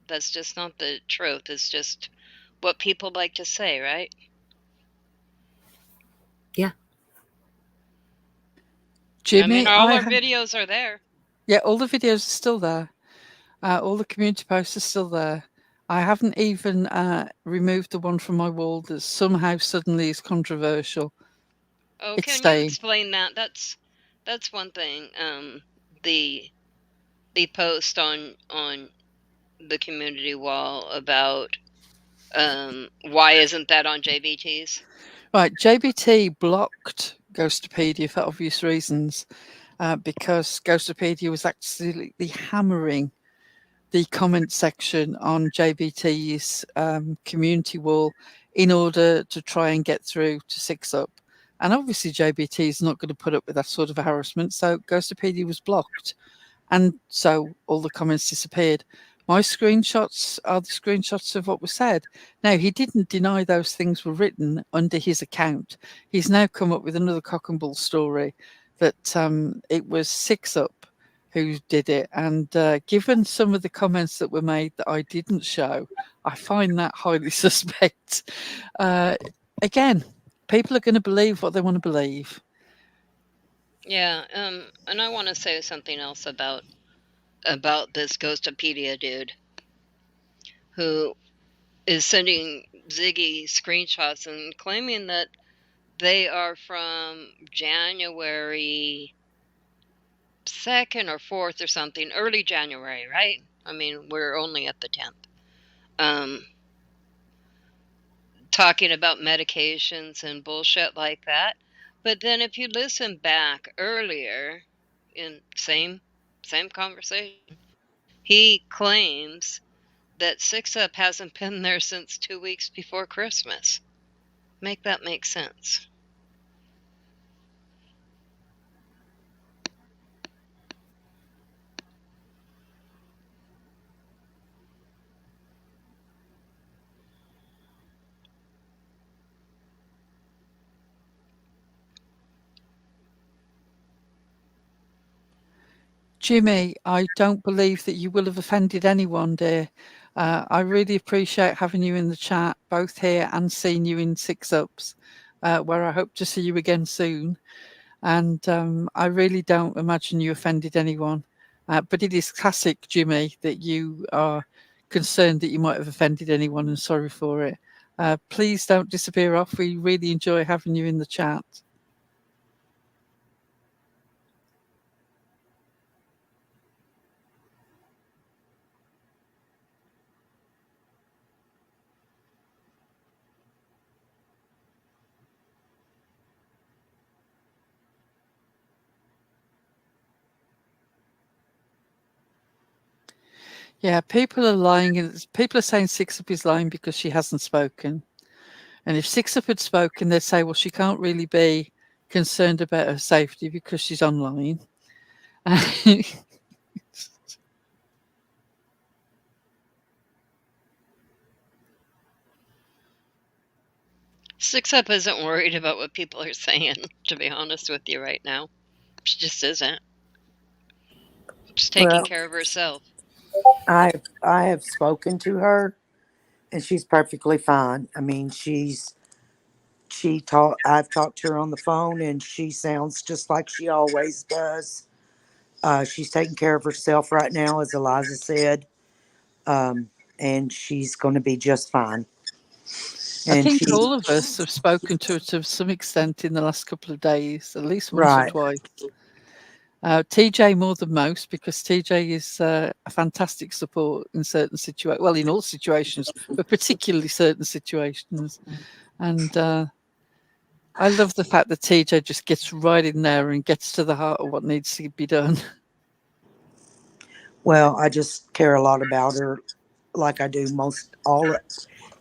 That's just not the truth. It's just what people like to say, right? Yeah. Jimmy, I mean, all our videos are there. Yeah, all the videos are still there. All the community posts are still there. I haven't even removed the one from my wall that somehow suddenly is controversial. Oh, It's can you staying. explain that? That's one thing. The post on the community wall about why isn't that on JBT's? Right, JBT blocked Ghostopedia for obvious reasons, because Ghostopedia was absolutely hammering the comment section on JBT's community wall in order to try and get through to 6up. And obviously JBT is not going to put up with that sort of harassment, so Ghostopedia was blocked. And so all the comments disappeared. My screenshots are the screenshots of what was said. Now, he didn't deny those things were written under his account. He's now come up with another cock and bull story that it was 6up who did it. And given some of the comments that were made that I didn't show, I find that highly suspect. Again, people are going to believe what they want to believe. Yeah, and I want to say something else about this Ghostopedia dude who is sending Ziggy screenshots and claiming that they are from January 2nd or 4th or something, early January, right? I mean, we're only at the 10th. Talking about medications and bullshit like that. But then if you listen back earlier in same conversation, he claims that 6up hasn't been there since 2 weeks before Christmas. Make that make sense. Jimmy, I don't believe that you will have offended anyone, dear. I really appreciate having you in the chat, both here and seeing you in 6ups, where I hope to see you again soon. And I really don't imagine you offended anyone. But it is classic, Jimmy, that you are concerned that you might have offended anyone and sorry for it. Please don't disappear off. We really enjoy having you in the chat. Yeah, people are lying. People are saying 6up is lying because she hasn't spoken. And if 6up had spoken, they'd say, well, she can't really be concerned about her safety because she's online. 6up isn't worried about what people are saying, to be honest with you right now. She just isn't. She's taking care of herself. I have spoken to her, and she's perfectly fine. I mean, I've talked to her on the phone, and she sounds just like she always does. She's taking care of herself right now, as Eliza said, and she's going to be just fine. I think all of us have spoken to her to some extent in the last couple of days, at least once or twice. TJ more than most, because TJ is a fantastic support in certain situations. Well, in all situations, but particularly certain situations. And I love the fact that TJ just gets right in there and gets to the heart of what needs to be done. Well, I just care a lot about her, like I do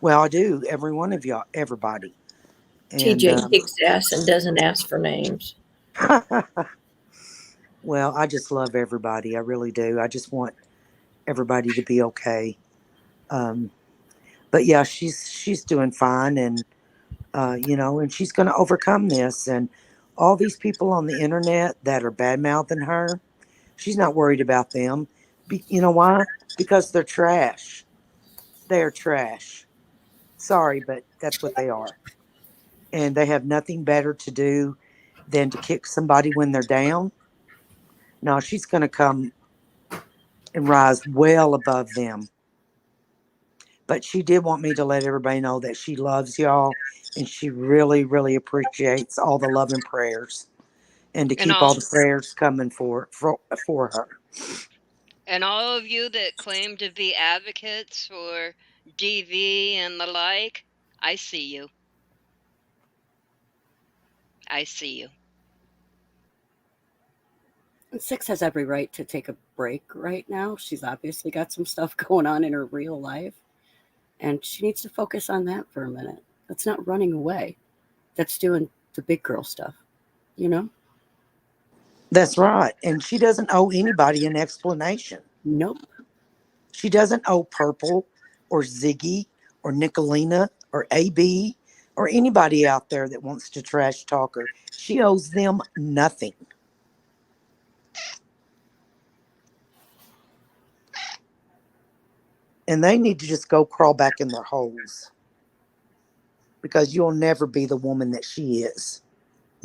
I do every one of y'all, everybody. And, TJ kicks ass and doesn't ask for names. Well, I just love everybody. I really do. I just want everybody to be okay. But yeah, she's doing fine, and and she's going to overcome this. And all these people on the internet that are bad mouthing her, she's not worried about them. You know why? Because they're trash. They're trash. Sorry, but that's what they are. And they have nothing better to do than to kick somebody when they're down. No, she's going to come and rise well above them. But she did want me to let everybody know that she loves y'all and she really, really appreciates all the love and prayers, and to keep all the prayers coming for her. And all of you that claim to be advocates for DV and the like, I see you. I see you. And Six has every right to take a break right now. She's obviously got some stuff going on in her real life, and she needs to focus on that for a minute. That's not running away. That's doing the big girl stuff, you know? That's right. And she doesn't owe anybody an explanation. Nope. She doesn't owe Purple or Ziggy or Nicolina or AB or anybody out there that wants to trash talk her. She owes them nothing. And they need to just go crawl back in their holes, because you'll never be the woman that she is,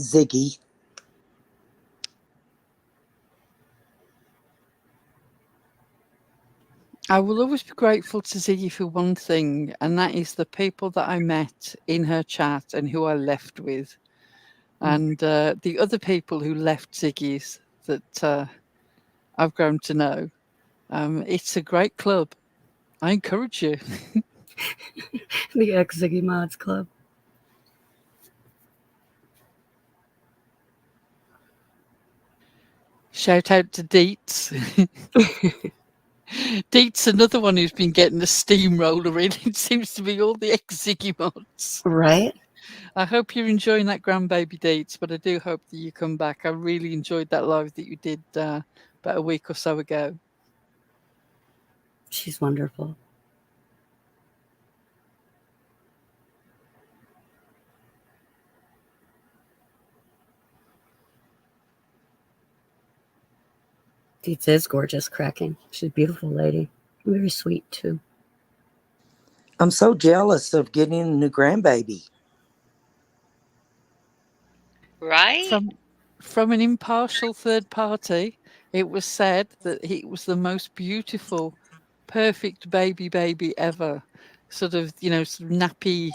Ziggy. I will always be grateful to Ziggy for one thing, and that is the people that I met in her chat and who I left with. And the other people who left Ziggy's that I've grown to know. It's a great club. I encourage you. The Ex-Ziggy Mods Club. Shout out to Deets. Deets, another one who's been getting the steamroller in. It seems to be all the Ex-Ziggy mods. Right. I hope you're enjoying that grandbaby Deets, but I do hope that you come back. I really enjoyed that live that you did about a week or so ago. She's wonderful. Deets is gorgeous, cracking. She's a beautiful lady. Very sweet, too. I'm so jealous of getting a new grandbaby. Right? From an impartial third party, it was said that he was the most beautiful, perfect baby ever. Sort of, sort of nappy,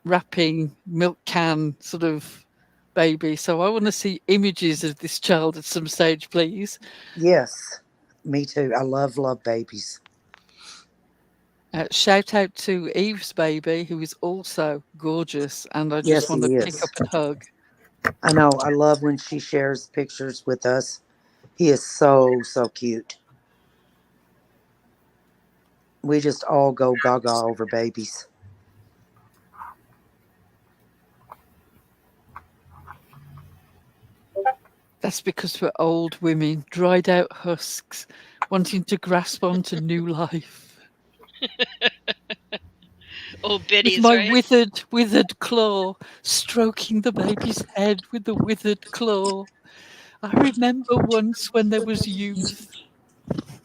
wrapping, milk can sort of baby. So I want to see images of this child at some stage, please. Yes, me too. I love babies. Shout out to Eve's baby, who is also gorgeous, and I just want to pick up and hug. I know. I love when she shares pictures with us. He is so cute. We just all go gaga over babies. That's because we're old women, dried out husks, wanting to grasp onto new life. Old biddies, with my right? withered claw, stroking the baby's head with the withered claw. I remember once when there was youth.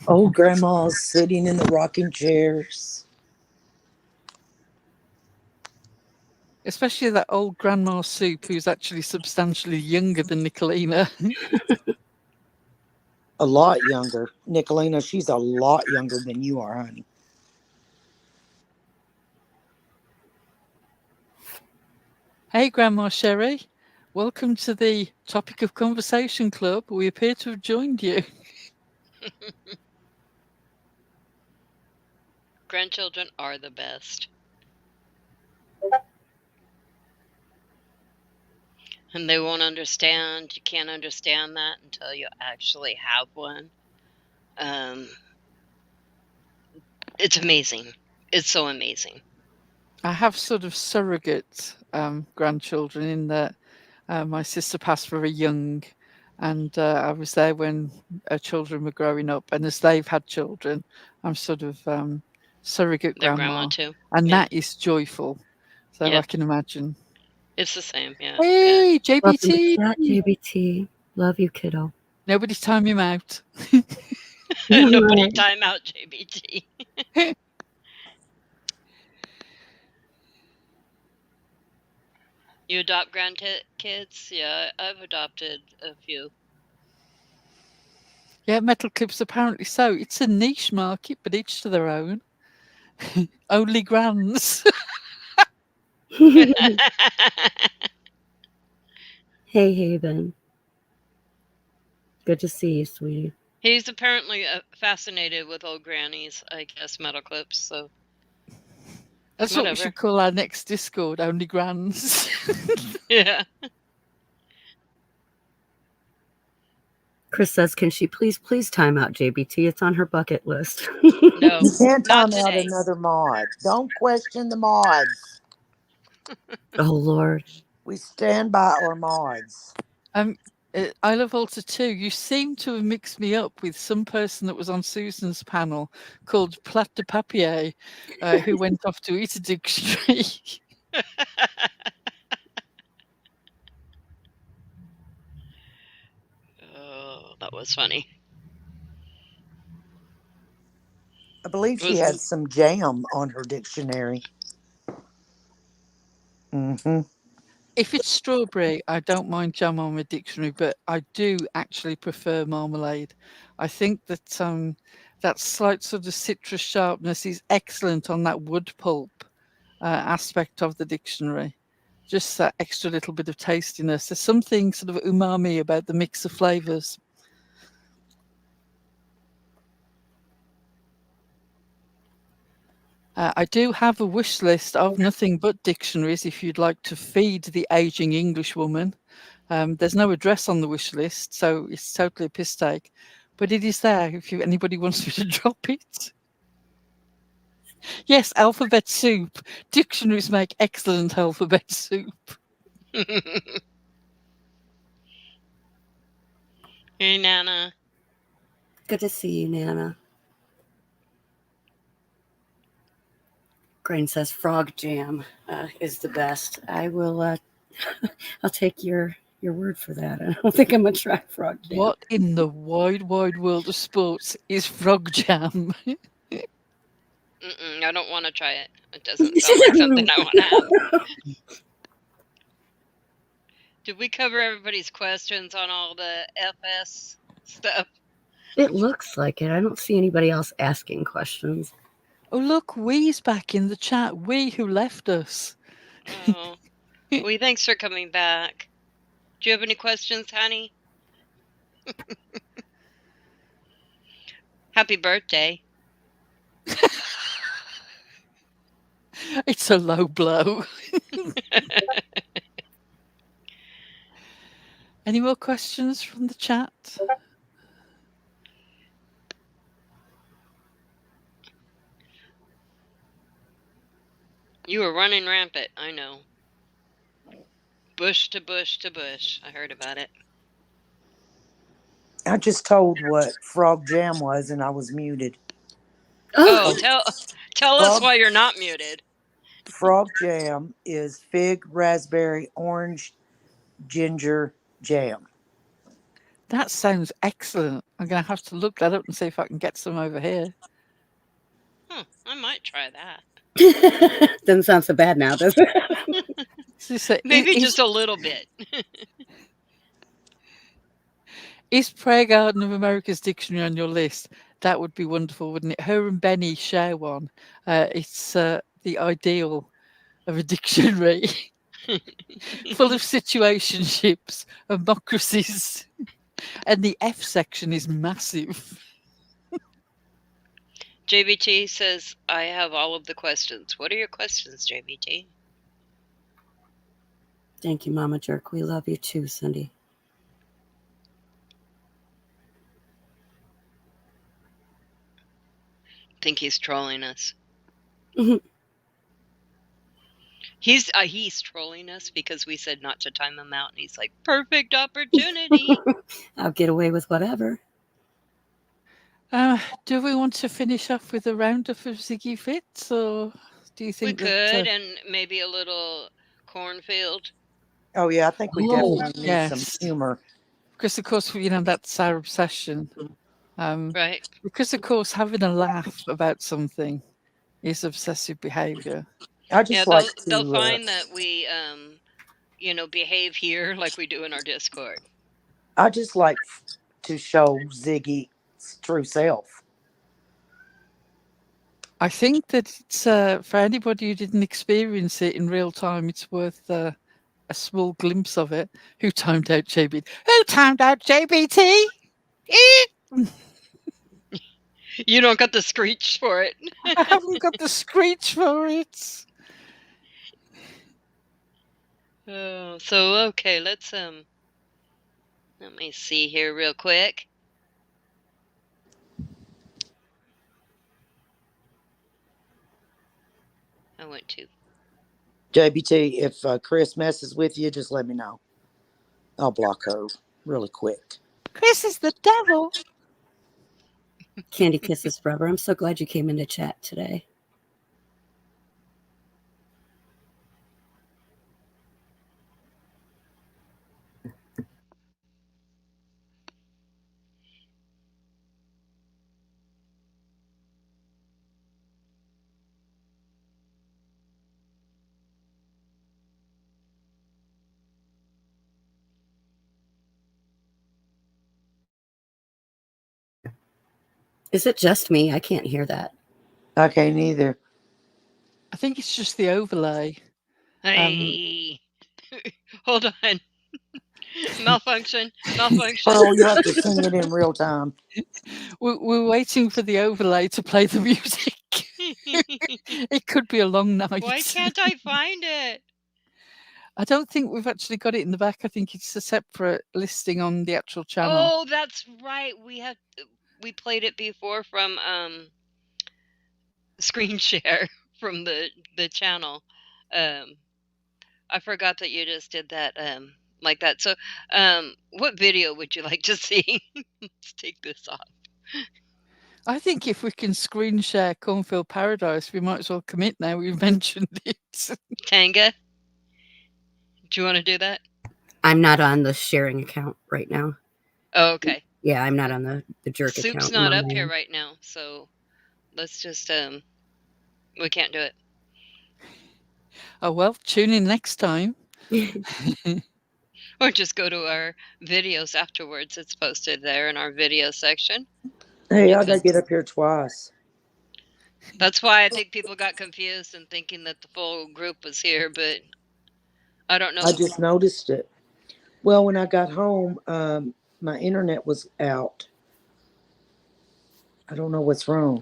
Old grandmas sitting in the rocking chairs. Especially that old grandma Soup, who's actually substantially younger than Nicolina. A lot younger. Nicolina, she's a lot younger than you are, honey. Hey, Grandma Sherry. Welcome to the Topic of Conversation Club. We appear to have joined you. Grandchildren are the best. And they won't understand. You can't understand that until you actually have one. It's amazing. It's so amazing. I have sort of surrogate grandchildren in that my sister passed very young, and I was there when her children were growing up. And as they've had children, I'm sort of surrogate grandma too. and that is joyful. So I can imagine. It's the same, yeah. Hey, yeah. JBT. Welcome to that, JBT. Love you, kiddo. Nobody time him out. Nobody time out JBT. You adopt grandkids? Yeah, I've adopted a few. Yeah, metal clips apparently so. It's a niche market, but each to their own. Only grands. Hey, Haven. Good to see you, sweetie. He's apparently fascinated with old grannies, I guess, metal clips, so. That's what we should call our next Discord, Only Grands. Yeah. Chris says, can she please time out JBT? It's on her bucket list. No, You can't not time out today. another mod. Don't question the mods. Oh, Lord. We stand by our mods. I love Alter 2. You seem to have mixed me up with some person that was on Susan's panel called Plat de Papier, who went off to eat a dictionary. Oh, that was funny. I believe she had some jam on her dictionary. Mm-hmm. If it's strawberry, I don't mind jam on my dictionary, but I do actually prefer marmalade. I think that that slight sort of citrus sharpness is excellent on that wood pulp aspect of the dictionary. Just that extra little bit of tastiness. There's something sort of umami about the mix of flavors. I do have a wish list of nothing but dictionaries if you'd like to feed the aging English woman. There's no address on the wish list, so it's totally a piss take. But it is there if anybody wants me to drop it. Yes, alphabet soup. Dictionaries make excellent alphabet soup. Hey, Nana. Good to see you, Nana. Grain says frog jam is the best. I will. I'll take your word for that. I don't think I'm gonna try frog jam. What in the wide world of sports is frog jam? I don't want to try it. It doesn't sound like something I want to have. Did we cover everybody's questions on all the FS stuff? It looks like it. I don't see anybody else asking questions. Oh, look, Wee's back in the chat. Wee, who left us. Oh, Wee, thanks for coming back. Do you have any questions, honey? Happy birthday. It's a low blow. Any more questions from the chat? You were running rampant, I know. Bush to bush to bush. I heard about it. I just told what frog jam was, and I was muted. Oh, tell us why you're not muted. Frog jam is fig, raspberry, orange, ginger jam. That sounds excellent. I'm going to have to look that up and see if I can get some over here. I might try that. Doesn't sound so bad now, does it? Maybe just a little bit. Is Prayer Garden of America's dictionary on your list? That would be wonderful, wouldn't it? Her and Benny share one. It's the ideal of a dictionary full of situationships, democracies, and the F section is massive. JBT says, I have all of the questions. What are your questions, JBT? Thank you, Mama Jerk. We love you too, Cindy. Think he's trolling us. Mm-hmm. He's trolling us because we said not to time him out, and he's like, perfect opportunity. I'll get away with whatever. Do we want to finish off with a roundup of Ziggy Fits, or do you think we could, and maybe a little cornfield? Oh yeah, I think we definitely need some humor. Because of course, that's our obsession. Right. Because of course, having a laugh about something is obsessive behavior. I just like they'll find that we behave here like we do in our Discord. I just like to show Ziggy's true self. I think that it's for anybody who didn't experience it in real time, it's worth a small glimpse of it. Who timed out JBT? Who timed out JBT? You don't got the screech for it. I haven't got the screech for it. Oh, so okay, let's let me see here real quick. I went to JBT, if Chris messes with you, just let me know. I'll block her really quick. Chris is the devil. Candy kisses forever. I'm so glad you came into chat today. Is it just me? I can't hear that. I can't either. I think it's just the overlay. Hey, hold on. Malfunction. Pearl, you have to sing it in real time. We're waiting for the overlay to play the music. It could be a long night. Why can't I find it? I don't think we've actually got it in the back. I think it's a separate listing on the actual channel. Oh, that's right. We played it before from screen share from the channel. I forgot that you just did that like that. So what video would you like to see? Let's take this off. I think if we can screen share Cornfield Paradise, we might as well commit now. We've mentioned it. Tanga, do you want to do that? I'm not on the sharing account right now. Oh, okay. Yeah, I'm not on the jerk account. Soup's not up here right now, so let's just we can't do it. Oh well, tune in next time. Or just go to our videos afterwards. It's posted there in our video section. Hey, I gotta get up here twice. That's why I think people got confused and thinking that the full group was here, but I don't know. I just noticed it. Well, when I got home, my internet was out. I don't know what's wrong.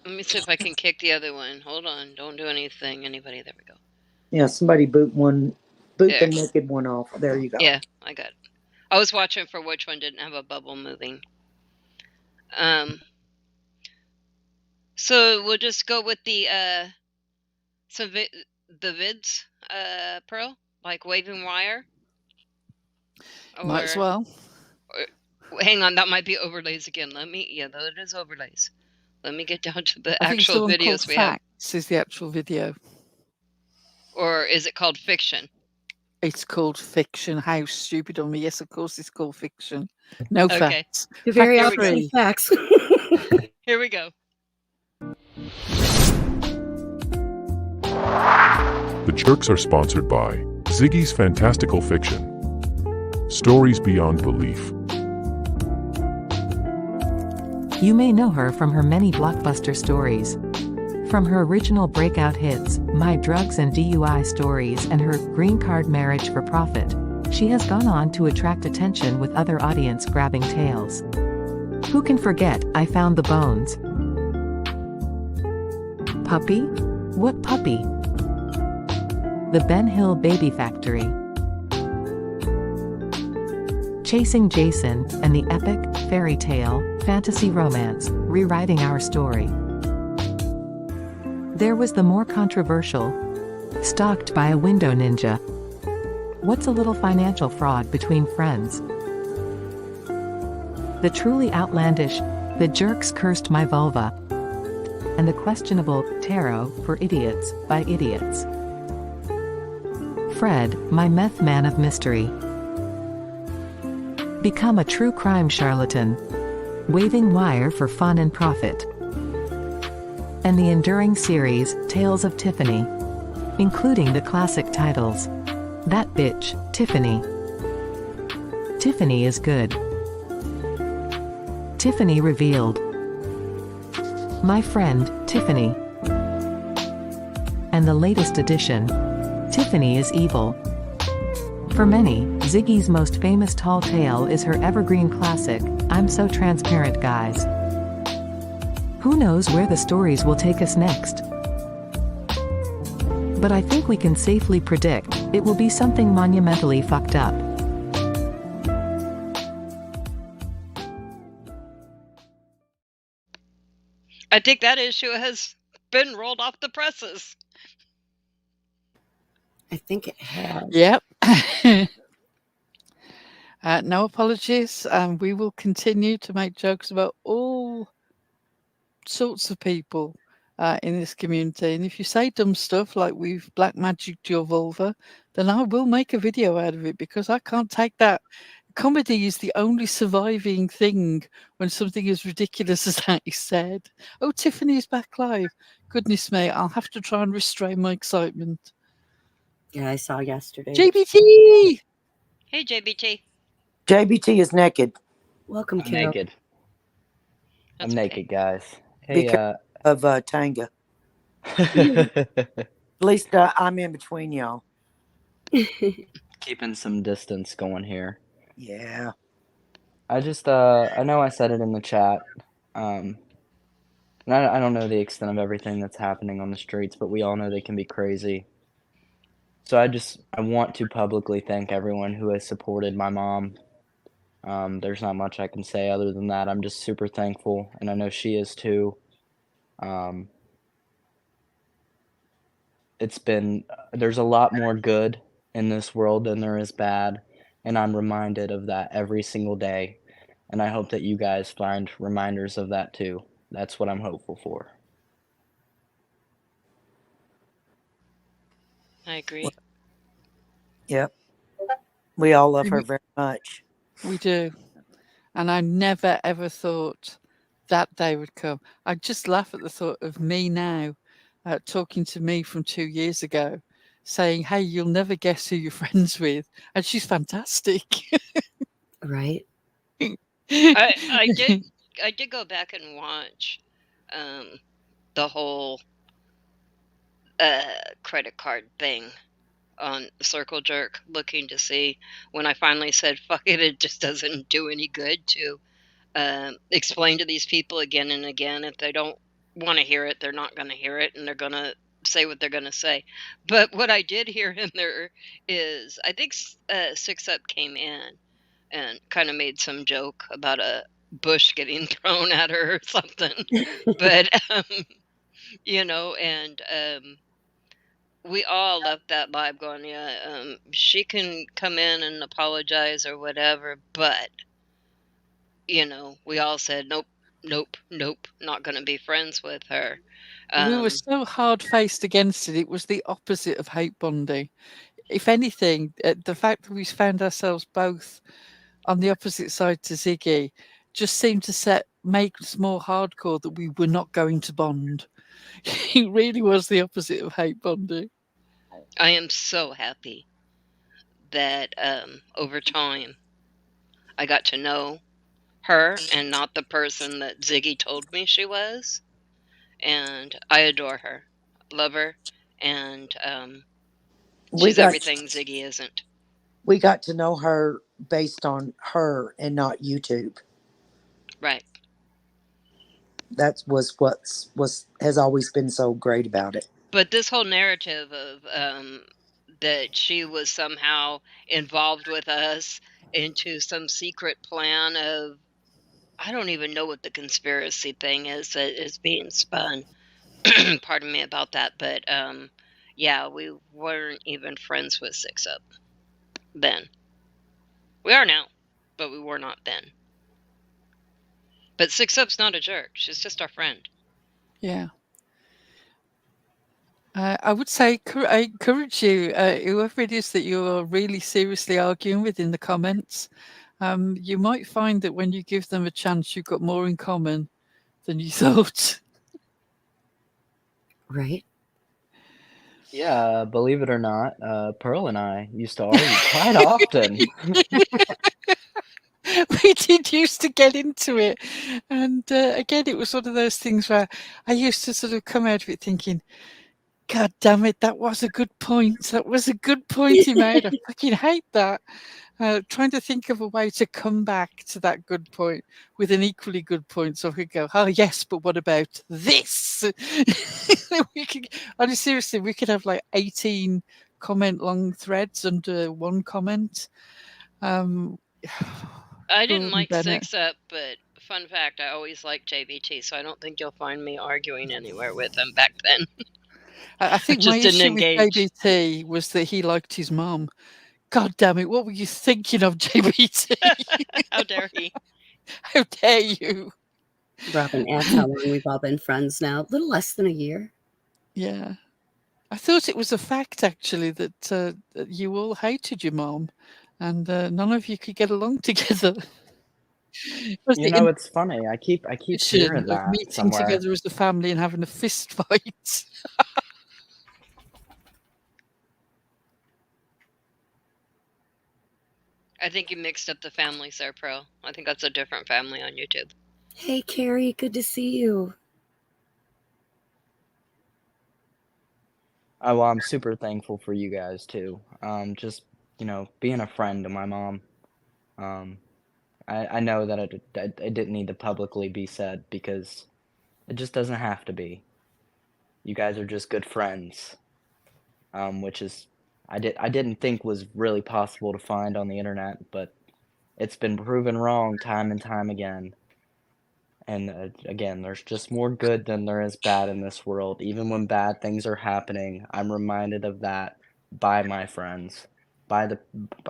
Let me see if I can kick the other one. Hold on. Don't do anything. Anybody. There we go. Yeah, somebody boot the There. naked one off. There you go. Yeah, I got it. I was watching for which one didn't have a bubble moving. So we'll just go with the vids, Pearl, like waving wire. Might as well. Hang on, that might be overlays again. Yeah, though it is overlays. Let me get down to the I think actual it's the one videos called we have. Facts is the actual video. Or is it called Fiction? It's called Fiction. How stupid on me. Yes, of course it's called Fiction. No Okay. facts. You're very Here we go. operating facts. Here we go. The Jerks are sponsored by Ziggy's Fantastical Fiction. Stories beyond belief. You may know her from her many blockbuster stories. From her original breakout hits, My Drugs and DUI Stories, and her Green Card Marriage for Profit, she has gone on to attract attention with other audience-grabbing tales. Who can forget I Found the Bones? Puppy? What puppy? The Ben Hill Baby Factory. Chasing Jason, and the epic, fairy tale, fantasy romance, Rewriting Our Story. There was the more controversial, Stalked by a Window Ninja. What's a little financial fraud between friends? The truly outlandish, The Jerks Cursed My Vulva. And the questionable, Tarot for Idiots, by Idiots. Fred, My Meth Man of Mystery. Become a true crime charlatan. Waving wire for fun and profit. And the enduring series, Tales of Tiffany. Including the classic titles, That bitch, Tiffany. Tiffany is good. Tiffany revealed. My friend, Tiffany. And the latest edition. Tiffany is evil. For many, Ziggy's most famous tall tale is her evergreen classic, I'm So Transparent Guys. Who knows where the stories will take us next? But I think we can safely predict, it will be something monumentally fucked up. I think that issue has been rolled off the presses. I think it has. Yep. No apologies. We will continue to make jokes about all sorts of people in this community. And if you say dumb stuff like we've black magicked your vulva, then I will make a video out of it because I can't take that. Comedy is the only surviving thing when something as ridiculous as that is said. Oh, Tiffany is back live. Goodness me, I'll have to try and restrain my excitement. Yeah, I saw yesterday. JBT! Hey, JBT. JBT is naked. Welcome, I'm Carol. naked. I'm naked, guys. Be Hey, careful of Tanga. At least I'm in between y'all. keeping some distance going here. Yeah. I just, I know I said it in the chat, and I don't know the extent of everything that's happening on the streets, but we all know they can be crazy. So I want to publicly thank everyone who has supported my mom. There's not much I can say other than that. I'm just super thankful, and I know she is too. There's a lot more good in this world than there is bad, and I'm reminded of that every single day, and I hope that you guys find reminders of that too. That's what I'm hopeful for. I agree. Yep. We all love her very much. We do. And I never ever thought that day would come. I just laugh at the thought of me now talking to me from 2 years ago saying, hey, you'll never guess who you're friends with. And she's fantastic. Right. I did go back and watch the whole credit card thing on Circle Jerk, looking to see when I finally said, fuck it just doesn't do any good to explain to these people again and again. If they don't want to hear it, they're not going to hear it, and they're going to say what they're going to say. But what I did hear in there is, I think Six Up came in and kind of made some joke about a bush getting thrown at her or something. But, you know, and we all left that live going, yeah, she can come in and apologize or whatever, but, you know, we all said, nope, not going to be friends with her. We were so hard-faced against it. It was the opposite of hate bonding. If anything, the fact that we found ourselves both on the opposite side to Ziggy just seemed to make us more hardcore that we were not going to bond. It really was the opposite of hate bonding. I am so happy that over time I got to know her and not the person that Ziggy told me she was. And I adore her, love her, and she's everything Ziggy isn't. We got to know her based on her and not YouTube. Right. That was what has always been so great about it. But this whole narrative of that she was somehow involved with us into some secret plan of, I don't even know what the conspiracy thing is that is being spun. Pardon me about that. But yeah, we weren't even friends with Six Up then. We are now, but we were not then. But Six Up's not a jerk. She's just our friend. Yeah. I would say I encourage you, whoever it is that you're really seriously arguing with in the comments, you might find that when you give them a chance, you've got more in common than you thought. Right. Yeah, believe it or not, Pearl and I used to argue quite often. We did used to get into it. And again, it was one of those things where I used to sort of come out of it thinking, God damn it, that was a good point. That was a good point he made. I fucking hate that. Trying to think of a way to come back to that good point with an equally good point, so I could go, oh yes, but what about this? We could, seriously, we could have like 18 comment long threads under one comment. I didn't Gordon like Bennett. 6 Up, but fun fact, I always liked JBT, so I don't think you'll find me arguing anywhere with him back then. I think my issue with JBT was that he liked his mum. God damn it, what were you thinking of, JBT? How dare he? How dare you? Robin asks how long we've all been friends now. A little less than a year. Yeah. I thought it was a fact, actually, that you all hated your mom and none of you could get along together. Was You the know, it's funny. I keep hearing of that meeting somewhere. together as a family and having a fist fight. I think you mixed up the families there, Pro. I think that's a different family on YouTube. Hey, Carrie, good to see you. Oh, well, I'm super thankful for you guys too. Just, you know, being a friend to my mom. I know that it didn't need to publicly be said because it just doesn't have to be. You guys are just good friends, which is I didn't think was really possible to find on the internet, but it's been proven wrong time and time again. And again, there's just more good than there is bad in this world. Even when bad things are happening, I'm reminded of that by my friends, by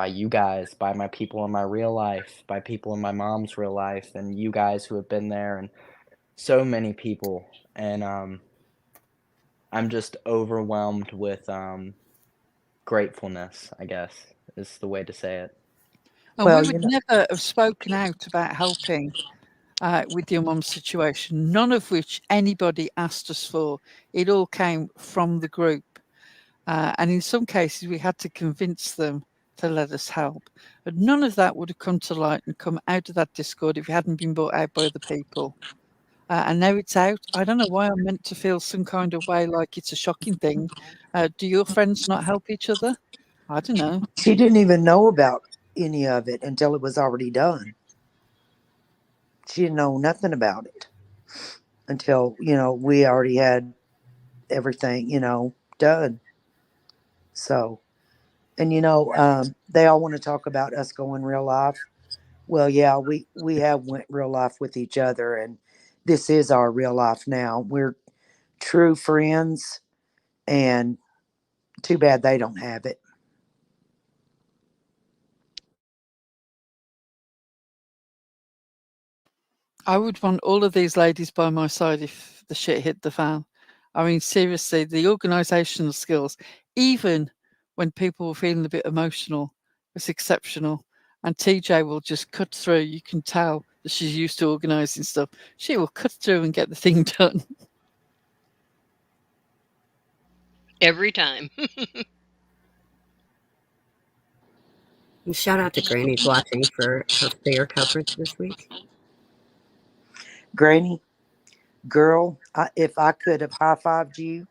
you guys, by my people in my real life, by people in my mom's real life, and you guys who have been there, and so many people. And I'm just overwhelmed with gratefulness, I guess, is the way to say it. And we would never have spoken out about helping with your mum's situation, none of which anybody asked us for. It all came from the group. And in some cases, we had to convince them to let us help. But none of that would have come to light and come out of that Discord if it hadn't been brought out by other people. And now it's out. I don't know why I'm meant to feel some kind of way like it's a shocking thing. Do your friends not help each other? I don't know. She didn't even know about any of it until it was already done. She didn't know nothing about it until, you know, we already had everything, you know, done. So, and, you know, they all want to talk about us going real life. Well, yeah, we have went real life with each other, and this is our real life now. We're true friends, and too bad they don't have it. I would want all of these ladies by my side if the shit hit the fan. I mean, seriously, the organisational skills, even when people were feeling a bit emotional, was exceptional. And TJ will just cut through. You can tell that she's used to organising stuff. She will cut through and get the thing done. Every time. And shout out to Granny's watching for her fair coverage this week. Granny, girl, if I could have high-fived you,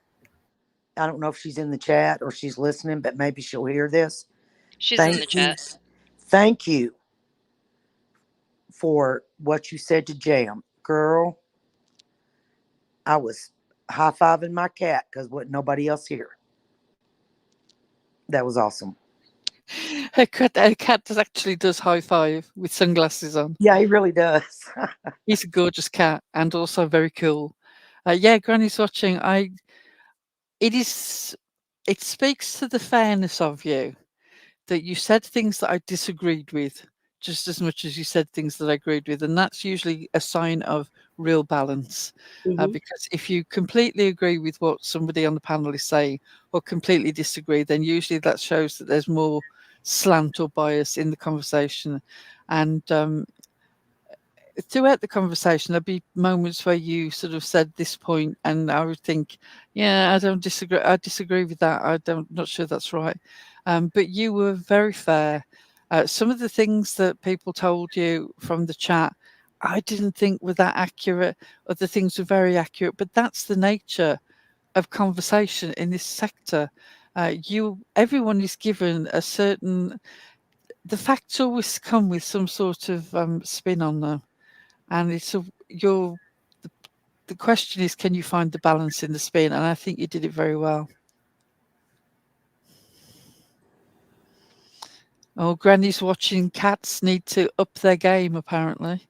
I don't know if she's in the chat or she's listening, but maybe she'll hear this. She's in the chat. Thank you for what you said to Jam. Girl, I was high-fiving my cat because wasn't nobody else here. That was awesome. Her cat actually does high five with sunglasses on. Yeah, he really does. He's a gorgeous cat and also very cool. Yeah, Granny's watching. It speaks to the fairness of you that you said things that I disagreed with just as much as you said things that I agreed with. And that's usually a sign of real balance. Because if you completely agree with what somebody on the panel is saying or completely disagree, then usually that shows that there's more slant or bias in the conversation. And throughout the conversation, there'd be moments where you sort of said this point, and I would think, yeah, I don't disagree. I disagree with that. Not sure that's right. But you were very fair. Some of the things that people told you from the chat, I didn't think were that accurate. Other things were very accurate, but that's the nature of conversation in this sector. Everyone is given a certain. The facts always come with some sort of spin on them, and it's the question is, can you find the balance in the spin? And I think you did it very well. Oh, Granny's watching. Cats need to up their game, apparently.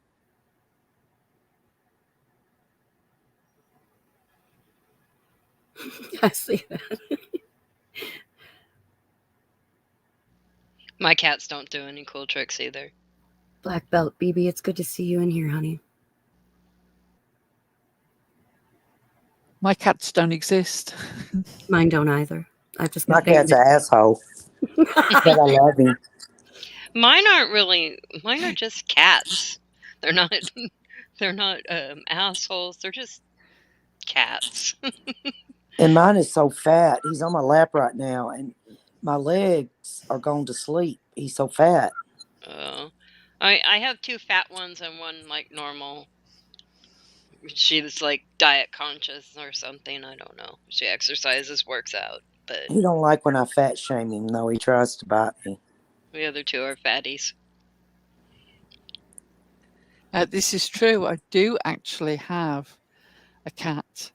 I see that. My cats don't do any cool tricks either. Black Belt, BB, it's good to see you in here, honey. My cats don't exist. Mine don't either. I just My cat's an asshole. But I love him. Mine are just cats. They're not assholes. They're just cats. And mine is so fat. He's on my lap right now, and my legs are going to sleep. He's so fat. Oh, I have 2 fat ones and one like normal. She's like diet conscious or something. I don't know. She exercises, works out, but He don't like when I fat shame him, though. He tries to bite me. the other 2 are fatties. This is true. I do actually have a cat.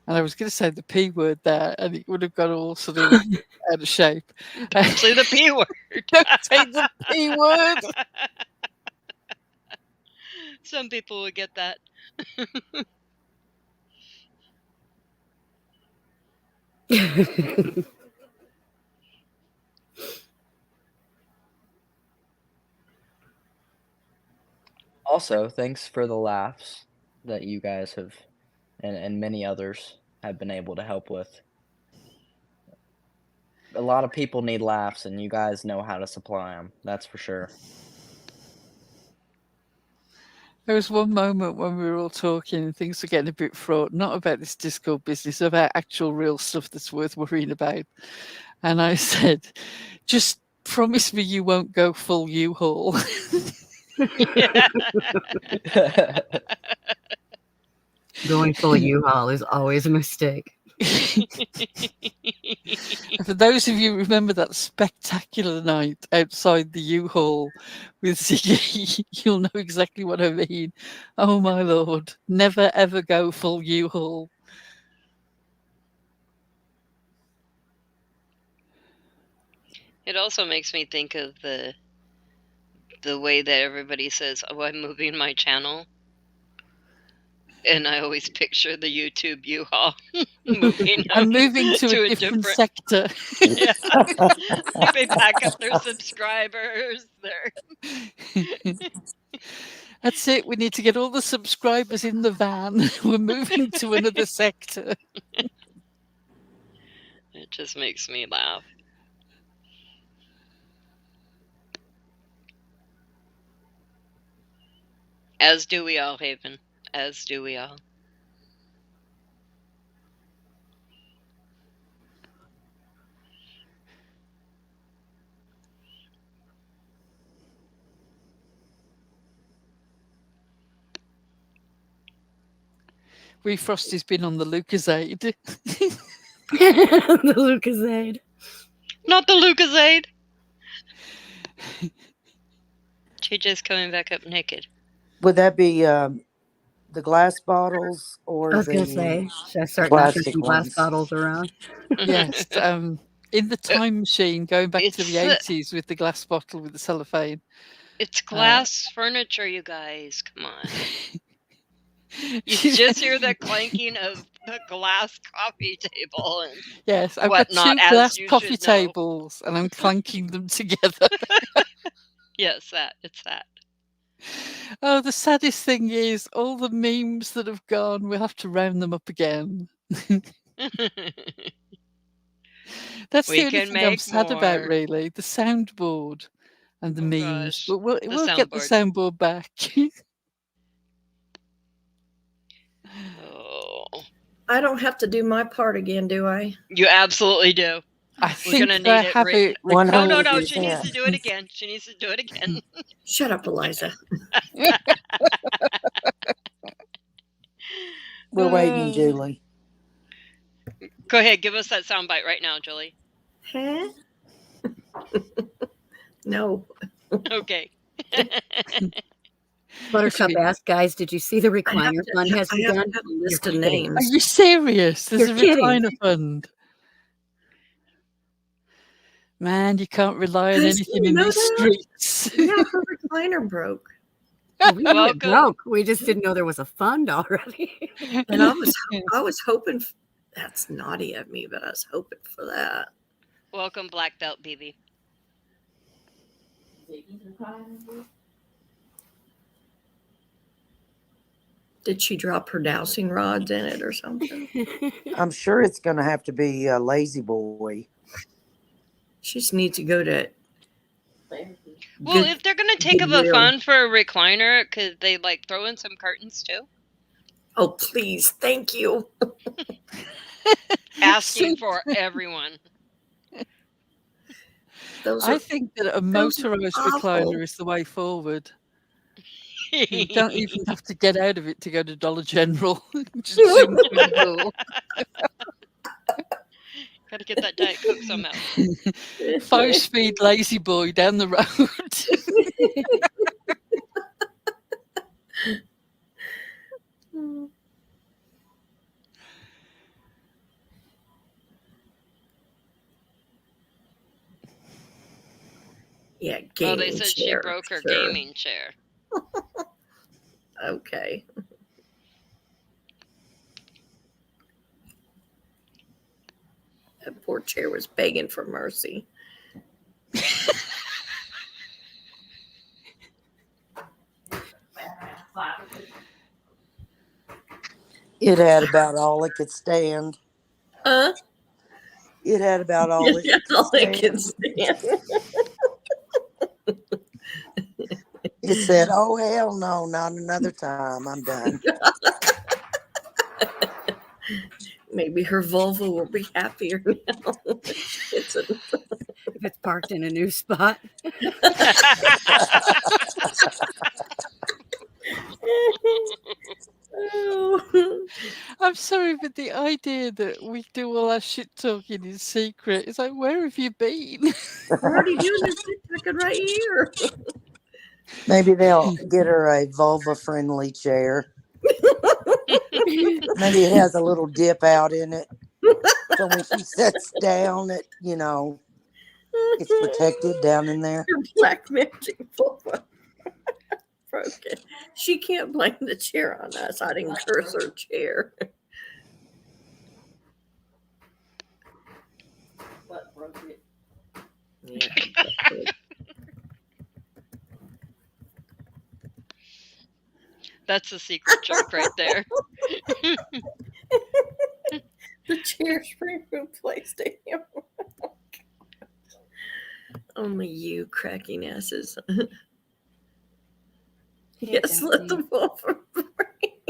And I was going to say the P word there, and it would have got all sort of out of shape. Don't say the P word. Don't say the P word. Some people would get that. Also, thanks for the laughs that you guys have, and many others have been able to help with. A lot of people need laughs, and you guys know how to supply them. That's for sure. There was one moment when we were all talking and things were getting a bit fraught, not about this Discord business, about actual real stuff that's worth worrying about. And I said, just promise me you won't go full U-Haul. Going full U-Haul is always a mistake. For those of you who remember that spectacular night outside the U-Haul with Ziggy, you'll know exactly what I mean. Oh my lord, never ever go full U-Haul. It also makes me think of the way that everybody says, "Oh, I'm moving my channel," and I always picture the YouTube U-Haul moving. I'm moving to a different sector. Yeah, they pack up their subscribers. That's it. We need to get all the subscribers in the van. We're moving to another sector. It just makes me laugh. As do we all, Haven. As do we all. Wee Frosty's been on the Lucasade. The Lucasade. Not the Lucasade. JJ's coming back up naked. Would that be the glass bottles or I was going to say, should I start knocking some glass bottles around? Yes. In the time machine, going back to the 80s with the glass bottle with the cellophane. It's glass furniture, you guys. Come on. You just hear the clanking of the glass coffee table and yes, I've got whatnot, 2 glass coffee tables and I'm clanking them together. Yes, it's that. Oh, the saddest thing is all the memes that have gone, we'll have to round them up again. That's the only thing I'm sad about, really. The soundboard and the memes. Gosh, But we'll get the soundboard back. Oh. I don't have to do my part again, do I? You absolutely do. I We're think gonna they need it have written. it No, recorded. she needs to do it again. She needs to do it again. Shut up, Eliza. We're waiting, Julie. Go ahead, give us that soundbite right now, Julie. Huh? No. Okay. Buttercup asked, guys, did you see the recliner fund has I have begun? to have a list You're of kidding. names. Are you serious? There's You're a kidding. recliner fund. Man, you can't rely on Guys, anything you in know these that? streets. Yeah, her recliner broke. We knew it broke. We just didn't know there was a fund already. And I was hoping that's naughty of me, but I was hoping for that. Welcome, Black Belt BB. Did she drop her dowsing rods in it or something? I'm sure it's going to have to be a Lazy Boy. She just needs to go to. Well, if they're gonna take up a fund for a recliner, could they like throw in some curtains too? Oh, please, thank you. Asking for everyone. I think that a motorized recliner is the way forward. You don't even have to get out of it to go to Dollar General. Just zoom through the door. Gotta get that Diet Coke somehow. 5-speed lazy boy down the road. Yeah, Oh, gaming they said she chair, broke her sure. gaming chair. Okay. That poor chair was begging for mercy. It had about all it could stand. Huh? It had about all it could All stand. it can stand. It said, "Oh hell no, not another time. I'm done." Maybe her vulva will be happier now. If it's parked in a new spot. I'm sorry, but the idea that we do all our shit talking in secret, it's like, where have you been? We're already doing this shit talking right here. Maybe they'll get her a vulva-friendly chair. Maybe it has a little dip out in it, so when she sits down, it's protected down in there. Your black magic vulva broken. She can't blame the chair on us. I didn't curse her chair. What broke it? Yeah. That's a secret joke right there. The chair's been replaced to him. Only you cracking asses. Yes, let the vulva break.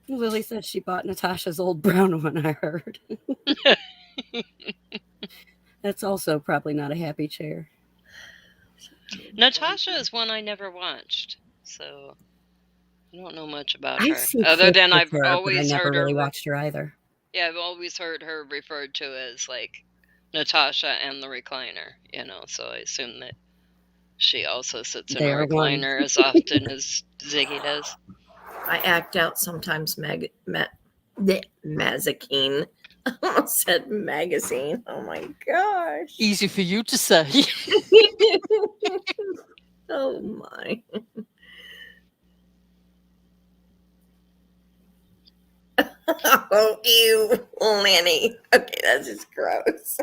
Lily says she bought Natasha's old brown one, I heard. That's also probably not a happy chair. Natasha is one I never watched, so I don't know much about I've her. seen Other clips than of I've her, but I always never heard her. really watched her either. Yeah, I've always heard her referred to as like Natasha and the recliner, so I assume that she also sits in a recliner as often as Ziggy does. I act out sometimes Mazikeen. I almost said magazine. Oh my gosh. Easy for you to say. Oh my. Oh, ew, Lenny. Okay, that's just gross.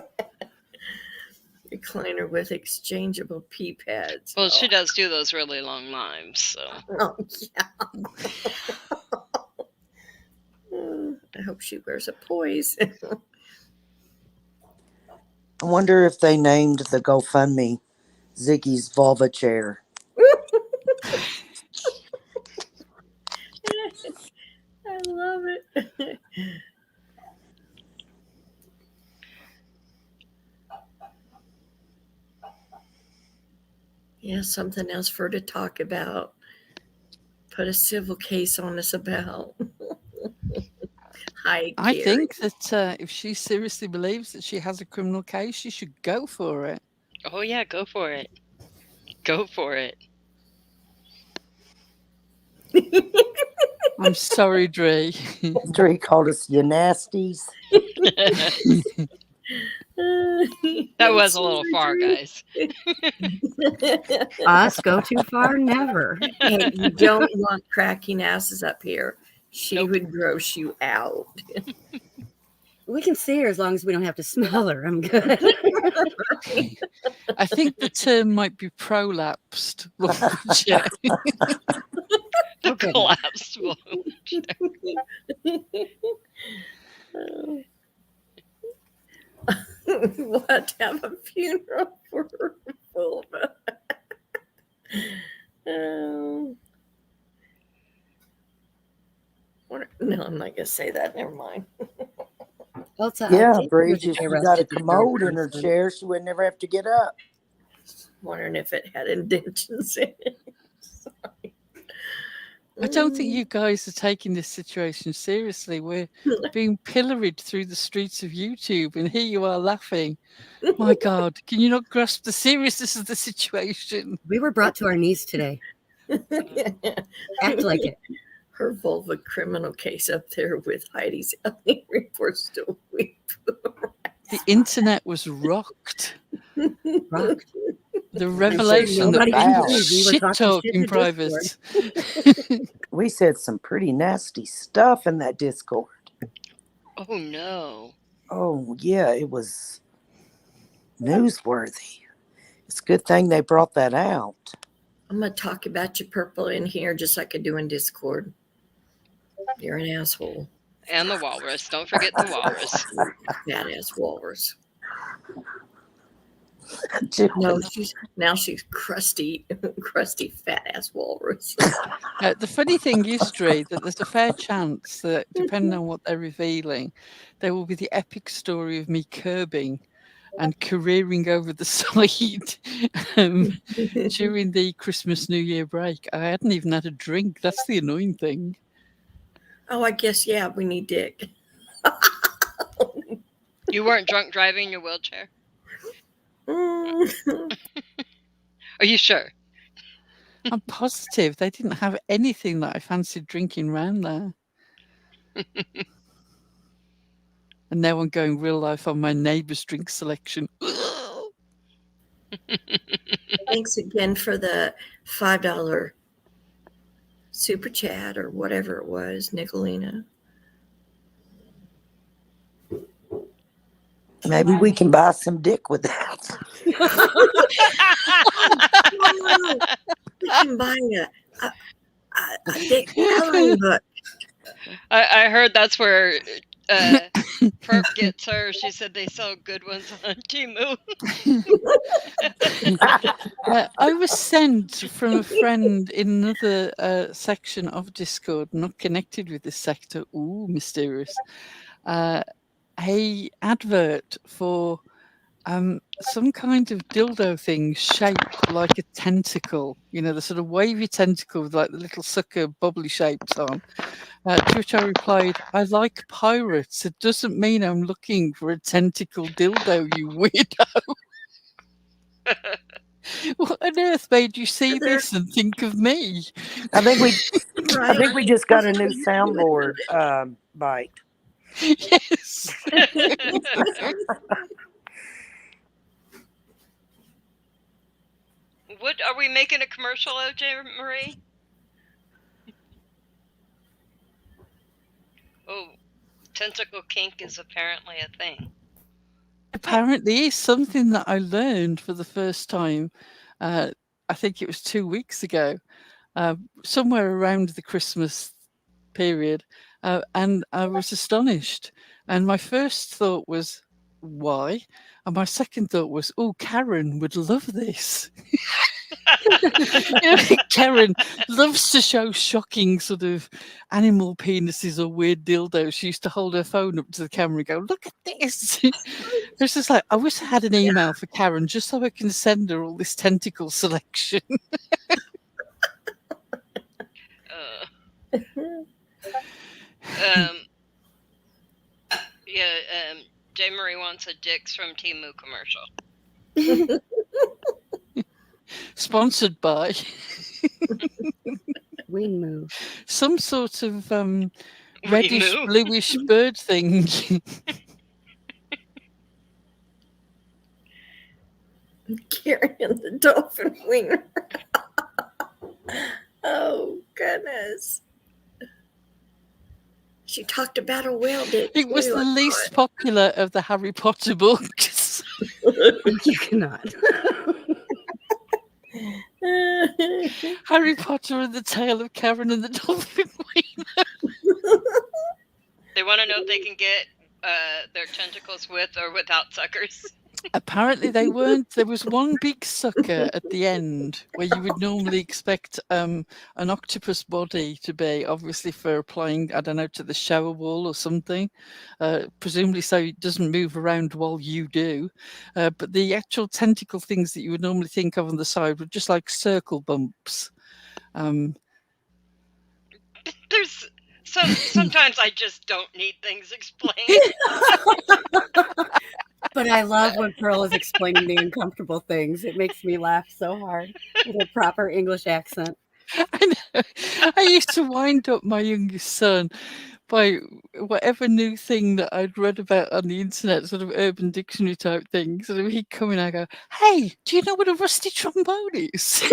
Recliner with exchangeable pee pads. Well, she does do those really long lives, so. Oh, yeah. I hope she wears a poise. I wonder if they named the GoFundMe Ziggy's vulva chair. I love it. Yeah, something else for her to talk about. Put a civil case on us about. Hi, I Carrie. think that if she seriously believes that she has a criminal case, she should go for it. Oh yeah, go for it. Go for it. I'm sorry, Dree. Dree called us you nasties. That was a little far, guys. Us go too far? Never. Hey, you don't want cracking asses up here. She would gross you out. We can see her as long as we don't have to smell her. I'm good. I think the term might be prolapsed. Collapsed. We'll have to have a funeral for her vulva. No, I'm not gonna say that. Never mind. Well, Yeah, Bridget, she got a commode in her chair. She would never have to get up. Wondering if it had indentions in it. I don't think you guys are taking this situation seriously. We're being pilloried through the streets of YouTube, and here you are laughing. My God, can you not grasp the seriousness of the situation? We were brought to our knees today. Act like it. Her vulva criminal case up there with Heidi's LA reports to weep. The internet was rocked. Rocked. The revelation that we shit talk in private. We said some pretty nasty stuff in that Discord. Oh no. Oh yeah, it was newsworthy. It's a good thing they brought that out. I'm gonna talk about you purple in here just like I do in Discord. You're an asshole. And the walrus. Don't forget the walrus. Fat ass walrus. No, she's crusty, crusty fat ass walrus. The funny thing is, Dre, that there's a fair chance that depending on what they're revealing, there will be the epic story of me curbing and careering over the side during the Christmas New Year break. I hadn't even had a drink. That's the annoying thing. Oh, I guess, yeah, we need Dick. You weren't drunk driving your wheelchair? Are you sure? I'm positive they didn't have anything that I fancied drinking round there. And now I'm going real life on my neighbour's drink selection. Thanks again for the $5 super chat or whatever it was, Nicolina. Maybe we can buy some dick with that. We can buy a dick coloring book. I heard that's where Perp gets her. She said they sell good ones on Temu. I was sent from a friend in another section of Discord, not connected with this sector. Ooh, mysterious. A advert for some kind of dildo thing shaped like a tentacle, you know, the sort of wavy tentacle with like the little sucker bubbly shapes on. To which I replied, I like pirates. It doesn't mean I'm looking for a tentacle dildo, you weirdo. What on earth made you see this and think of me? I think we just got a new soundboard bite. Yes. What are we making a commercial, OJ Marie? Oh, tentacle kink is apparently a thing. Apparently, it's something that I learned for the first time. I think it was 2 weeks ago, somewhere around the Christmas period, and I was astonished. And my first thought was, why? And my second thought was, oh, Karen would love this. Karen loves to show shocking sort of animal penises or weird dildos. She used to hold her phone up to the camera and go, look at this. It's just like, I wish I had an email for Karen just so I can send her all this tentacle selection. J. Marie wants a Dix from Temu commercial. Sponsored by Wingmoo. Some sort of reddish, bluish bird thing. Karen and the dolphin wiener. Oh, goodness. She talked about a whale dick. It was the least popular of the Harry Potter books. You cannot. Harry Potter and the Tale of Karen and the Dolphin Wiener. They want to know if they can get their tentacles with or without suckers. Apparently they weren't. There was one big sucker at the end where you would normally expect an octopus body to be, obviously for applying, I don't know, to the shower wall or something, presumably so it doesn't move around while you do. But the actual tentacle things that you would normally think of on the side were just like circle bumps. There's sometimes I just don't need things explained. But I love when Pearl is explaining the uncomfortable things. It makes me laugh so hard with a proper English accent. I know. I used to wind up my youngest son by whatever new thing that I'd read about on the internet, sort of Urban Dictionary type thing. Sort of he'd come in and I go, hey, do you know what a rusty trombone is?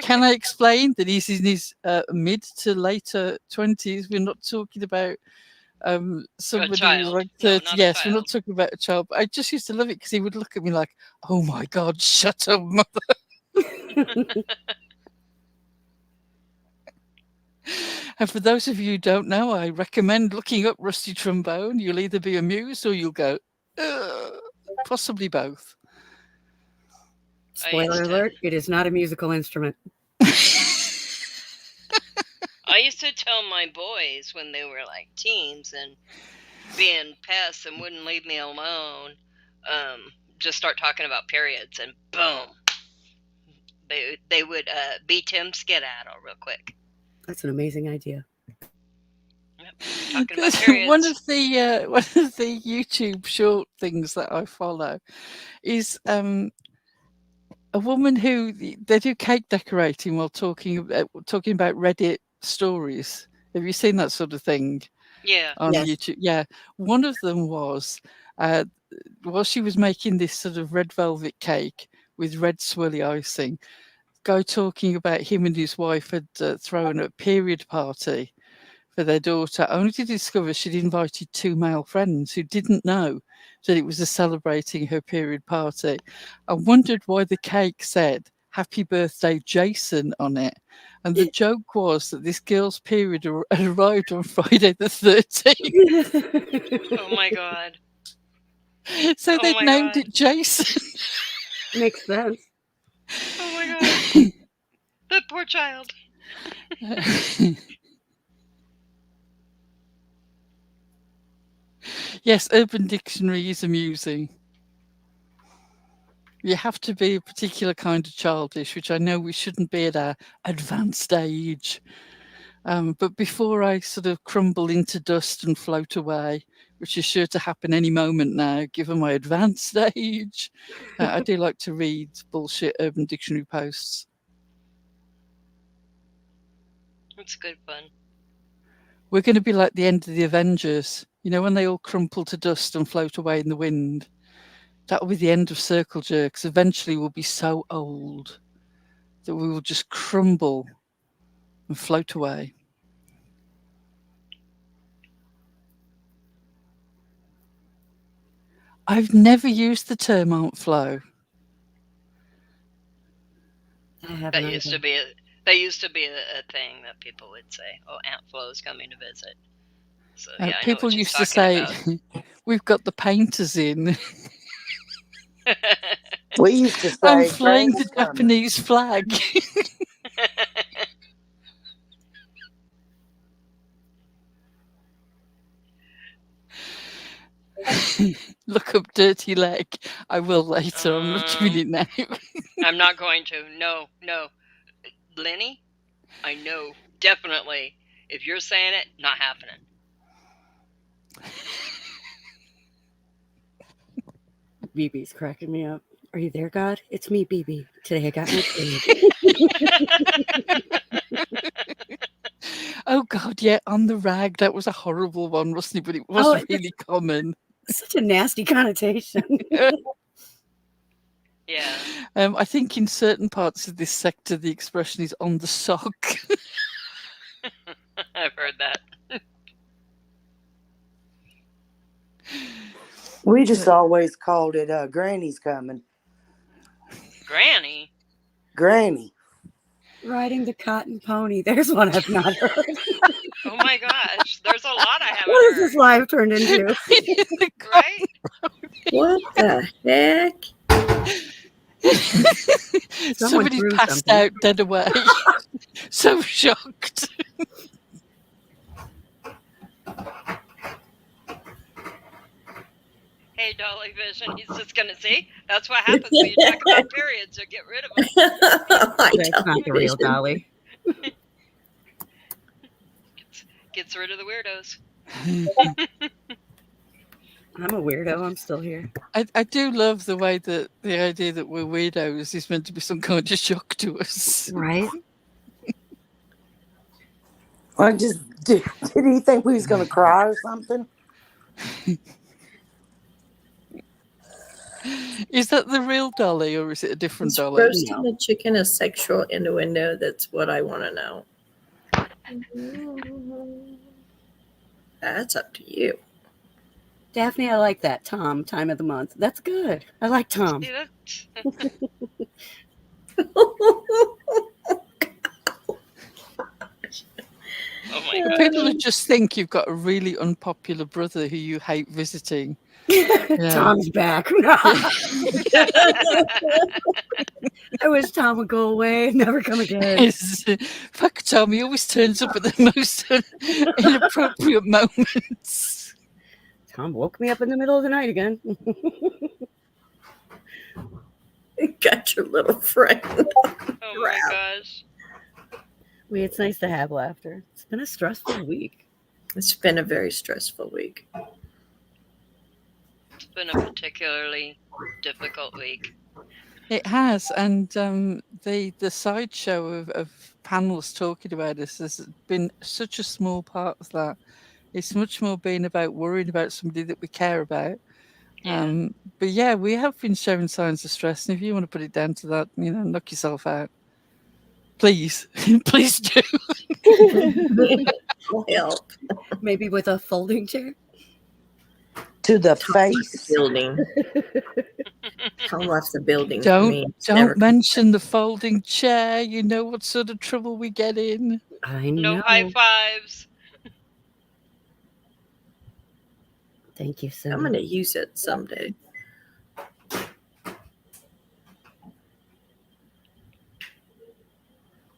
Can I explain that he's in his mid to later 20s? We're not talking about somebody who's like 30. Yes, we're not talking about a child. But I just used to love it because he would look at me like, oh my God, shut up, mother. And for those of you who don't know, I recommend looking up rusty trombone. You'll either be amused or you'll go, possibly both. Spoiler alert, it is not a musical instrument. I used to tell my boys when they were like teens and being pests and wouldn't leave me alone, just start talking about periods and boom, they would beat him skedaddle real quick. That's an amazing idea. Talking about periods. One of the YouTube short things that I follow is a woman who they do cake decorating while talking about Reddit stories. Have you seen that sort of thing? Yeah. On YouTube. Yeah. One of them was while she was making this sort of red velvet cake with red swirly icing, guy talking about him and his wife had thrown a period party for their daughter, only to discover she'd invited 2 male friends who didn't know that it was a celebrating her period party. I wondered why the cake said "Happy Birthday, Jason" on it. And the joke was that this girl's period had arrived on Friday the 13th. Oh my God. So they'd named it Jason. Makes sense. Oh my God. That poor child. Yes, Urban Dictionary is amusing. You have to be a particular kind of childish, which I know we shouldn't be at our advanced age. But before I sort of crumble into dust and float away, which is sure to happen any moment now, given my advanced age, I do like to read bullshit Urban Dictionary posts. It's good fun. We're going to be like the end of the Avengers. You know, when they all crumple to dust and float away in the wind. That will be the end of Circle Jerks. Eventually we'll be so old that we will just crumble and float away. I've never used the term Aunt Flo. That used to be a thing that people would say. Oh, Aunt Flo's coming to visit. So yeah, People used to say We've got the painters in. We used to I'm say, flying the "Granny's coming." Japanese flag. Look up dirty leg. I will later. I'm not doing it now. I'm not going to. No. Lenny, I know definitely. If you're saying it, not happening. BB's cracking me up. Are you there, God? It's me, BB. Today I got my food. Oh God, yeah, on the rag. That was a horrible one, wasn't it? But it was really common. Such a nasty connotation. Yeah. I think in certain parts of this sector, the expression is on the sock. I've heard that. We just always called it Granny's coming. Granny? Granny. Riding the cotton pony. There's one I've not heard. Oh my gosh. There's a lot I haven't What heard. has this live turned into? Right? What the heck? Somebody passed out dead away. So shocked. Hey, Dolly Vision, he's just going to see. That's what happens when you talk about periods. You get rid of them. That's not the real Dolly. Gets rid of the weirdos. I'm a weirdo. I'm still here. I do love the way that the idea that we're weirdos is meant to be some kind of shock to us. Right? Did he think we was going to cry or something? Is that the real Dolly or is it a different Is Dolly? roasting the chicken a sexual innuendo? That's what I want to know. That's up to you. Daphne, I like that. Tom, time of the month. That's good. I like Tom. Oh my God. People would just think you've got a really unpopular brother who you hate visiting. Yeah. Tom's back. I wish Tom would go away and never come again. Fuck Tom, he always turns up at the most inappropriate moments. Tom woke me up in the middle of the night again. Got your little friend. Oh my gosh. It's nice to have laughter. It's been a stressful week. It's been a very stressful week. It's been a particularly difficult week. It has, and the sideshow of panels talking about this has been such a small part of that. It's much more been about worrying about somebody that we care about. Yeah. But yeah, we have been showing signs of stress, and if you want to put it down to that, knock yourself out. Please, please do. Help. Maybe with a folding chair. To the face. Building. Tom left the building. Don't mention the folding chair. You know what sort of trouble we get in. I know. No high fives. Thank you, Cindy. I'm going to use it someday.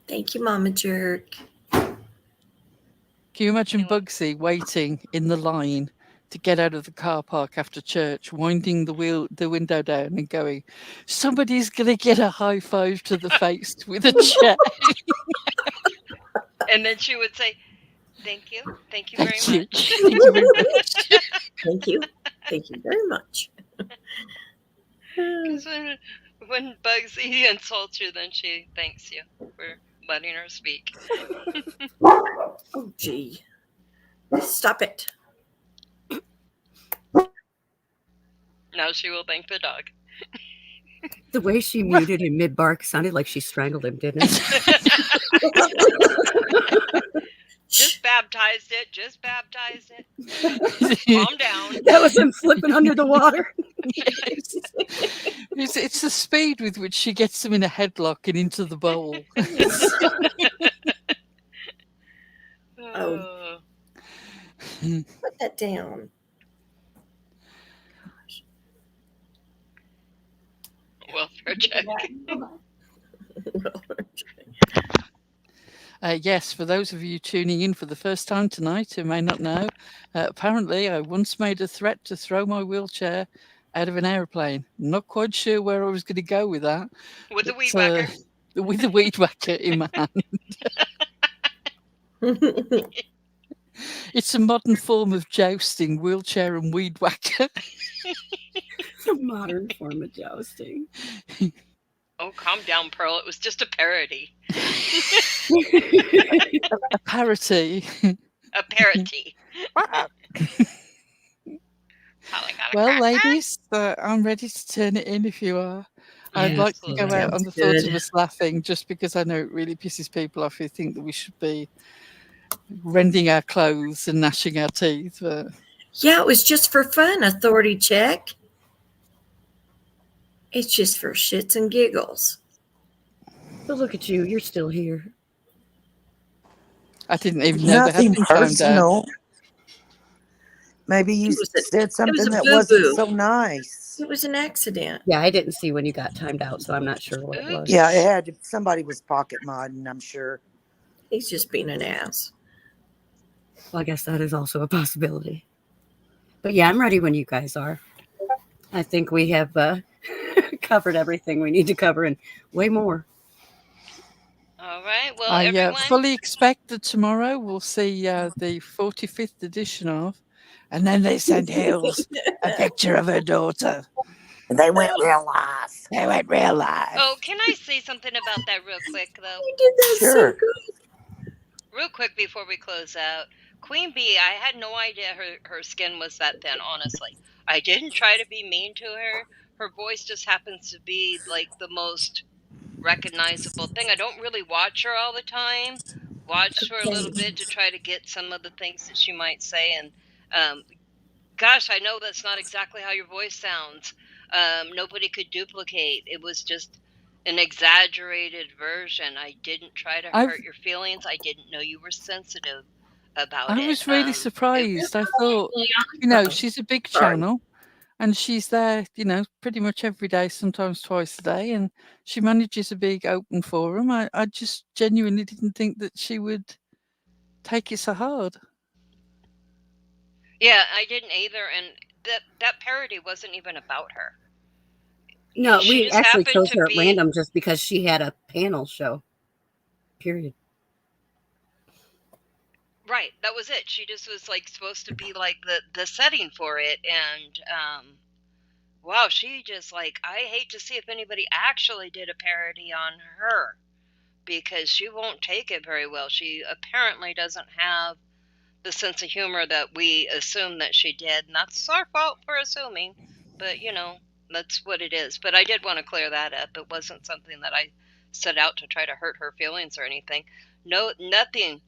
Thank you, Mama Jerk. Can you imagine Bugsy waiting in the line to get out of the car park after church, winding the window down and going, somebody's going to get a high five to the face with a chair. And then she would say, thank you. Thank you very much. Thank you very much. Thank you. Thank you very much. Because when Bugsy insults you, then she thanks you for letting her speak. Oh, gee. Stop it. Now she will thank the dog. The way she muted in mid-bark sounded like she strangled him, didn't it? Just baptized it. Just baptized it. Calm down. That was him flipping under the water. It's the speed with which she gets him in a headlock and into the bowl. Oh. Put that down. check. Yes, for those of you tuning in for the first time tonight who may not know, apparently I once made a threat to throw my wheelchair out of an aeroplane. Not quite sure where I was going to go with that. With a weed whacker. With a weed whacker in my hand. It's a modern form of jousting, wheelchair and weed whacker. A modern form of jousting. Oh, calm down, Pearl. It was just a parody. A parody. A parody. Well, ladies, I'm ready to turn it in if you are. I'd like to go out on the thought of us laughing, just because I know it really pisses people off who think that we should be rending our clothes and gnashing our teeth. But... Yeah, it was just for fun, authority check. It's just for shits and giggles. But look at you, you're still here. I didn't even know that had Nothing been timed out. personal. Maybe you said something that wasn't so nice. It was an accident. Yeah, I didn't see when you got timed out, so I'm not sure what it was. Yeah, it had to, somebody was pocket modding, I'm sure. He's just being an ass. Well, I guess that is also a possibility. But yeah, I'm ready when you guys are. I think we have covered everything we need to cover and way more. All right. Well, I everyone. fully expect that tomorrow we'll see the 45th edition of, and then they sent Hills a picture of her daughter. And they went real live. They went real live. Oh, can I say something about that real quick, though? You did that so good. Real quick before we close out. Queen Bee, I had no idea her skin was that thin, honestly. I didn't try to be mean to her. Her voice just happens to be like the most recognizable thing. I don't really watch her all the time. Watch her a little bit to try to get some of the things that she might say. And gosh, I know that's not exactly how your voice sounds. Nobody could duplicate. It was just an exaggerated version. I didn't try to hurt your feelings. I didn't know you were sensitive about it. I was really surprised. I thought, you know, she's a big channel and she's there, you know, pretty much every day, sometimes twice a day, and she manages a big open forum. I just genuinely didn't think that she would take it so hard. Yeah, I didn't either, and that parody wasn't even about her. No, She we just actually happened chose to her at be- random just because she had a panel show. Period. Right, that was it. She just was like supposed to be like the setting for it, and wow, she just like, I hate to see if anybody actually did a parody on her, because she won't take it very well. She apparently doesn't have the sense of humor that we assume that she did, and that's our fault for assuming, but you know, that's what it is. But I did want to clear that up. It wasn't something that I set out to try to hurt her feelings or anything. No, nothing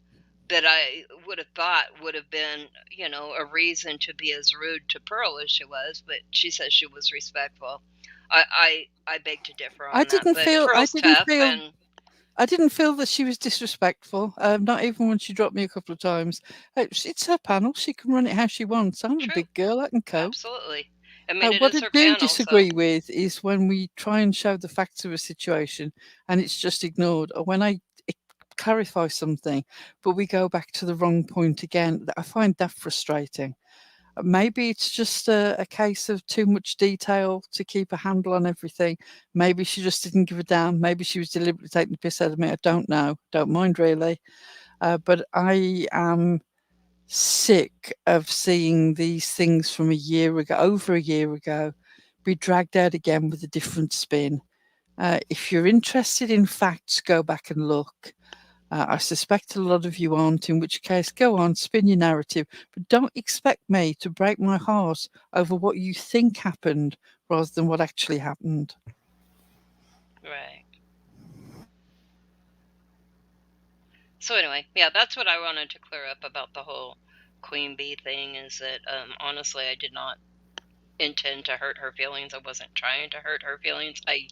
that I would have thought would have been, you know, a reason to be as rude to Pearl as she was, but she says she was respectful. I beg to differ on I that. didn't But feel. Pearl's tough, and I didn't feel that she was disrespectful. Not even when she dropped me a couple of times. It's her panel. She can run it how she wants. I'm a big girl. I can cope. absolutely. I mean, it What is I her do panel, disagree so with is when we try and show the facts of a situation and it's just ignored, or when I clarify something but we go back to the wrong point again. I find that frustrating. Maybe it's just a case of too much detail to keep a handle on everything. Maybe she just didn't give a damn. Maybe she was deliberately taking the piss out of me. I don't know. Don't mind really. But I am sick of seeing these things from a year ago, over a year ago, be dragged out again with a different spin. If you're interested in facts, go back and look. I suspect a lot of you aren't, in which case, go on, spin your narrative, but don't expect me to break my heart over what you think happened rather than what actually happened. right. So anyway, yeah, that's what I wanted to clear up about the whole Queen Bee thing, is that honestly, I did not intend to hurt her feelings. I wasn't trying to hurt her feelings. I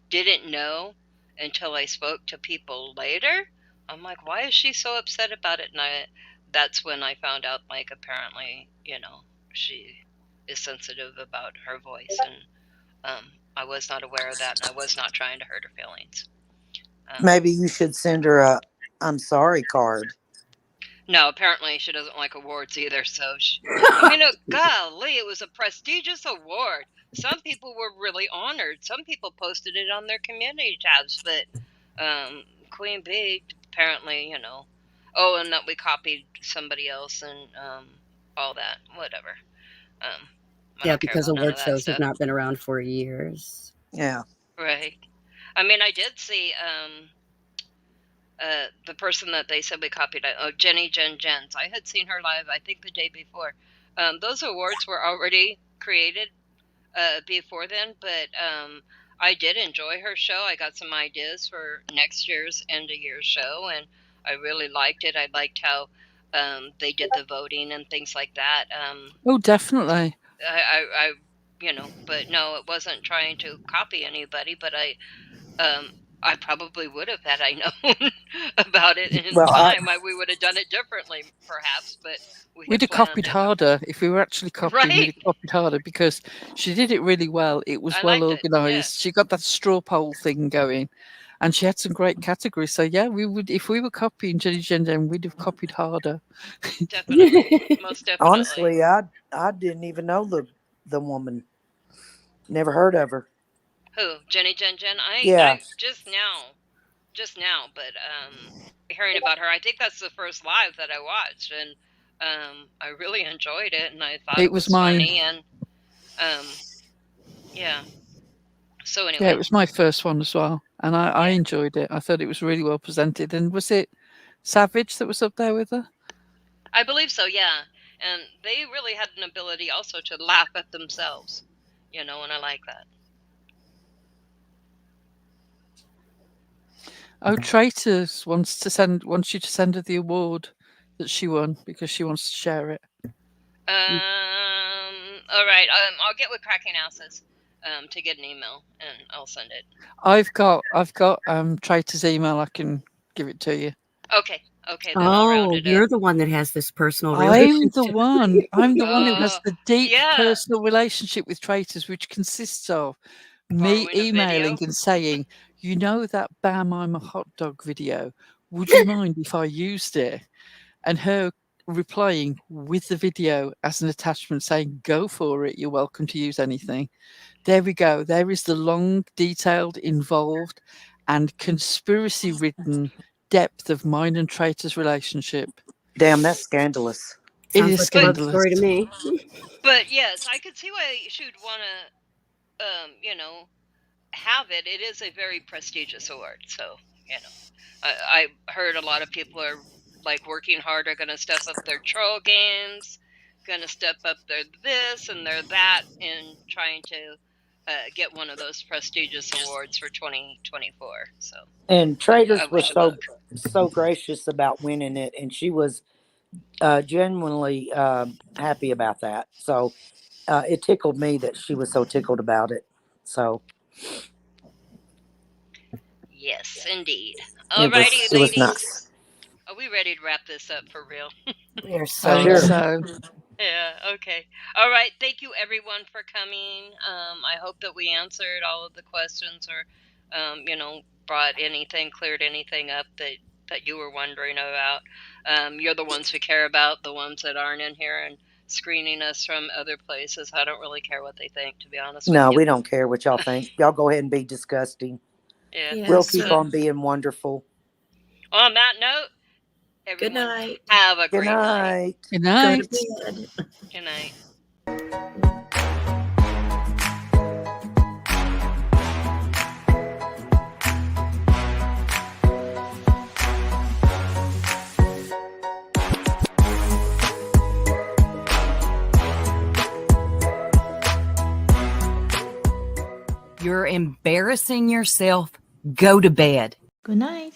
didn't know until I spoke to people later. I'm like, why is she so upset about it? And that's when I found out, like, apparently, you know, she is sensitive about her voice. And I was not aware of that, and I was not trying to hurt her feelings. Maybe you should send her a "I'm sorry" card. No, apparently she doesn't like awards either. So, I mean, golly, it was a prestigious award. Some people were really honored. Some people posted it on their community tabs, but Queen Bee apparently, oh, and that we copied somebody else and all that, whatever. Yeah, because award shows have not been around for years. Yeah. Right. I mean, I did see the person that they said we copied, Jenny Jens. I had seen her live, I think, the day before. Those awards were already created before then, but I did enjoy her show. I got some ideas for next year's end of year show, and I really liked it. I liked how they did the voting and things like that. Oh, definitely. I but no, it wasn't trying to copy anybody, but I probably would have had I known about it in time. We would have done it differently, perhaps, but we'd have copied harder. If we were actually copying, we'd have copied harder because she did it really well. It was well organised. She got that straw poll thing going, and she had some great categories. So yeah, we would, if we were copying Jenny Jen, we'd have copied harder. Definitely, most definitely. Honestly, I didn't even know the woman. Never heard of her. Who? Jenny Jen? Yeah. I just now, but hearing about her, I think that's the first live that I watched, and I really enjoyed it, and I thought it was funny, and yeah. So anyway. Yeah, it was my first one as well, and I enjoyed it. I thought it was really well presented. And was it Savage that was up there with her? I believe so, yeah. And they really had an ability also to laugh at themselves, and I like that. Oh, Traitors wants you to send her the award that she won because she wants to share it. All right. I'll get with Cracking Asses to get an email, and I'll send it. I've got Traitor's email. I can give it to you. Okay. Then you're the one that has this personal I'm relationship. the one. I'm the one who has the deep personal relationship with Traitors, which consists of me emailing and saying, that Bam I'm a Hot Dog video, would you mind if I used it? And her replying with the video as an attachment saying, go for it, you're welcome to use anything. There we go. There is the long, detailed, involved, and conspiracy-ridden depth of mine and Traitor's relationship. Damn, that's scandalous. It is scandalous. Story to me. But yes, I could see why she would want to, have it. It is a very prestigious award, so I heard a lot of people are like working hard, are going to step up their troll games, going to step up their this and their that in trying to get one of those prestigious awards for 2024. So and Traitors was so gracious about winning it, and she was genuinely happy about that. So it tickled me that she was so tickled about it. So yes, indeed. Alrighty, ladies. It was nice. Are we ready to wrap this up for real? We are so. Yeah, okay. All right, thank you everyone for coming. I hope that we answered all of the questions or, cleared anything up that you were wondering about. You're the ones who care about the ones that aren't in here and screening us from other places. I don't really care what they think, to be honest with you. No, we don't care what y'all think. Y'all go ahead and be disgusting. Yeah. We'll keep on being wonderful. On that note, everyone, good night. Have a great night. Good night. Good night. You're embarrassing yourself. Go to bed. Good night.